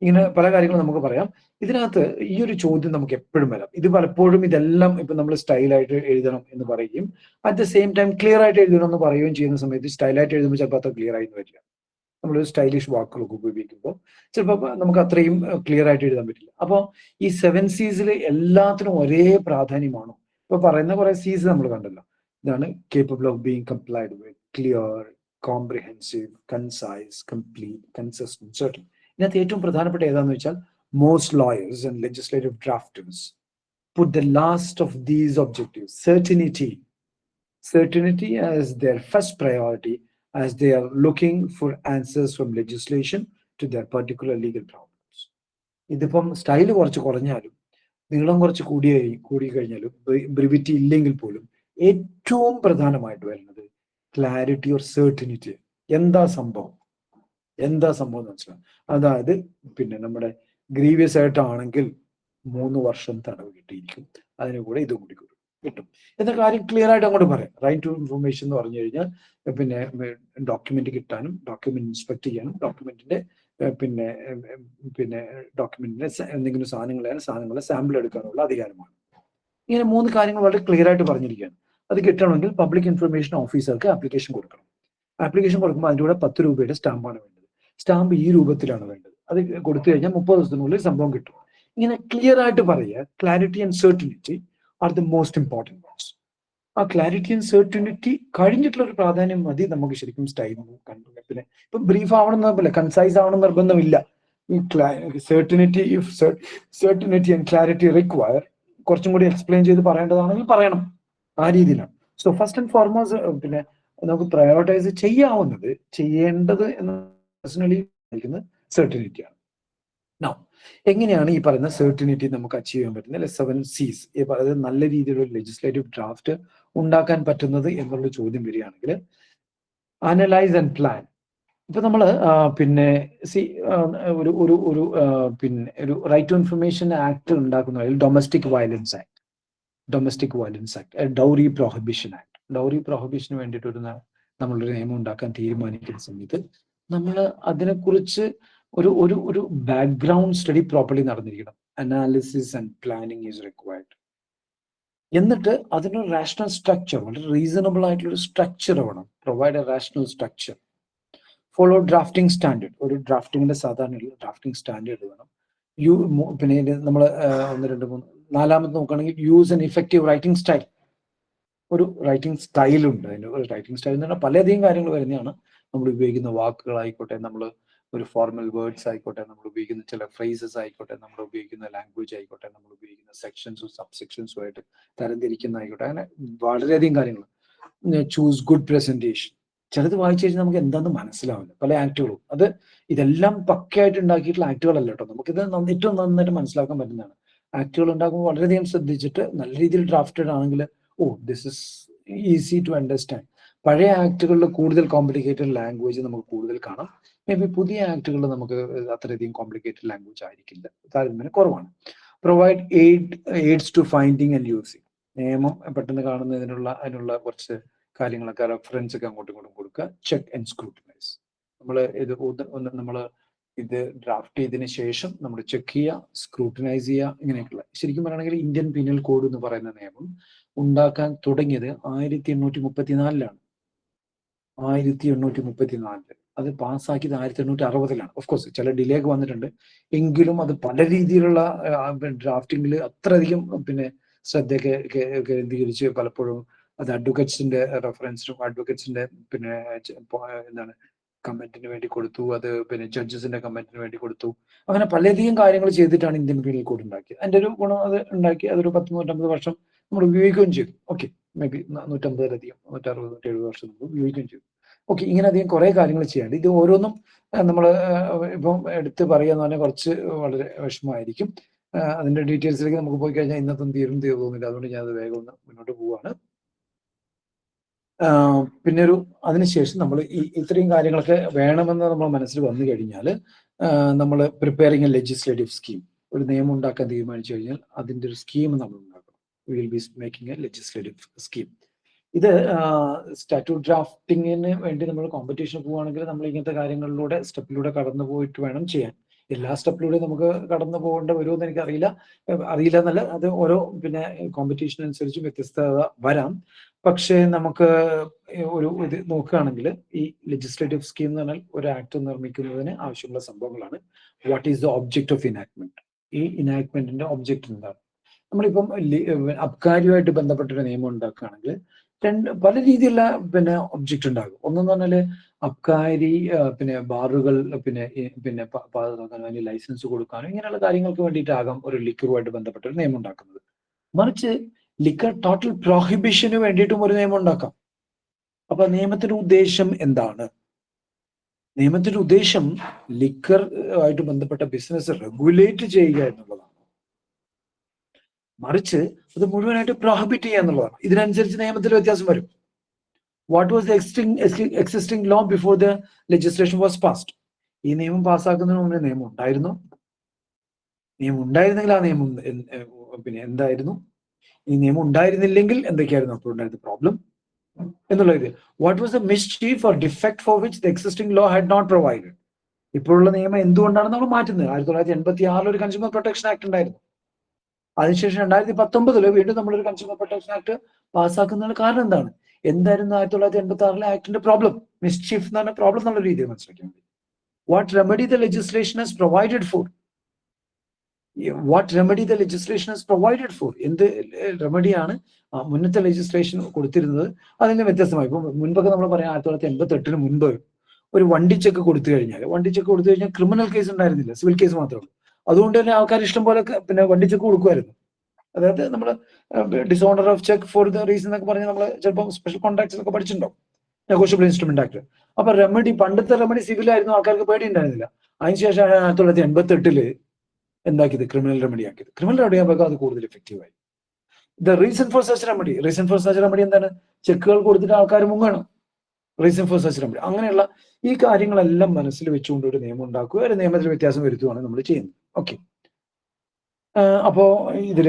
ഇങ്ങനെ പല കാര്യങ്ങളും നമുക്ക് പറയാം. ഇതിനകത്ത് ഈ ഒരു ചോദ്യം നമുക്ക് എപ്പോഴും വരാം. ഇത് പലപ്പോഴും ഇതെല്ലാം ഇപ്പൊ നമ്മൾ സ്റ്റൈലായിട്ട് എഴുതണം എന്ന് പറയുകയും at the same time clear ആയിട്ട് എഴുതണം എന്ന് പറയുകയും ചെയ്യുന്ന സമയത്ത് സ്റ്റൈലായിട്ട് എഴുതുമ്പോൾ ചിലപ്പോൾ അത്ര ക്ലിയർ ആയിട്ട് വരില്ല. നമ്മളൊരു സ്റ്റൈലിഷ് വാക്കുകളൊക്കെ ഉപയോഗിക്കുമ്പോൾ ചിലപ്പോൾ നമുക്ക് അത്രയും ക്ലിയർ ആയിട്ട് എഴുതാൻ പറ്റില്ല. അപ്പോൾ ഈ 7 C's എല്ലാത്തിനും ഒരേ പ്രാധാന്യമാണോ? ഇപ്പൊ പറയുന്ന കുറെ C's നമ്മൾ കണ്ടല്ലോ. ഇതാണ് capable of being complied with, clear, comprehensive, concise, complete, consistent, certain. ഇതിനകത്ത് ഏറ്റവും പ്രധാനപ്പെട്ട ഏതാന്ന് വെച്ചാൽ most lawyers and legislative drafters put the last of these objectives, certainty as their first priority, as they are looking for answers from legislation to their particular legal problems. ഇതിപ്പം style കുറച്ച് കുറഞ്ഞാലും നീളം കുറച്ച് കൂടി കഴിഞ്ഞാലും ബ്രിവിറ്റി ഇല്ലെങ്കിൽ പോലും ഏറ്റവും പ്രധാനമായിട്ട് വരുന്നത് ക്ലാരിറ്റി ഓർ സെർട്ടിനിറ്റി. എന്താ സംഭവം എന്ന് മനസ്സിലാവും. അതായത് പിന്നെ നമ്മുടെ ഗ്രീവിയസ് ആയിട്ടാണെങ്കിൽ 3 വർഷം തടവ് കിട്ടിയിരിക്കും, അതിന് കൂടെ ഇതും കൂടി കിട്ടും എന്ന കാര്യം ക്ലിയർ ആയിട്ട് അങ്ങോട്ട് പറയാം. റൈറ്റ് ടു ഇൻഫർമേഷൻ എന്ന് പറഞ്ഞു കഴിഞ്ഞാൽ പിന്നെ ഡോക്യുമെന്റ് കിട്ടാനും, ഡോക്യുമെന്റ് ഇൻസ്പെക്ട് ചെയ്യാനും, ഡോക്യുമെന്റിന്റെ ഡോക്യുമെന്റിന്റെ എന്തെങ്കിലും സാധനങ്ങളെ സാമ്പിൾ എടുക്കാനുള്ള അധികാരമാണ്. ഇങ്ങനെ 3 കാര്യങ്ങൾ വളരെ ക്ലിയർ ആയിട്ട് പറഞ്ഞിരിക്കുകയാണ്. അത് കിട്ടണമെങ്കിൽ പബ്ലിക് ഇൻഫർമേഷൻ ഓഫീസർക്ക് ആപ്ലിക്കേഷൻ കൊടുക്കണം. ആപ്ലിക്കേഷൻ കൊടുക്കുമ്പോൾ അതിൻ്റെ കൂടെ 10 രൂപയുടെ സ്റ്റാമ്പാണ് വേണ്ടത്. സ്റ്റാമ്പ് ഈ രൂപത്തിലാണ് വേണ്ടത്. അത് കൊടുത്തു കഴിഞ്ഞാൽ 30 ദിവസത്തിനുള്ളിൽ സംഭവം കിട്ടും. ഇങ്ങനെ ക്ലിയർ ആയിട്ട് പറയുക. Clarity and certainty are the most important words. ആ ക്ലാരിറ്റി ആൻഡ് സെർട്ടിനിറ്റി കഴിഞ്ഞിട്ടുള്ള ഒരു പ്രാധാന്യം മതി നമുക്ക് ശരിക്കും സ്റ്റൈൽ പിന്നെ ഇപ്പൊ ബ്രീഫ് ആവണം നിർബന്ധമില്ല, കൺസൈസ് ആവണം നിർബന്ധമില്ല. certainty, if certainty and clarity require, കുറച്ചും കൂടി എക്സ്പ്ലെയിൻ ചെയ്ത് പറയേണ്ടതാണെങ്കിൽ പറയണം, ആ രീതിയിലാണ്. സോ ഫസ്റ്റ് ആൻഡ് ഫോർമോസ്റ്റ് പിന്നെ നമുക്ക് പ്രയോറിറ്റൈസ് ചെയ്യാവുന്നത്, ചെയ്യേണ്ടത് എന്ന് പേഴ്സണലി സെർട്ടിനിറ്റിയാണ്. നൗ എങ്ങനെയാണ് ഈ പറയുന്ന സെർട്ടിനിറ്റി നമുക്ക് അച്ചീവ് ചെയ്യാൻ പറ്റുന്നത്? 7 C's, ഈ പറയുന്നത് നല്ല രീതിയിലുള്ള ലെജിസ്ലേറ്റീവ് ഡ്രാഫ്റ്റ് ഉണ്ടാക്കാൻ പറ്റുന്നത് എന്നുള്ള ചോദ്യം വരികയാണെങ്കിൽ, അനലൈസ് ആൻഡ് പ്ലാൻ. ഇപ്പൊ നമ്മള് പിന്നെ ഒരു റൈറ്റ് ടു ഇൻഫർമേഷൻ ആക്ട് ഉണ്ടാക്കുന്ന domestic violence act, dowry prohibition act, dowry പ്രൊഹിബിഷന് വേണ്ടിയിട്ട് നമ്മളൊരു നിയമം ഉണ്ടാക്കാൻ തീരുമാനിക്കുന്ന സമയത്ത് നമ്മൾ അതിനെക്കുറിച്ച് ഒരു ബാക്ക്ഗ്രൗണ്ട് സ്റ്റഡി പ്രോപ്പർലി നടന്നിരിക്കണം. Analysis and planning is required. എന്നിട്ട് അതിനൊരു റാഷണൽ സ്ട്രക്ചർ, വളരെ റീസണബിൾ ആയിട്ടുള്ള സ്ട്രക്ചർ വേണം. Provide a rational structure. Follow drafting standard, ഒരു ഡ്രാഫ്റ്റിംഗിന്റെ സാധാരണ ഡ്രാഫ്റ്റിംഗ് സ്റ്റാൻഡേർഡ് വേണം. പിന്നെ നമ്മൾ 1, 2, 3 നാലാമത് നോക്കുകയാണെങ്കിൽ use an effective writing style. ഒരു റൈറ്റിംഗ് സ്റ്റൈലുണ്ട്. അതിന് ഒരു റൈറ്റിംഗ് സ്റ്റൈൽ എന്ന് പറഞ്ഞാൽ പലധികം കാര്യങ്ങൾ വരുന്നതാണ്. നമ്മൾ ഉപയോഗിക്കുന്ന വാക്കുകളായിക്കോട്ടെ, നമ്മൾ ഒരു ഫോർമൽ വേർഡ്സ് ആയിക്കോട്ടെ, നമ്മൾ ഉപയോഗിക്കുന്ന ചില ഫ്രേസസ് ആയിക്കോട്ടെ, നമ്മൾ ഉപയോഗിക്കുന്ന ലാംഗ്വേജ് ആയിക്കോട്ടെ, നമ്മൾ ഉപയോഗിക്കുന്ന സെക്ഷൻസും സബ്സെക്ഷൻസും ആയിട്ട് തരംതിരിക്കുന്ന ആയിക്കോട്ടെ, അങ്ങനെ വളരെയധികം കാര്യങ്ങൾ. Choose good presentation. ചിലത് വായിച്ചു കഴിഞ്ഞാൽ നമുക്ക് എന്താണെന്ന് മനസ്സിലാവില്ല, പല ആക്ടുകളും. ഇതെല്ലാം പക്കയായിട്ട് ഉണ്ടാക്കിയിട്ടുള്ള ആക്ടുകളല്ല കേട്ടോ. നമുക്കിത് ഏറ്റവും നന്നായിട്ട് മനസ്സിലാക്കാൻ പറ്റുന്നതാണ്. ആക്ടുകൾ ഉണ്ടാക്കുമ്പോൾ വളരെയധികം ശ്രദ്ധിച്ചിട്ട് നല്ല രീതിയിൽ ഡ്രാഫ്റ്റഡ് ആണെങ്കിൽ this is easy to understand. പഴയ ആക്ടുകളിൽ കൂടുതൽ കോംപ്ലിക്കേറ്റഡ് ലാംഗ്വേജ് നമുക്ക് കൂടുതൽ കാണാം. മേ ബി പുതിയ ആക്ടുകളിൽ നമുക്ക് അത്രയധികം കോംപ്ലിക്കേറ്റഡ് ലാംഗ്വേജ് ആയിരിക്കില്ല, താരതമ്യേന കുറവാണ്. Provide aids to finding and using. നിയമം പെട്ടെന്ന് അതിനുള്ള കുറച്ച് കാര്യങ്ങളൊക്കെ റെഫറൻസ് ഒക്കെ അങ്ങോട്ടും ഇങ്ങോട്ടും കൊടുക്കുക. Check and scrutinise. നമ്മൾ ഇത് ഡ്രാഫ്റ്റ് ചെയ്തതിന് ശേഷം നമ്മൾ ചെക്ക് ചെയ്യുക, സ്ക്രൂട്ടിനൈസ് ചെയ്യുക, ഇങ്ങനെയൊക്കെയുള്ള. ശരിക്കും പറയുകയാണെങ്കിൽ ഇന്ത്യൻ പീനൽ കോഡ് എന്ന് പറയുന്ന നിയമം ഉണ്ടാക്കാൻ തുടങ്ങിയത് 1834-ലാണ്. 1834. അത് പാസ്സാക്കിയത് 1860-ലാണ്. ഓഫ്കോഴ്സ് ചില ഡിലേ ഒക്കെ വന്നിട്ടുണ്ട്, എങ്കിലും അത് പല രീതിയിലുള്ള ഡ്രാഫ്റ്റിംഗിൽ അത്രയധികം ശ്രദ്ധ കേന്ദ്രീകരിച്ച് പലപ്പോഴും അത് അഡ്വക്കേറ്റ്സിന്റെ റെഫറൻസിനും അഡ്വക്കേറ്റ്സിന്റെ കമന്റിന് വേണ്ടി കൊടുത്തു, അത് ജഡ്ജസിന്റെ കമന്റിന് വേണ്ടി കൊടുത്തു. അങ്ങനെ പലധികം കാര്യങ്ങൾ ചെയ്തിട്ടാണ് ഇന്ത്യൻ പീനൽ കോഡ് ഉണ്ടാക്കിയത്. അതിന്റെ ഒരു ഗുണം, അത് ഉണ്ടാക്കി അതൊരു 100-150 വർഷം നമ്മൾ ഉപയോഗിക്കുകയും ചെയ്തു. ഓക്കെ, മേ ബി 150-ലധികം 160-170 വർഷം നമ്മൾ ഉപയോഗിക്കുകയും ചെയ്തു. ഓക്കെ, ഇങ്ങനെ അധികം കുറെ കാര്യങ്ങൾ ചെയ്യാണ്ട് ഇത് ഓരോന്നും നമ്മൾ ഇപ്പം എടുത്ത് പറയാന്ന് പറഞ്ഞാൽ കുറച്ച് വളരെ വിഷമമായിരിക്കും. അതിന്റെ ഡീറ്റെയിൽസിലേക്ക് നമുക്ക് പോയി കഴിഞ്ഞാൽ ഇന്നത്തെ തീരുന്നില്ല. അതുകൊണ്ട് ഞാൻ അത് വേഗം ഒന്ന് മുന്നോട്ട് പോവാണ്. പിന്നെ അതിനുശേഷം നമ്മൾ ഇത്രയും കാര്യങ്ങളൊക്കെ വേണമെന്ന് നമ്മൾ മനസ്സിൽ വന്നു കഴിഞ്ഞാൽ നമ്മൾ പ്രിപ്പയറിങ് എ ലെജിസ്ലേറ്റീവ് സ്കീം. ഒരു നിയമം ഉണ്ടാക്കാൻ തീരുമാനിച്ചു കഴിഞ്ഞാൽ അതിന്റെ ഒരു സ്കീം നമ്മൾ ഉണ്ടാക്കണം. We will be making A legislative scheme. ഇത് സ്റ്റാറ്റ്യൂട്ട് ഡ്രാഫ്റ്റിങ്ങിന് വേണ്ടി നമ്മൾ കോമ്പറ്റീഷന് പോവുകയാണെങ്കിൽ നമ്മൾ ഇങ്ങനത്തെ കാര്യങ്ങളിലൂടെ സ്റ്റെപ്പിലൂടെ കടന്നു പോയിട്ട് വേണം ചെയ്യാൻ. എല്ലാ സ്റ്റെപ്പിലൂടെയും നമുക്ക് കടന്നു പോകേണ്ട വരുമെന്ന് എനിക്ക് അറിയില്ല എന്നല്ല, അത് ഓരോ കോമ്പറ്റീഷൻ അനുസരിച്ച് വ്യത്യസ്തത വരാം. പക്ഷേ നമുക്ക് ഇത് നോക്കുകയാണെങ്കിൽ ഈ ലെജിസ്ലേറ്റീവ് സ്കീം എന്ന് പറഞ്ഞാൽ ഒരു ആക്ട് നിർമ്മിക്കുന്നതിന് ആവശ്യമുള്ള സംഭവങ്ങളാണ്. What is the object of enactment? ഈ ഇനാക്ട്മെന്റിന്റെ ഒബ്ജക്റ്റ് എന്താണ്? നമ്മളിപ്പം അബ്കാരിയുമായിട്ട് ബന്ധപ്പെട്ടൊരു നിയമം ഉണ്ടാക്കുകയാണെങ്കിൽ പല രീതിയിലുള്ള ഒബ്ജക്റ്റ് ഉണ്ടാകും. ഒന്നെന്ന് പറഞ്ഞാല് അബ്കാരി ബാറുകൾ ലൈസൻസ് കൊടുക്കാനോ ഇങ്ങനെയുള്ള കാര്യങ്ങൾക്ക് വേണ്ടിയിട്ടാകാം ഒരു ലിക്കറുമായിട്ട് ബന്ധപ്പെട്ട ഒരു നിയമം ഉണ്ടാക്കുന്നത്. മറിച്ച് ലിക്കർ ടോട്ടൽ പ്രോഹിബിഷന് വേണ്ടിയിട്ടും ഒരു നിയമം ഉണ്ടാക്കാം. അപ്പൊ നിയമത്തിന്റെ ഉദ്ദേശം എന്താണ്? നിയമത്തിന്റെ ഉദ്ദേശം ലിക്കർ ആയിട്ട് ബന്ധപ്പെട്ട ബിസിനസ് റെഗുലേറ്റ് ചെയ്യുക എന്നുള്ളതാണ്. മറിച്ച് അത് മുഴുവനായിട്ട് പ്രോഹിബിറ്റ് ചെയ്യുക എന്നുള്ളതാണ്. ഇതിനനുസരിച്ച് നിയമത്തിൽ വ്യത്യാസം വരും. What was the existing law before the legislation was passed? ഈ നിയമം പാസ്സാക്കുന്നതിന് മുന്നേ നിയമം ഉണ്ടായിരുന്നു. നിയമം ഉണ്ടായിരുന്നെങ്കിൽ ആ നിയമം എന്തായിരുന്നു? ഈ നിയമം ഉണ്ടായിരുന്നില്ലെങ്കിൽ എന്തൊക്കെയായിരുന്നു അപ്പോൾ ഉണ്ടായിരുന്ന പ്രോബ്ലം എന്നുള്ള ഇത്. What was the mischief or defect for which the existing law had not provided? ഇപ്പോഴുള്ള നിയമം എന്തുകൊണ്ടാണ് നമ്മൾ മാറ്റുന്നത്? 1986 ഒരു കൺസ്യൂമർ പ്രൊട്ടക്ഷൻ ആക്ട് ഉണ്ടായിരുന്നു. അതിനുശേഷം 2019 വീണ്ടും നമ്മളൊരു കൺസ്യൂമർ പ്രൊട്ടക്ഷൻ ആക്ട് പാസ്സാക്കുന്നതിന് കാരണം എന്താണ്? എന്തായിരുന്നു 1986 ആക്ടിന്റെ പ്രോബ്ലം? മിസ്ചീഫ് എന്ന് പറഞ്ഞ പ്രോബ്ലം എന്നുള്ള രീതിയിൽ മനസ്സിലാക്കിയാൽ മതി. What remedy the legislation has provided four? എന്ത് റെമഡിയാണ് മുന്നത്തെ ലെജിസ്ലേഷൻ കൊടുത്തിരുന്നത്? അതിന് വ്യത്യസ്തമായി. ഇപ്പൊ മുൻപൊക്കെ നമ്മൾ പറയാം 1988 മുൻപ് ഒരു വണ്ടി ചെക്ക് കൊടുത്തു കഴിഞ്ഞാൽ ക്രിമിനൽ കേസ് ഉണ്ടായിരുന്നില്ല, സിവിൽ കേസ് മാത്രമേ ഉള്ളൂ. അതുകൊണ്ട് തന്നെ ആൾക്കാർ ഇഷ്ടം പോലെ പിന്നെ വണ്ടി ചെക്ക് കൊടുക്കുമായിരുന്നു. അതായത് നമ്മൾ dishonour of cheque for the reason എന്നൊക്കെ പറഞ്ഞ് നമ്മൾ ചിലപ്പോൾ സ്പെഷ്യൽ കോൺട്രാക്ട്സ് ഒക്കെ പഠിച്ചിട്ടുണ്ടാവും, നെഗോഷ്യബിൾ ഇൻസ്ട്രുമെന്റ് ആക്ട്. അപ്പൊ റെമഡി, പണ്ടത്തെ റെമഡി സിവിലായിരുന്നു, ആൾക്കാർക്ക് പേടി ഉണ്ടായിരുന്നില്ല. അതിനുശേഷമാണ് 1988 എന്താക്കിയത്, ക്രിമിനൽ റെമഡി ആക്കിയത്. ക്രിമിനൽ റെമഡി ആകുമ്പോൾ അത് കൂടുതൽ എഫക്റ്റീവായി. The reason for such remedy എന്താണ്, ചെക്കുകൾ കൊടുത്തിട്ട് ആൾക്കാർ മുങ്ങണം, റീസൺ ഫോർ സച്ച് റെമഡി. അങ്ങനെയുള്ള ഈ കാര്യങ്ങളെല്ലാം മനസ്സിൽ വെച്ചുകൊണ്ട് ഒരു നിയമം ഉണ്ടാക്കുക, ഒരു നിയമത്തിൽ വ്യത്യാസം വരുത്തുകയാണ് നമ്മൾ ചെയ്യുന്നത്. ഓക്കെ, അപ്പോ ഇതിൽ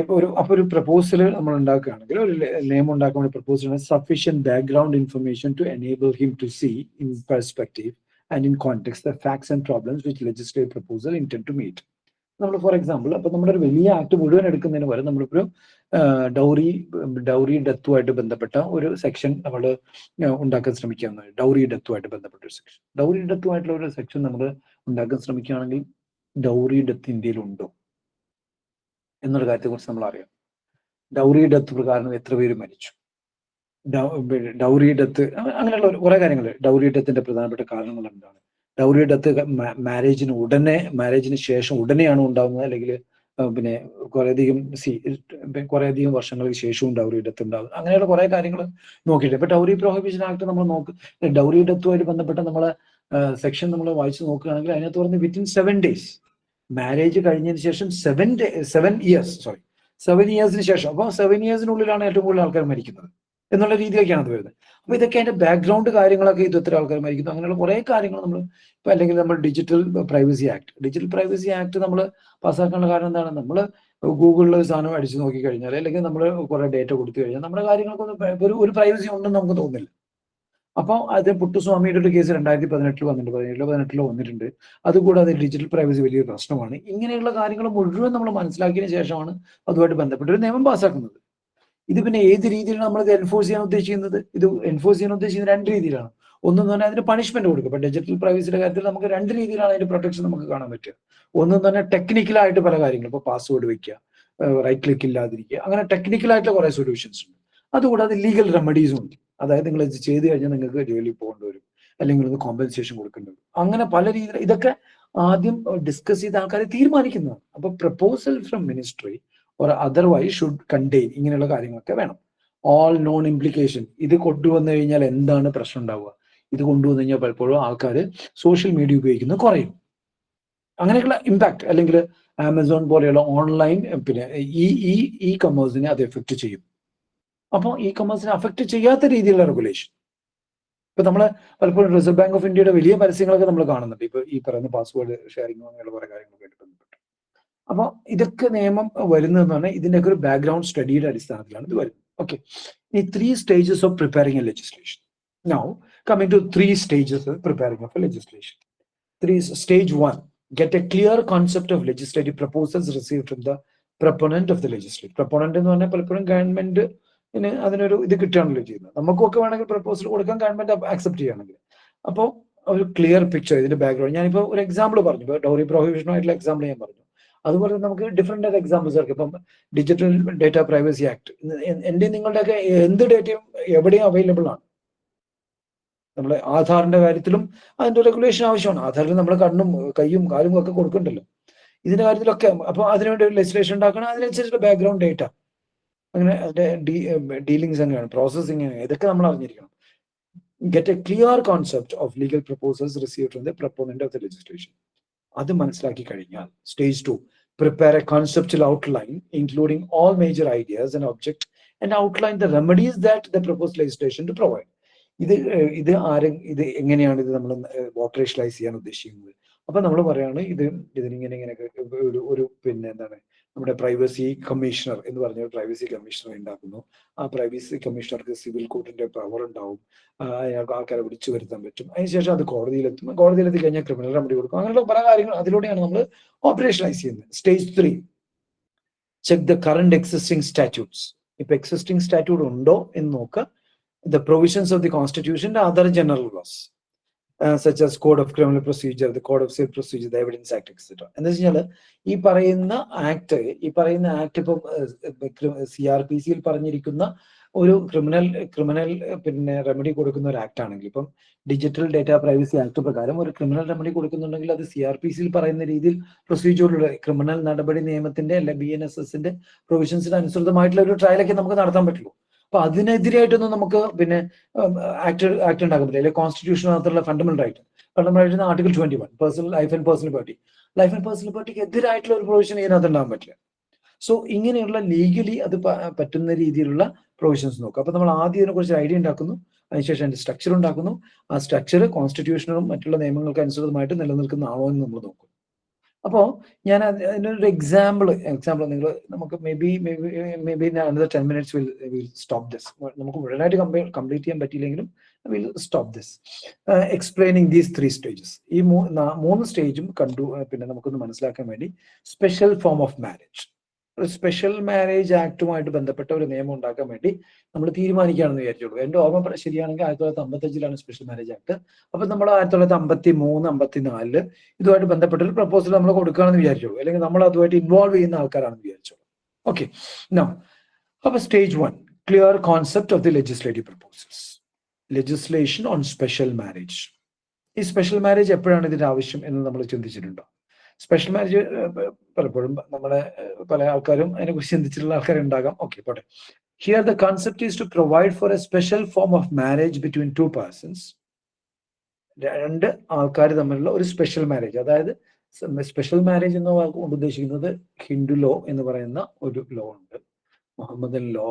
ഒരു പ്രപ്പോസൽ നമ്മൾ ഉണ്ടാക്കുകയാണെങ്കിൽ, ഒരു നിയമം ഉണ്ടാക്കുന്ന proposal sufficient background information to enable him to see in perspective and in context the facts and problems which legislative proposal intend to meet. നമ്മൾ ഫോർ എക്സാമ്പിൾ, അപ്പൊ നമ്മുടെ ഒരു വലിയ ആക്ട് മുഴുവൻ എടുക്കുന്നതിന് പകരം നമ്മളിപ്പോൾ ഡൗറി ഡെത്തുമായിട്ട് ബന്ധപ്പെട്ട ഒരു സെക്ഷൻ നമ്മൾ ഉണ്ടാക്കാൻ ശ്രമിക്കുകയാണ്. ഡൗറി ഡെത്തുമായിട്ട് ബന്ധപ്പെട്ട ഒരു സെക്ഷൻ, ഡൗറി ഡെത്തുമായിട്ടുള്ള ഒരു സെക്ഷൻ നമ്മൾ ഉണ്ടാക്കാൻ ശ്രമിക്കുകയാണെങ്കിൽ, ഡൗറി ഡെത്ത് ഇന്ത്യയിൽ ഉണ്ടോ എന്നുള്ള കാര്യത്തെക്കുറിച്ച് നമ്മൾ അറിയാം. ഡൗറി ഡെത്ത് പ്രകാരം എത്ര പേര് മരിച്ചു, ഡൗറി ഡെത്ത്, അങ്ങനെയുള്ള കുറെ കാര്യങ്ങൾ. ഡൗറി ഡെത്തിന്റെ പ്രധാനപ്പെട്ട കാരണങ്ങൾ എന്താണ്, ഡൗറി ഡെത്ത് മാരേജിന് ശേഷം ഉടനെയാണോ ഉണ്ടാകുന്നത്, അല്ലെങ്കിൽ പിന്നെ കുറേയധികം വർഷങ്ങൾക്ക് ശേഷവും ഡൗറി ഡെത്ത് ഉണ്ടാകുന്നത്, അങ്ങനെയുള്ള കുറെ കാര്യങ്ങൾ നോക്കിയിട്ട്. ഇപ്പൊ ഡൗറി പ്രൊഹിബിഷൻ ആക്ട് നമ്മൾ ഡൗറി ഡെത്തുമായിട്ട് ബന്ധപ്പെട്ട നമ്മളെ സെക്ഷൻ നമ്മൾ വായിച്ചു നോക്കുകയാണെങ്കിൽ, അതിനകത്ത് പറഞ്ഞ് വിത്തിൻ 7 days, മാരേജ് കഴിഞ്ഞതിന് ശേഷം 7 ഇയേഴ്സിന് ശേഷം, അപ്പൊ 7 ഇയേഴ്സിനുള്ളിലാണ് ഏറ്റവും കൂടുതൽ ആൾക്കാർ മരിക്കുന്നത് എന്നുള്ള രീതിയിലേക്കാണ് അത് വരുന്നത്. അപ്പൊ ഇതൊക്കെ അതിന്റെ ബാക്ക്ഗ്രൗണ്ട് കാര്യങ്ങളൊക്കെ, ഇത് എത്ര ആൾക്കാർ മരിക്കുന്നു, അങ്ങനെയുള്ള കുറെ കാര്യങ്ങൾ നമ്മൾ ഇപ്പൊ, അല്ലെങ്കിൽ നമ്മൾ ഡിജിറ്റൽ പ്രൈവസി ആക്ട് നമ്മൾ പാസ്സാക്കാനുള്ള കാരണം എന്താണ്, നമ്മൾ ഗൂഗിളിൽ ഒരു സാധനം അടിച്ചു നോക്കി കഴിഞ്ഞാൽ, അല്ലെങ്കിൽ നമ്മൾ കുറെ ഡേറ്റ കൊടുത്തു കഴിഞ്ഞാൽ നമ്മുടെ കാര്യങ്ങൾക്കൊന്നും ഒരു പ്രൈവസി ഉണ്ടെന്ന് നമുക്ക് തോന്നുന്നില്ല. അപ്പോൾ അത് പുട്ടുസ്വാമിയുടെ ഒരു കേസ് 2018 വന്നിട്ടുണ്ട്. അതുകൂടാതെ ഡിജിറ്റൽ പ്രൈവസി വലിയൊരു പ്രശ്നമാണ്. ഇങ്ങനെയുള്ള കാര്യങ്ങൾ മുഴുവൻ നമ്മൾ മനസ്സിലാക്കിയതിനു ശേഷമാണ് അതുമായിട്ട് ബന്ധപ്പെട്ട ഒരു നിയമം പാസ്സാക്കുന്നത്. ഇത് പിന്നെ ഏത് രീതിയിലാണ് നമ്മൾ ഇത് എൻഫോഴ്സ് ചെയ്യാൻ ഉദ്ദേശിക്കുന്നത്? ഇത് എൻഫോഴ്സ് ചെയ്യാൻ ഉദ്ദേശിക്കുന്നത് 2 രീതിയിലാണ്. ഒന്നെന്ന് പറഞ്ഞാൽ അതിന് പണിഷ്മെന്റ് കൊടുക്കുക. ഇപ്പൊ ഡിജിറ്റൽ പ്രൈവസിയുടെ കാര്യത്തിൽ നമുക്ക് 2 രീതിയിലാണ് അതിന്റെ പ്രൊട്ടക്ഷൻ നമുക്ക് കാണാൻ പറ്റുക. ഒന്നെന്ന് പറഞ്ഞാൽ ടെക്നിക്കലായിട്ട് പല കാര്യങ്ങൾ, ഇപ്പൊ പാസ്വേഡ് വെക്കുക, റൈറ്റ് ക്ലിക്ക് ഇല്ലാതിരിക്കുക, അങ്ങനെ ടെക്നിക്കലായിട്ടുള്ള കുറെ സൊല്യൂഷൻസ് ഉണ്ട്. അതുകൂടാതെ ലീഗൽ റെമഡീസും ഉണ്ട്. അതായത് നിങ്ങൾ ഇത് ചെയ്ത് കഴിഞ്ഞാൽ നിങ്ങൾക്ക് ജയിലിൽ പോകേണ്ടി വരും, അല്ലെങ്കിൽ ഒന്ന് കോമ്പൻസേഷൻ കൊടുക്കേണ്ടി വരും. അങ്ങനെ പല രീതിയിൽ ഇതൊക്കെ ആദ്യം ഡിസ്കസ് ചെയ്ത ആൾക്കാർ തീരുമാനിക്കുന്നതാണ്. അപ്പൊ proposal from ministry or otherwise should contain ഇങ്ങനെയുള്ള കാര്യങ്ങളൊക്കെ വേണം. ഓൾ നോൺ ഇംപ്ലിക്കേഷൻ, ഇത് കൊണ്ടുവന്നു കഴിഞ്ഞാൽ എന്താണ് പ്രശ്നം ഉണ്ടാവുക, ഇത് കൊണ്ടുവന്നു കഴിഞ്ഞാൽ പലപ്പോഴും ആൾക്കാർ സോഷ്യൽ മീഡിയ ഉപയോഗിക്കുന്നത് കുറയും, അങ്ങനെയുള്ള ഇമ്പാക്ട്, അല്ലെങ്കിൽ ആമസോൺ പോലെയുള്ള ഓൺലൈൻ പിന്നെ ഈ കൊമേഴ്സിനെ അത് എഫക്ട് ചെയ്യും. അപ്പോൾ ഈ കൊമേഴ്സിനെ അഫക്ട് ചെയ്യാത്ത രീതിയിലുള്ള റെഗുലേഷൻ, ഇപ്പൊ നമ്മള് പലപ്പോഴും റിസർവ് ബാങ്ക് ഓഫ് ഇന്ത്യയുടെ വലിയ പരസ്യങ്ങളൊക്കെ നമ്മൾ കാണുന്നുണ്ട്. ഇപ്പൊ ഈ പറയുന്ന പാസ്വേഡ് ഷെയറിംഗ് അങ്ങനെയുള്ള കുറെ കാര്യങ്ങളൊക്കെ ബന്ധപ്പെട്ട്. അപ്പോൾ ഇതൊക്കെ നിയമം വരുന്നതെന്ന് പറഞ്ഞാൽ ഇതിന്റെയൊക്കെ ഒരു ബാക്ക്ഗ്രൗണ്ട് സ്റ്റഡിയുടെ അടിസ്ഥാനത്തിലാണ് ഇത് വരുന്നത്. ഓക്കെ, ഈ 3 stages of preparing a legislation. Now coming to 3 stages of preparing of a legislation. Stage 1, get a clear concept of legislative proposals received from the proponent of the legislation. Proponent എന്ന് പറഞ്ഞാൽ പലപ്പോഴും government അതിനൊരു ഇത് കിട്ടുകയാണല്ലോ ചെയ്യുന്നത്. നമുക്കൊക്കെ വേണമെങ്കിൽ proposal കൊടുക്കാൻ government accept ചെയ്യണമെങ്കിൽ. അപ്പോൾ ഒരു ക്ലിയർ പിക്ചർ, ഇതിന്റെ ബാക്ക്ഗ്രൗണ്ട്. ഞാനിപ്പോൾ ഒരു എക്സാമ്പിൾ പറഞ്ഞു, ഇപ്പോൾ ഡൗറി പ്രൊഹിബിഷനുമായിട്ടുള്ള എക്സാമ്പിൾ ഞാൻ പറഞ്ഞു. അതുപോലെ നമുക്ക് ഡിഫറെന്റ് ആയിട്ട് എക്സാമ്പിൾസ് ഇറക്കും. ഇപ്പം ഡിജിറ്റൽ ഡേറ്റ പ്രൈവസി ആക്ട്, എന്റെ നിങ്ങളുടെയൊക്കെ എന്ത് ഡേറ്റയും എവിടെയും അവൈലബിൾ ആണ്. നമ്മളെ ആധാറിന്റെ കാര്യത്തിലും അതിന്റെ റെഗുലേഷൻ ആവശ്യമാണ്. ആധാറിൽ നമ്മൾ കണ്ണും കൈയും കാലും ഒക്കെ കൊടുക്കണ്ടല്ലോ. ഇതിന്റെ കാര്യത്തിലൊക്കെ അപ്പോൾ അതിനുവേണ്ടി ഒരു ലെജിസ്ലേഷൻ ഉണ്ടാക്കണം. അതിനനുസരിച്ചുള്ള ബാക്ക്ഗ്രൗണ്ട് ഡേറ്റ, അങ്ങനെ അതിന്റെ ഡീലിങ്സ് എങ്ങനെയാണ്, പ്രോസസ്സിങ് എങ്ങനെയാണ്, ഇതൊക്കെ നമ്മൾ അറിഞ്ഞിരിക്കണം. Get a clear concept of legal proposals received from the proponent of the legislation. അത് മനസ്സിലാക്കി കഴിഞ്ഞാൽ stage 2, prepare a conceptual outline including all major ideas and objects and outline the remedies that the proposed legislation to provide. ഇത് എങ്ങനെയാണ് ഇത് നമ്മൾ ഓപ്പറേഷണലൈസ് ചെയ്യാൻ ഉദ്ദേശിക്കുന്നത്? അപ്പൊ നമ്മൾ പറയാണ് ഇതിനിങ്ങനെ ഒരു പിന്നെ എന്താണ്, നമ്മുടെ പ്രൈവസി കമ്മീഷണർ എന്ന് പറഞ്ഞ പ്രൈവസി കമ്മീഷണർ ഉണ്ടാക്കുന്നു. ആ പ്രൈവസി കമ്മീഷണർക്ക് സിവിൽ കോർട്ടിന്റെ പവർ ഉണ്ടാവും, അയാൾക്ക് ആൾക്കാരെ വിളിച്ചു വരുത്താൻ പറ്റും. അതിനുശേഷം അത് കോടതിയിലെത്തും, കോടതിയിലെത്തി കഴിഞ്ഞാൽ ക്രിമിനൽ റെമഡി കൊടുക്കും. അങ്ങനെയുള്ള പല കാര്യങ്ങൾ അതിലൂടെയാണ് നമ്മൾ ഓപ്പറേഷണലൈസ് ചെയ്യുന്നത്. Stage 3, check the current existing statutes. ഇപ്പൊ എക്സിസ്റ്റിംഗ് സ്റ്റാറ്റ്യൂട്ട് ഉണ്ടോ എന്ന് നോക്കുക. The provisions of the Constitution and other general laws, such as Code of Criminal Procedure, the Code of Civil Procedure, the Evidence Act, etc. എന്ന് വെച്ചാൽ ഈ പറയുന്ന act ഇപ്പം CRPC പറഞ്ഞിരിക്കുന്ന ഒരു ക്രിമിനൽ പിന്നെ റെമഡി കൊടുക്കുന്ന ഒരു ആക്ട് ആണെങ്കിൽ, ഇപ്പം ഡിജിറ്റൽ ഡേറ്റ പ്രൈവസി ആക്ട് പ്രകാരം ഒരു ക്രിമിനൽ റെമഡി കൊടുക്കുന്നുണ്ടെങ്കിൽ അത് CRPC പറയുന്ന രീതിയിൽ പ്രൊസീജിയറിലുള്ള ക്രിമിനൽ നടപടി നിയമത്തിന്റെ അല്ലെ BNSSന്റെ പ്രൊവിഷൻസിന് അനുസൃതമായിട്ടുള്ള ഒരു ട്രയലൊക്കെ നമുക്ക് നടത്താൻ പറ്റുള്ളൂ. അപ്പൊ അതിനെതിരായിട്ടൊന്നും നമുക്ക് പിന്നെ ആക്ട് ഉണ്ടാക്കാൻ പറ്റില്ല. അല്ലെങ്കിൽ കോൺസ്റ്റിറ്റ്യൂഷനകത്തുള്ള fundamental right article 21 personal life and personal പ്രോപ്പർട്ടിക്ക് എതിരായിട്ടുള്ള ഒരു പ്രൊവിഷൻ ഇതിനകത്ത് ഉണ്ടാകാൻ പറ്റില്ല. സോ ഇങ്ങനെയുള്ള ലീഗലി അത് പറ്റുന്ന രീതിയിലുള്ള പ്രൊവിഷൻസ് നോക്കും. അപ്പൊ നമ്മൾ ആദ്യം ഇതിനെ കുറിച്ച് ഐഡിയ ഉണ്ടാക്കുന്നു, അതിനുശേഷം അതിന്റെ സ്ട്രക്ചർ ഉണ്ടാക്കുന്നു. ആ സ്ട്രക്ചർ കോൺസ്റ്റിറ്റ്യൂഷനും മറ്റുള്ള നിയമങ്ങൾക്ക് അനുസൃതമായിട്ട് നിലനിൽക്കുന്നതാണോ എന്ന് നമ്മൾ നോക്കും. അപ്പോൾ ഞാൻ അതിനൊരു എക്സാമ്പിൾ നിങ്ങൾ നമുക്ക് may be 10 minutes will stop this. നമുക്ക് മുഴുവനായിട്ട് കംപ്ലീറ്റ് ചെയ്യാൻ പറ്റിയില്ലെങ്കിലും will stop this explaining these 3 stages. ഈ 3 സ്റ്റേജും പിന്നെ നമുക്കൊന്ന് മനസ്സിലാക്കാൻ വേണ്ടി സ്പെഷ്യൽ ഫോം ഓഫ് മാരേജ്, ഒരു സ്പെഷ്യൽ മാരേജ് ആക്ടുമായിട്ട് ബന്ധപ്പെട്ട ഒരു നിയമം ഉണ്ടാക്കാൻ വേണ്ടി നമ്മൾ തീരുമാനിക്കുകയാണെന്ന് വിചാരിച്ചോളൂ. എൻ്റെ ഓർമ്മ ശരിയാണെങ്കിൽ 1955 സ്പെഷ്യൽ മാരേജ് ആക്ട്. അപ്പൊ നമ്മൾ 1953, 54 ഇതുമായിട്ട് ബന്ധപ്പെട്ട ഒരു പ്രപ്പോസൽ നമ്മൾ കൊടുക്കുകയാണെന്ന് വിചാരിച്ചോളൂ, അല്ലെങ്കിൽ നമ്മൾ അതുമായിട്ട് ഇൻവോൾവ് ചെയ്യുന്ന ആൾക്കാരാണെന്ന് വിചാരിച്ചോളൂ. ഓക്കെ, നൗ അപ്പൊ stage 1 clear concept of the legislative proposals, legislation on special marriage. ഈ സ്പെഷ്യൽ മാരേജ് എപ്പോഴാണ് ഇതിന്റെ ആവശ്യം എന്ന് നമ്മൾ ചിന്തിച്ചിട്ടുണ്ടോ? സ്പെഷ്യൽ മാരേജ് പലപ്പോഴും നമ്മുടെ പല ആൾക്കാരും അതിനെക്കുറിച്ച് ചിന്തിച്ചിട്ടുള്ള ആൾക്കാരുണ്ടാകാം. ഓക്കെ, പോട്ടെ. Here the concept is to provide for a special form of marriage between 2 persons. 2 ആൾക്കാർ തമ്മിലുള്ള ഒരു സ്പെഷ്യൽ മാരേജ്. അതായത് സ്പെഷ്യൽ മാരേജ് എന്ന കൊണ്ട് ഉദ്ദേശിക്കുന്നത് ഹിന്ദു ലോ എന്ന് പറയുന്ന ഒരു ലോ ഉണ്ട്, Mohammedan law,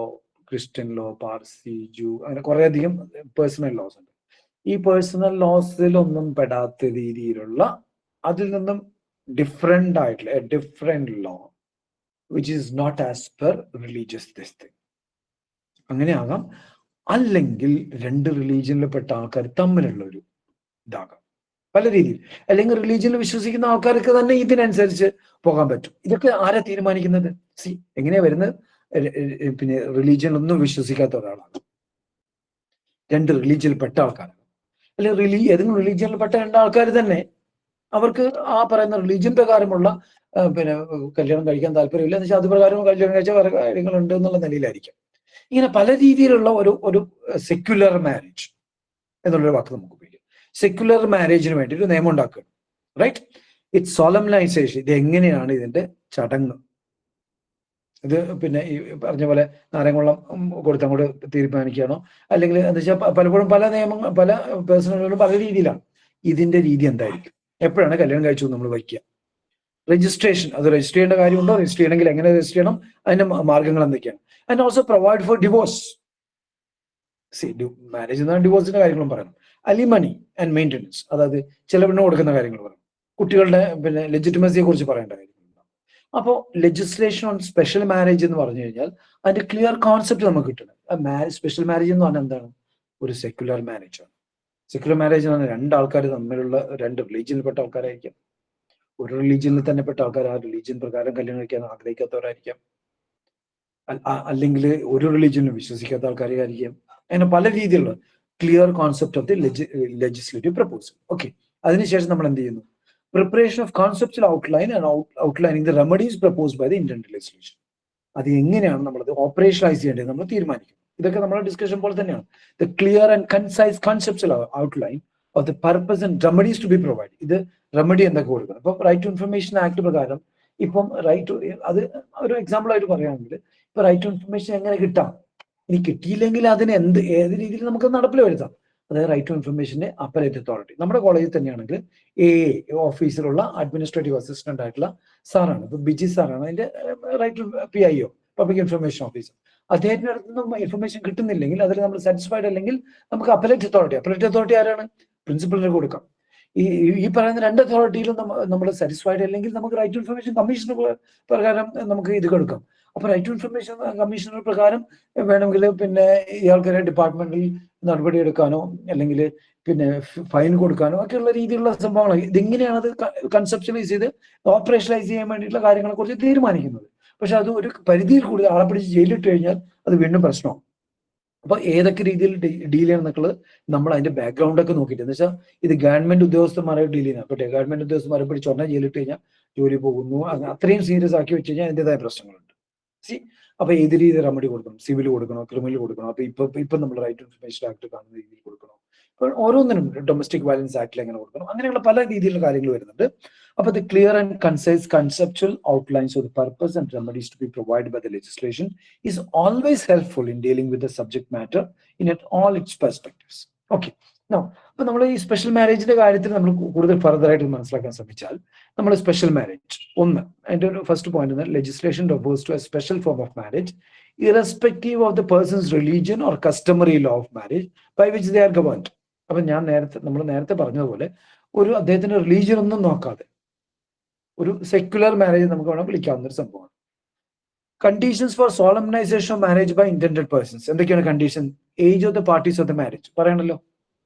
Christian law, Parsi, Jew, അങ്ങനെ കുറെ അധികം പേഴ്സണൽ ലോസ് ഉണ്ട്. ഈ പേഴ്സണൽ ലോസിലൊന്നും പെടാത്ത രീതിയിലുള്ള, അതിൽ നിന്നും ഡിഫറെന്റ് ആയിട്ടുള്ള different law which is not as per religious this thing. അങ്ങനെ ആകാം. അല്ലെങ്കിൽ 2 റിലീജിയനിൽപ്പെട്ട ആൾക്കാർ തമ്മിലുള്ള ഒരു ഇതാകാം, പല രീതിയിൽ. അല്ലെങ്കിൽ റിലീജിയനിൽ വിശ്വസിക്കുന്ന ആൾക്കാർക്ക് തന്നെ ഇതിനനുസരിച്ച് പോകാൻ പറ്റും. ഇതൊക്കെ ആരാ തീരുമാനിക്കുന്നത്? എങ്ങനെയാ വരുന്നത്? പിന്നെ റിലീജിയനൊന്നും വിശ്വസിക്കാത്ത ഒരാളാണ്, 2 റിലീജിയനിൽപ്പെട്ട ആൾക്കാരാണ്. അല്ലെങ്കിൽ ഏതെങ്കിലും റിലീജിയനിൽപ്പെട്ട 2 ആൾക്കാർ തന്നെ അവർക്ക് ആ പറയുന്ന റിലീജിയൻ പ്രകാരമുള്ള പിന്നെ കല്യാണം കഴിക്കാൻ താല്പര്യമില്ല എന്ന് വെച്ചാൽ അത് പ്രകാരം കല്യാണം കഴിച്ച വേറെ കാര്യങ്ങളുണ്ട് എന്നുള്ള നിലയിലായിരിക്കും. ഇങ്ങനെ പല രീതിയിലുള്ള ഒരു സെക്യുലർ മാരേജ് എന്നുള്ളൊരു വാക്ക് നമുക്ക് ഉപയോഗിക്കാം. സെക്യുലർ മാരേജിന് വേണ്ടി ഒരു നിയമം ഉണ്ടാക്കുക, റൈറ്റ്? ഇറ്റ്സ് സോളംനൈസേഷൻ. ഇത് എങ്ങനെയാണ് ഇതിന്റെ ചടങ്ങ്? ഇത് പിന്നെ ഈ പറഞ്ഞ പോലെ നാരങ്ങുളം കൊടുത്ത് അങ്ങോട്ട് തീരുമാനിക്കുകയാണോ? അല്ലെങ്കിൽ എന്താ വെച്ചാൽ പലപ്പോഴും പല നിയമങ്ങൾ പല പേഴ്സണലുകളും പല രീതിയിലാണ്. ഇതിന്റെ രീതി എന്തായിരിക്കും? എപ്പോഴാണ് കല്യാണം കഴിച്ചു നമ്മൾ വയ്ക്കുക? രജിസ്ട്രേഷൻ, അത് രജിസ്റ്റർ ചെയ്യേണ്ട കാര്യമുണ്ടോ? രജിസ്റ്റർ ചെയ്യണമെങ്കിൽ എങ്ങനെ രജിസ്റ്റർ ചെയ്യണം? അതിന്റെ മാർഗങ്ങൾ എന്തൊക്കെയാണ്? And also provide four divorce. Marriage എന്നാണ് ഡിവോഴ്സിന്റെ കാര്യങ്ങളും പറയണം. അലിമണി ആൻഡ് മെയിൻ്റെനൻസ്, അതായത് ചെലവിന് കൊടുക്കുന്ന കാര്യങ്ങൾ പറയണം. കുട്ടികളുടെ പിന്നെ ലെജിറ്റിമസിയെ കുറിച്ച് പറയേണ്ട കാര്യങ്ങളുണ്ടാവും. അപ്പോൾ ലെജിസ്ലേഷൻ ഓൺ സ്പെഷ്യൽ മാരേജ് എന്ന് പറഞ്ഞു കഴിഞ്ഞാൽ അതിന്റെ ക്ലിയർ കോൺസെപ്റ്റ് നമുക്ക് കിട്ടണം. സ്പെഷ്യൽ മാരേജ് എന്ന് പറഞ്ഞാൽ എന്താണ്? ഒരു സെക്യുലർ മാരേജ് ആണ്. സെക്യുലർ മാരേജ് എന്ന് പറഞ്ഞാൽ 2 ആൾക്കാർ തമ്മിലുള്ള 2 റിലീജിയനിൽപ്പെട്ട ആൾക്കാരായിരിക്കാം. ഒരു റിലീജിയനിൽ തന്നെ പെട്ട ആൾക്കാർ ആ റിലീജിയൻ പ്രകാരം കല്യാണം കഴിക്കാൻ ആഗ്രഹിക്കാത്തവരായിരിക്കാം. അല്ലെങ്കിൽ ഒരു റിലീജിയനിലും വിശ്വസിക്കാത്ത ആൾക്കാരായിരിക്കാം. അങ്ങനെ പല രീതിയിലുള്ള clear concept of the legislative proposal. Okay, അതിനുശേഷം നമ്മൾ എന്ത് ചെയ്യുന്നു? Preparation of conceptual outline and outlining the remedies proposed by the Indian legislation. അത് എങ്ങനെയാണ് നമ്മളത് ഓപ്പറേഷനലൈസ് ചെയ്യേണ്ടത് നമ്മൾ തീരുമാനിക്കും. ഇതൊക്കെ നമ്മുടെ ഡിസ്കഷൻ പോലെ തന്നെയാണ്. The clear and concise conceptual outline of the purpose and remedies to be provide. ഇത് റെമഡി എന്തൊക്കെ കൊടുക്കണം? ഇപ്പം റൈറ്റ് ടു ഇൻഫർമേഷൻ ആക്ട് പ്രകാരം ഇപ്പം അത് ഒരു എക്സാമ്പിൾ ആയിട്ട് പറയുകയാണെങ്കിൽ ഇപ്പൊ റൈറ്റ് ടു ഇൻഫർമേഷൻ എങ്ങനെ കിട്ടാം? ഇനി കിട്ടിയില്ലെങ്കിൽ അതിന് ഏത് രീതിയിൽ നമുക്ക് നടപ്പിൽ വരുത്താം? അതായത് റൈറ്റ് ടു ഇൻഫർമേഷന്റെ അപ്പലേറ്റ് അതോറിറ്റി നമ്മുടെ കോളേജിൽ തന്നെയാണെങ്കിൽ ഓഫീസിലുള്ള അഡ്മിനിസ്ട്രേറ്റീവ് അസിസ്റ്റന്റ് ആയിട്ടുള്ള സാറാണ്, ഇപ്പൊ ബിജി സാറാണ് അതിന്റെ right to PIO, public information officer. അദ്ദേഹത്തിന്റെ അടുത്ത് നിന്നും ഇൻഫർമേഷൻ കിട്ടുന്നില്ലെങ്കിൽ അതിൽ നമ്മൾ സാറ്റിസ്ഫൈഡ് അല്ലെങ്കിൽ നമുക്ക് അപ്പലേറ്റ് അതോറിറ്റി ആരാണ്? പ്രിൻസിപ്പലിന് കൊടുക്കാം. ഈ പറയുന്ന 2 അതോറിറ്റിയിലും നമ്മൾ സാറ്റിസ്ഫൈഡ് അല്ലെങ്കിൽ നമുക്ക് റൈറ്റ് ടു ഇൻഫർമേഷൻ കമ്മീഷണർ പ്രകാരം നമുക്ക് ഇത് കൊടുക്കാം. അപ്പൊ റൈറ്റ് ടു ഇൻഫർമേഷൻ കമ്മീഷണർ പ്രകാരം വേണമെങ്കിൽ പിന്നെ ഇയാൾക്കാരെ ഡിപ്പാർട്ട്മെന്റിൽ നടപടി എടുക്കാനോ അല്ലെങ്കിൽ പിന്നെ ഫൈൻ കൊടുക്കാനോ ഒക്കെയുള്ള രീതിയിലുള്ള സംഭവങ്ങൾ. ഇതെങ്ങനെയാണ് അത് കൺസെപ്ഷനലൈസ് ചെയ്ത് ഓപ്പറേഷനലൈസ് ചെയ്യാൻ വേണ്ടിയിട്ടുള്ള കാര്യങ്ങളെ കുറിച്ച് തീരുമാനിക്കുന്നത്. പക്ഷെ അത് ഒരു പരിധിയിൽ കൂടുതൽ ആളെ പിടിച്ച് ജയിലിട്ട് കഴിഞ്ഞാൽ അത് വീണ്ടും പ്രശ്നമാണ്. അപ്പൊ ഏതൊക്കെ രീതിയിൽ ഡീൽ ചെയ്യണം എന്നുള്ളത് നമ്മൾ അതിന്റെ ബാക്ക്ഗ്രൗണ്ട് ഒക്കെ നോക്കിയിട്ട്, എന്ന് വെച്ചാൽ ഇത് ഗവൺമെന്റ് ഉദ്യോഗസ്ഥന്മാരായിട്ട് ഡീൽ ചെയ്യുന്നത്. പക്ഷേ ഗവൺമെന്റ് ഉദ്യോഗസ്ഥന്മാരെ പിടിച്ച് ഒരെണ്ണം ജയിലിട്ട് കഴിഞ്ഞാൽ ജോലി പോകുന്നു, അത്രയും സീരിയസ് ആക്കി വെച്ച് കഴിഞ്ഞാൽ അതിൻ്റെതായ പ്രശ്നങ്ങളുണ്ട്. സി അപ്പൊ ഏത് രീതി റെമഡി കൊടുക്കണം, സിവിൽ കൊടുക്കണോ, ക്രിമിനൽ കൊടുക്കണോ, അപ്പൊ ഇപ്പൊ നമ്മൾ റൈറ്റ് ടു ഇൻഫർമേഷൻ ആക്ട് കാണുന്ന രീതിയിൽ കൊടുക്കണോ, അപ്പൊ ഓരോന്നിനും ഡൊമസ്റ്റിക് വയലൻസ് ആക്ടിൽ എങ്ങനെ കൊടുക്കണം, അങ്ങനെയുള്ള പല രീതിയിലുള്ള കാര്യങ്ങൾ വരുന്നുണ്ട്. അപ്പൊ the clear and concise conceptual outlines of the purpose and remedies to be provide by the legislation is always helpful in dealing with the subject matter in at all its perspectives. Okay, അപ്പൊ നമ്മൾ ഈ special മാരേജിന്റെ കാര്യത്തിൽ നമ്മൾ കൂടുതൽ further ആയിട്ട് മനസ്സിലാക്കാൻ ശ്രമിച്ചാൽ, നമ്മൾ സ്പെഷ്യൽ മാരേജ് ഒന്ന്, അതിന്റെ ഒരു first point, legislation refers to a special form of marriage irrespective of the persons religion or customary law of marriage by which they are governed. അപ്പൊ നമ്മൾ നേരത്തെ പറഞ്ഞതുപോലെ ഒരു അദ്ദേഹത്തിന്റെ റിലീജിയൻ ഒന്നും നോക്കാതെ ഒരു സെക്യുലർ മാരേജ് നമുക്ക് വേണം വിളിക്കാവുന്ന ഒരു സംഭവമാണ്. Conditions for solemnisation of marriage by intended persons. എന്തൊക്കെയാണ് condition? Age of the parties of the marriage പറയണല്ലോ,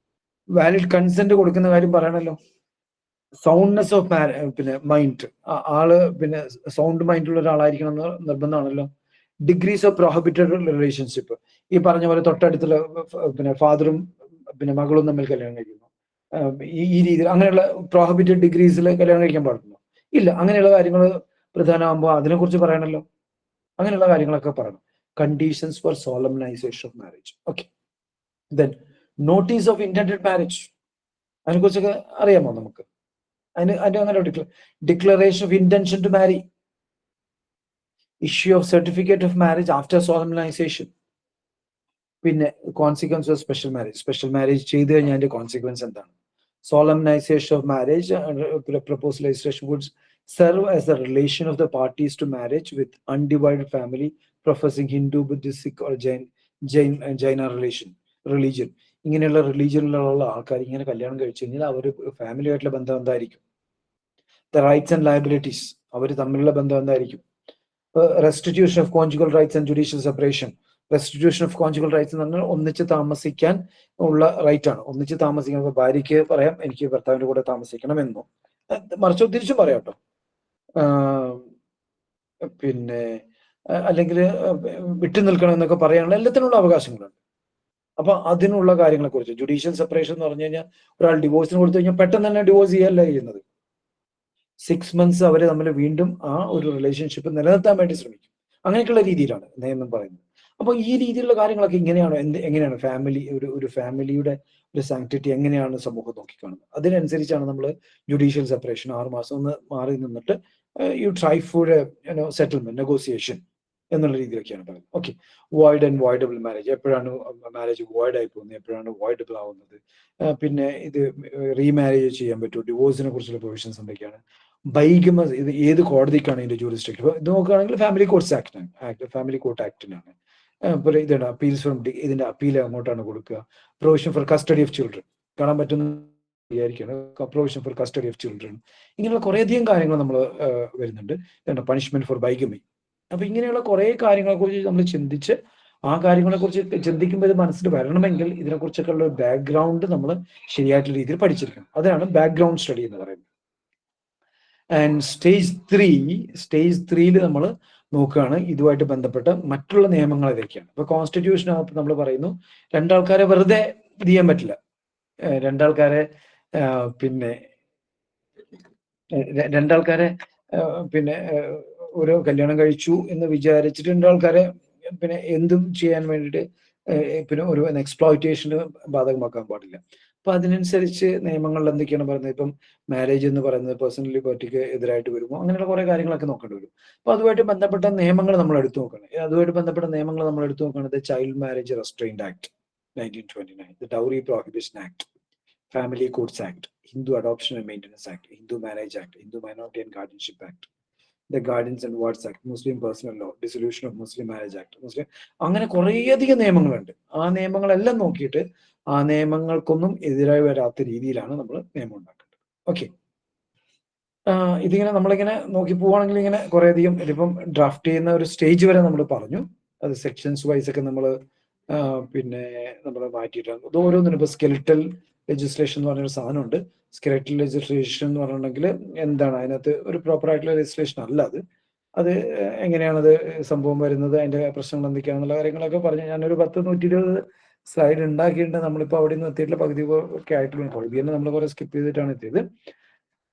വാലിഡ് കൺസെന്റ് കൊടുക്കുന്ന കാര്യം പറയണല്ലോ, സൗണ്ട്നെസ് ഓഫ് പിന്നെ മൈൻഡ്, ആള് പിന്നെ സൗണ്ട് മൈൻഡുള്ള ഒരാളായിരിക്കണം എന്ന് നിർബന്ധമാണല്ലോ. ഡിഗ്രീസ് ഓഫ് പ്രോഹിബിറ്റഡ് റിലേഷൻഷിപ്പ്, ഈ പറഞ്ഞ പോലെ തൊട്ടടുത്തുള്ള പിന്നെ ഫാദറും പിന്നെ മകളും തമ്മിൽ കല്യാണം കഴിക്കുന്നു, ഈ രീതിയിൽ അങ്ങനെയുള്ള പ്രോഹിബിറ്റഡ് ഡിഗ്രീസിൽ കല്യാണം കഴിക്കാൻ പാടുന്നു ഇല്ല, അങ്ങനെയുള്ള കാര്യങ്ങൾ പ്രധാനമാകുമ്പോൾ അതിനെക്കുറിച്ച് പറയണല്ലോ, അങ്ങനെയുള്ള കാര്യങ്ങളൊക്കെ പറയണം. Conditions for solemnisation of marriage. Okay, then notice of intended marriage, അതിനെക്കുറിച്ചൊക്കെ അറിയാമോ നമുക്ക്? അതിന്റെ അങ്ങനെ declaration of intention to marry, issue of certificate of marriage after solemnisation, പിന്നെ consequence of special marriage, special marriage ചെയ്തു കഴിഞ്ഞാൽ അതിന്റെ കോൺസിക്വൻസ് എന്താണ്? Solemnisation of marriage propose legislation would serve as the relation of the parties to marriage with undivided family professing Hindu, Buddhist, Sikh or Jaina religion. ഇങ്ങനെയുള്ള റിലീജിയനിലുള്ള ആൾക്കാർ ഇങ്ങനെ കല്യാണം കഴിച്ചു കഴിഞ്ഞാൽ അവർ ഫാമിലിയായിട്ടുള്ള ബന്ധം എന്തായിരിക്കും? ദ റൈറ്റ്സ് ആൻഡ് ലയബിലിറ്റീസ്, അവർ തമ്മിലുള്ള ബന്ധം എന്തായിരിക്കും? Restitution of conjugal rights and judicial separation. Restitution of conjugal rights എന്ന് പറഞ്ഞാൽ ഒന്നിച്ച് താമസിക്കാൻ ഉള്ള റൈറ്റ് ആണ്. ഒന്നിച്ച് താമസിക്കാൻ ഭാര്യയ്ക്ക് പറയാം എനിക്ക് ഭർത്താവിന്റെ കൂടെ താമസിക്കണം എന്നോ, മറിച്ചോ തിരിച്ചും പറയാം കേട്ടോ. പിന്നെ അല്ലെങ്കിൽ വിട്ടു നിൽക്കണം എന്നൊക്കെ പറയാനുള്ള എല്ലാത്തിനുള്ള അവകാശങ്ങളുണ്ട്. അപ്പൊ അതിനുള്ള കാര്യങ്ങളെ കുറിച്ച് ജുഡീഷ്യൽ സെപ്പറേഷൻ എന്ന് പറഞ്ഞു കഴിഞ്ഞാൽ ഒരാൾ ഡിവോഴ്സിന് കൊടുത്തു കഴിഞ്ഞാൽ പെട്ടെന്ന് തന്നെ ഡിവോഴ്സ് ചെയ്യല്ല ചെയ്യുന്നത്. 6 months അവര് തമ്മിൽ വീണ്ടും ആ ഒരു റിലേഷൻഷിപ്പ് നിലനിർത്താൻ വേണ്ടി ശ്രമിക്കും. അങ്ങനെയൊക്കെയുള്ള രീതിയിലാണ് നിയമം പറയുന്നത്. അപ്പൊ ഈ രീതിയിലുള്ള കാര്യങ്ങളൊക്കെ എങ്ങനെയാണ് ഒരു ഫാമിലിയുടെ ഒരു സാങ്ക്ടിറ്റി എങ്ങനെയാണ് സമൂഹം നോക്കിക്കാണുന്നത്, അതിനനുസരിച്ചാണ് നമ്മൾ ജുഡീഷ്യൽ സെപ്പറേഷൻ 6 മാസം ഒന്ന് മാറി നിന്നിട്ട് you try four settlement negotiation എന്നുള്ള രീതിയിലൊക്കെയാണ് പറയുന്നത്. Okay, void and voidable marriage, എപ്പോഴാണ് മാരേജ് വോയിഡ് ആയി പോകുന്നത്, എപ്പോഴാണ് വോയിഡബിൾ ആവുന്നത്, പിന്നെ ഇത് റീമാരേജ് ചെയ്യാൻ പറ്റുമോ, ഡിവോഴ്സിനെ കുറിച്ചുള്ള പ്രൊവിഷൻസ് എന്തൊക്കെയാണ്, ബൈഗമ ഇത് ഏത് കോടതിക്കാണ് ഇതിന്റെ ജൂറിസ്ഡിക്ഷൻ. ഇത് നോക്കുകയാണെങ്കിൽ family courts act family court ആക്ടിനാണ്. ഇതാണ് അപ്പീൽസ് ഫ്രം ഇതിന്റെ അപ്പീൽ അങ്ങോട്ടാണ് കൊടുക്കുക. Provision for custody of children കാണാൻ പറ്റുന്ന വിചാരിക്കുകയാണ്, provision for custody of children, ഇങ്ങനെയുള്ള കുറേയധികം കാര്യങ്ങൾ നമ്മൾ വരുന്നുണ്ട്. ഇതാണ് പണിഷ്മെന്റ് ഫോർ ബൈഗമി. അപ്പൊ ഇങ്ങനെയുള്ള കുറെ കാര്യങ്ങളെ കുറിച്ച് നമ്മൾ ചിന്തിച്ച് ആ കാര്യങ്ങളെ കുറിച്ച് ചിന്തിക്കുമ്പോൾ ഇത് മനസ്സിൽ വരണമെങ്കിൽ ഇതിനെക്കുറിച്ചൊക്കെ ഉള്ള ബാക്ക്ഗ്രൗണ്ട് നമ്മൾ ശരിയായിട്ടുള്ള രീതിയിൽ പഠിച്ചിരിക്കണം. അതാണ് ബാക്ക്ഗ്രൗണ്ട് സ്റ്റഡി എന്ന് പറയുന്നത്. ആൻഡ് സ്റ്റേജ് 3 നമ്മൾ നോക്കുകയാണ് ഇതുമായിട്ട് ബന്ധപ്പെട്ട മറ്റുള്ള നിയമങ്ങൾ ഏതൊക്കെയാണ്. ഇപ്പൊ കോൺസ്റ്റിറ്റ്യൂഷനകത്ത് നമ്മൾ പറയുന്നു രണ്ടാൾക്കാരെ വെറുതെ ഇത് ചെയ്യാൻ പറ്റില്ല, രണ്ടാൾക്കാരെ ഓരോ കല്യാണം കഴിച്ചു എന്ന് വിചാരിച്ചിട്ട് രണ്ടാൾക്കാരെ പിന്നെ എന്തും ചെയ്യാൻ വേണ്ടിയിട്ട് പിന്നെ ഒരു എക്സ്പ്ലോയിറ്റേഷന് ബാധകമാക്കാൻ പാടില്ല. അപ്പൊ അതിനനുസരിച്ച് നിയമങ്ങളിൽ എന്തൊക്കെയാണ് പറയുന്നത്? ഇപ്പം മാരേജ് എന്ന് പറയുന്നത് പേഴ്സണൽ ലിബർട്ടിക്ക് എതിരായിട്ട് വരുമോ, അങ്ങനെയുള്ള കുറെ കാര്യങ്ങളൊക്കെ നോക്കേണ്ടി വരും. അപ്പൊ അതുമായിട്ട് ബന്ധപ്പെട്ട നിയമങ്ങൾ നമ്മൾ എടുത്തു നോക്കണം. അതുമായിട്ട് ബന്ധപ്പെട്ട നിയമങ്ങൾ നമ്മൾ എടുത്തു നോക്കുന്നത് child marriage restrained act 1929, the dowry prohibition act, family courts act, Hindu adoption and maintenance act, Hindu marriage act, Hindu minority and guardianship act, the guardians and wards act, Muslim personal law, dissolution of Muslim marriage act, അങ്ങനെ കുറേയധികം നിയമങ്ങളുണ്ട്. ആ നിയമങ്ങളെല്ലാം നോക്കിയിട്ട് ആ നിയമങ്ങൾക്കൊന്നും എതിരായി വരാത്ത രീതിയിലാണ് നമ്മൾ നിയമം ഉണ്ടാക്കേണ്ടത്. ഓക്കെ, ഇതിങ്ങനെ നമ്മളിങ്ങനെ നോക്കി പോവുകയാണെങ്കിൽ ഇങ്ങനെ കുറേയധികം ഇതിപ്പം ഡ്രാഫ്റ്റ് ചെയ്യുന്ന ഒരു സ്റ്റേജ് വരെ നമ്മൾ പറഞ്ഞു. അത് സെക്ഷൻസ് വൈസ് ഒക്കെ നമ്മൾ പിന്നെ നമ്മൾ മാറ്റിയിട്ടാണ്. ഇത് ഓരോന്നിനും ഇപ്പൊ സ്കെലിറ്റൽ ലെജിസ്ലേഷൻ എന്ന് പറഞ്ഞൊരു സാധനമുണ്ട്. സ്കെലിറ്റൽ ലെജിസ്ലേഷൻ എന്ന് പറഞ്ഞിട്ടുണ്ടെങ്കിൽ എന്താണ് അതിനകത്ത് ഒരു പ്രോപ്പർ ആയിട്ടുള്ള ലെജിസ്ലേഷൻ അല്ല അത് എങ്ങനെയാണത് സംഭവം വരുന്നത്, അതിന്റെ പ്രശ്നങ്ങൾ എന്തൊക്കെയാണെന്നുള്ള കാര്യങ്ങളൊക്കെ പറഞ്ഞ് ഞാനൊരു 120 സ്ലൈഡ് ഉണ്ടാക്കിയിട്ടുണ്ട്. നമ്മളിപ്പോൾ അവിടെ നിന്ന് എത്തിയിട്ടുള്ള പകുതി ഒക്കെ ആയിട്ടുള്ള പകുതി തന്നെ നമ്മൾ കുറെ സ്കിപ്പ് ചെയ്തിട്ടാണ് എത്തിയത്.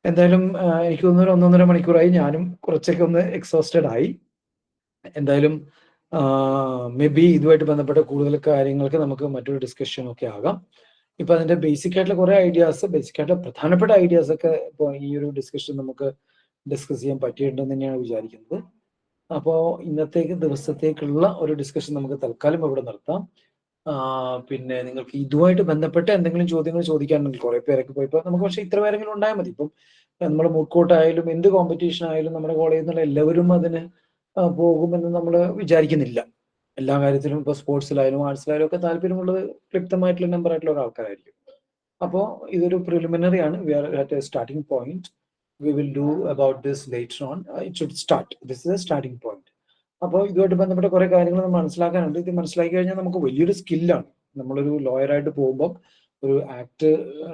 എന്തായാലും എനിക്ക് തോന്നുന്നു 1.5 മണിക്കൂറായി. ഞാനും കുറച്ചൊക്കെ ഒന്ന് എക്സോസ്റ്റഡ് ആയി. എന്തായാലും മേ ബി ഇതുമായിട്ട് ബന്ധപ്പെട്ട കൂടുതൽ കാര്യങ്ങൾക്ക് നമുക്ക് മറ്റൊരു ഡിസ്കഷൻ ഒക്കെ ആകാം. ഇപ്പൊ അതിന്റെ ബേസിക് ആയിട്ടുള്ള കുറെ ഐഡിയാസ്, ബേസിക് ആയിട്ടുള്ള പ്രധാനപ്പെട്ട ഐഡിയാസ് ഒക്കെ ഇപ്പോൾ ഈ ഒരു ഡിസ്കഷൻ നമുക്ക് ഡിസ്കസ് ചെയ്യാൻ പറ്റിയിട്ടുണ്ടെന്ന് തന്നെയാണ് വിചാരിക്കുന്നത്. അപ്പോൾ ഇന്നത്തേക്ക് ദിവസത്തേക്കുള്ള ഒരു ഡിസ്കഷൻ നമുക്ക് തൽക്കാലം ഇവിടെ നിർത്താം. പിന്നെ നിങ്ങൾക്ക് ഇതുമായിട്ട് ബന്ധപ്പെട്ട എന്തെങ്കിലും ചോദ്യങ്ങൾ ചോദിക്കാനുണ്ടെങ്കിൽ കുറെ പേരൊക്കെ പോയപ്പോൾ നമുക്ക് പക്ഷേ ഇത്ര പേരെങ്കിലും ഉണ്ടായാൽ മതി. ഇപ്പം നമ്മുടെ മൂക്കോട്ടായാലും എന്ത് കോമ്പറ്റീഷൻ ആയാലും നമ്മുടെ കോളേജിൽ നിന്നുള്ള എല്ലാവരും അതിന് പോകുമെന്ന് നമ്മൾ വിചാരിക്കുന്നില്ല. എല്ലാ കാര്യത്തിലും ഇപ്പോൾ സ്പോർട്സിലായാലും ആർട്സിലായാലും ഒക്കെ താല്പര്യമുള്ളത് ക്ലിപ്തമായിട്ടുള്ള നമ്പർ ആയിട്ടുള്ള ഒരാൾക്കാരായിരിക്കും. അപ്പോൾ ഇതൊരു പ്രിലിമിനറി ആണ്. We are at a starting point. We will do about this later on. It should start. This is a starting point. അപ്പോൾ ഇതുമായിട്ട് ബന്ധപ്പെട്ട കുറെ കാര്യങ്ങൾ നമ്മൾ മനസ്സിലാക്കാനുണ്ട്. ഇത് മനസ്സിലാക്കി കഴിഞ്ഞാൽ നമുക്ക് വലിയൊരു സ്കില്ലാണ്. നമ്മളൊരു ലോയറായിട്ട് പോകുമ്പോൾ ഒരു ആക്ട്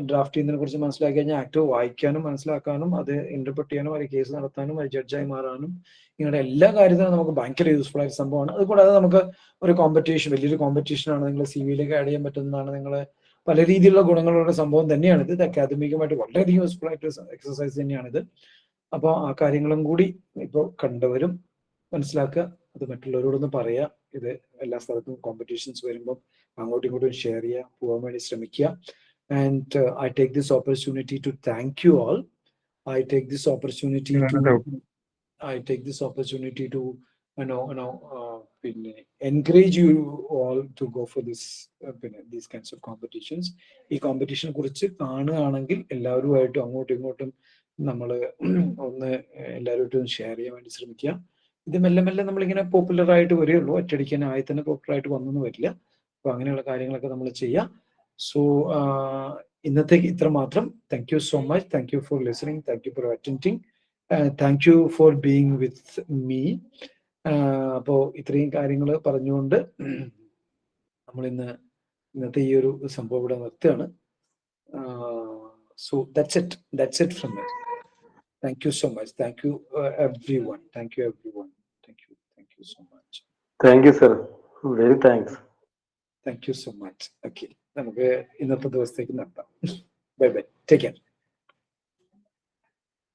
ഡ്രാഫ്റ്റ് ചെയ്യുന്നതിനെ കുറിച്ച് മനസ്സിലാക്കി കഴിഞ്ഞാൽ ആക്ട് വായിക്കാനും മനസ്സിലാക്കാനും അത് ഇന്റർപ്രറ്റ് ചെയ്യാനും അത് കേസ് നടത്താനും അത് ജഡ്ജായി മാറാനും ഇങ്ങനെയുള്ള എല്ലാ കാര്യത്തിനും നമുക്ക് ഭയങ്കര യൂസ്ഫുൾ ആയ സംഭവമാണ്. അതുകൂടാതെ നമുക്ക് ഒരു കോമ്പറ്റീഷൻ, വലിയൊരു കോമ്പറ്റീഷനാണ് നിങ്ങൾ സി വിയിലേക്ക് ആഡ് ചെയ്യാൻ പറ്റുന്നതാണ്. നിങ്ങൾ പല രീതിയിലുള്ള ഗുണങ്ങളുള്ള സംഭവം തന്നെയാണിത്. ഇത് അക്കാദമികമായിട്ട് വളരെയധികം യൂസ്ഫുൾ ആയിട്ടുള്ള എക്സസൈസ് തന്നെയാണിത്. അപ്പോൾ ആ കാര്യങ്ങളും കൂടി ഇപ്പോൾ കണ്ടവരും മനസ്സിലാക്കുക, അത് മറ്റുള്ളവരോടൊന്ന് പറയുക. ഇത് എല്ലാ സ്ഥലത്തും കോമ്പറ്റീഷൻസ് വരുമ്പോൾ അങ്ങോട്ടും ഇങ്ങോട്ടും ഷെയർ ചെയ്യുക, പോകാൻ വേണ്ടി ശ്രമിക്കുക. And I take this opportunity to thank you all. I take this opportunity to പിന്നെ encourage you all to go for this these kinds of competitions. ഈ കോമ്പറ്റീഷനെ കുറിച്ച് കാണുകയാണെങ്കിൽ എല്ലാവരുമായിട്ടും അങ്ങോട്ടും ഇങ്ങോട്ടും നമ്മൾ ഒന്ന് എല്ലാവരുമായിട്ടും ഷെയർ ചെയ്യാൻ വേണ്ടി ശ്രമിക്കുക. ഇത് മെല്ലെ മെല്ലെ നമ്മളിങ്ങനെ പോപ്പുലർ ആയിട്ട് വരികയുള്ളൂ. ഒറ്റയടിക്കാൻ ആയി തന്നെ പോപ്പുലർ ആയിട്ട് വന്നൊന്നും വരില്ല. അപ്പോൾ അങ്ങനെയുള്ള കാര്യങ്ങളൊക്കെ നമ്മൾ ചെയ്യാം. സോ ഇന്നത്തേക്ക് ഇത്ര മാത്രം. Thank you so much. Thank you for listening. Thank you four attending. Thank you for being with me. അപ്പോൾ ഇത്രയും കാര്യങ്ങൾ പറഞ്ഞുകൊണ്ട് നമ്മൾ ഇന്നത്തെ ഈ ഒരു സംഭവം ഇവിടെ നിർത്തുകയാണ്. So that's it from me. Thank you so much. Thank you everyone. Thank you so much. Thank you sir, very thanks. Thank you so much. Okay, നമുക്ക് ഇന്നത്തെ ദിവസത്തേക്ക് നിർത്താം. Bye bye, take care.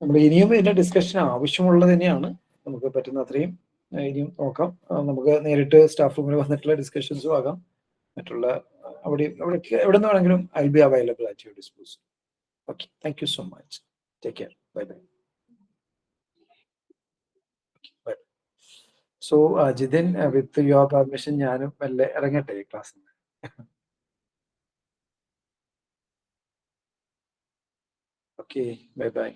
നമ്മൾ ഇനിയും ഇതിന്റെ ഡിസ്കഷൻ ആവശ്യമുള്ളത് തന്നെയാണ്. നമുക്ക് പറ്റുന്ന അത്രയും ഇനിയും നോക്കാം. നമുക്ക് നേരിട്ട് സ്റ്റാഫ് റൂമിൽ വന്നിട്ടുള്ള ഡിസ്കഷൻസും ആകാം. മറ്റുള്ള എവിടെ നിന്ന് വേണമെങ്കിലും I be available at your disposal. Okay, thank you so much. Take care. Bye bye. Bye. So Jithin, with your permission ഞാനും മെല്ലെ ഇറങ്ങട്ടെ ഈ ക്ലാസ്സിൽ. Okay, bye by.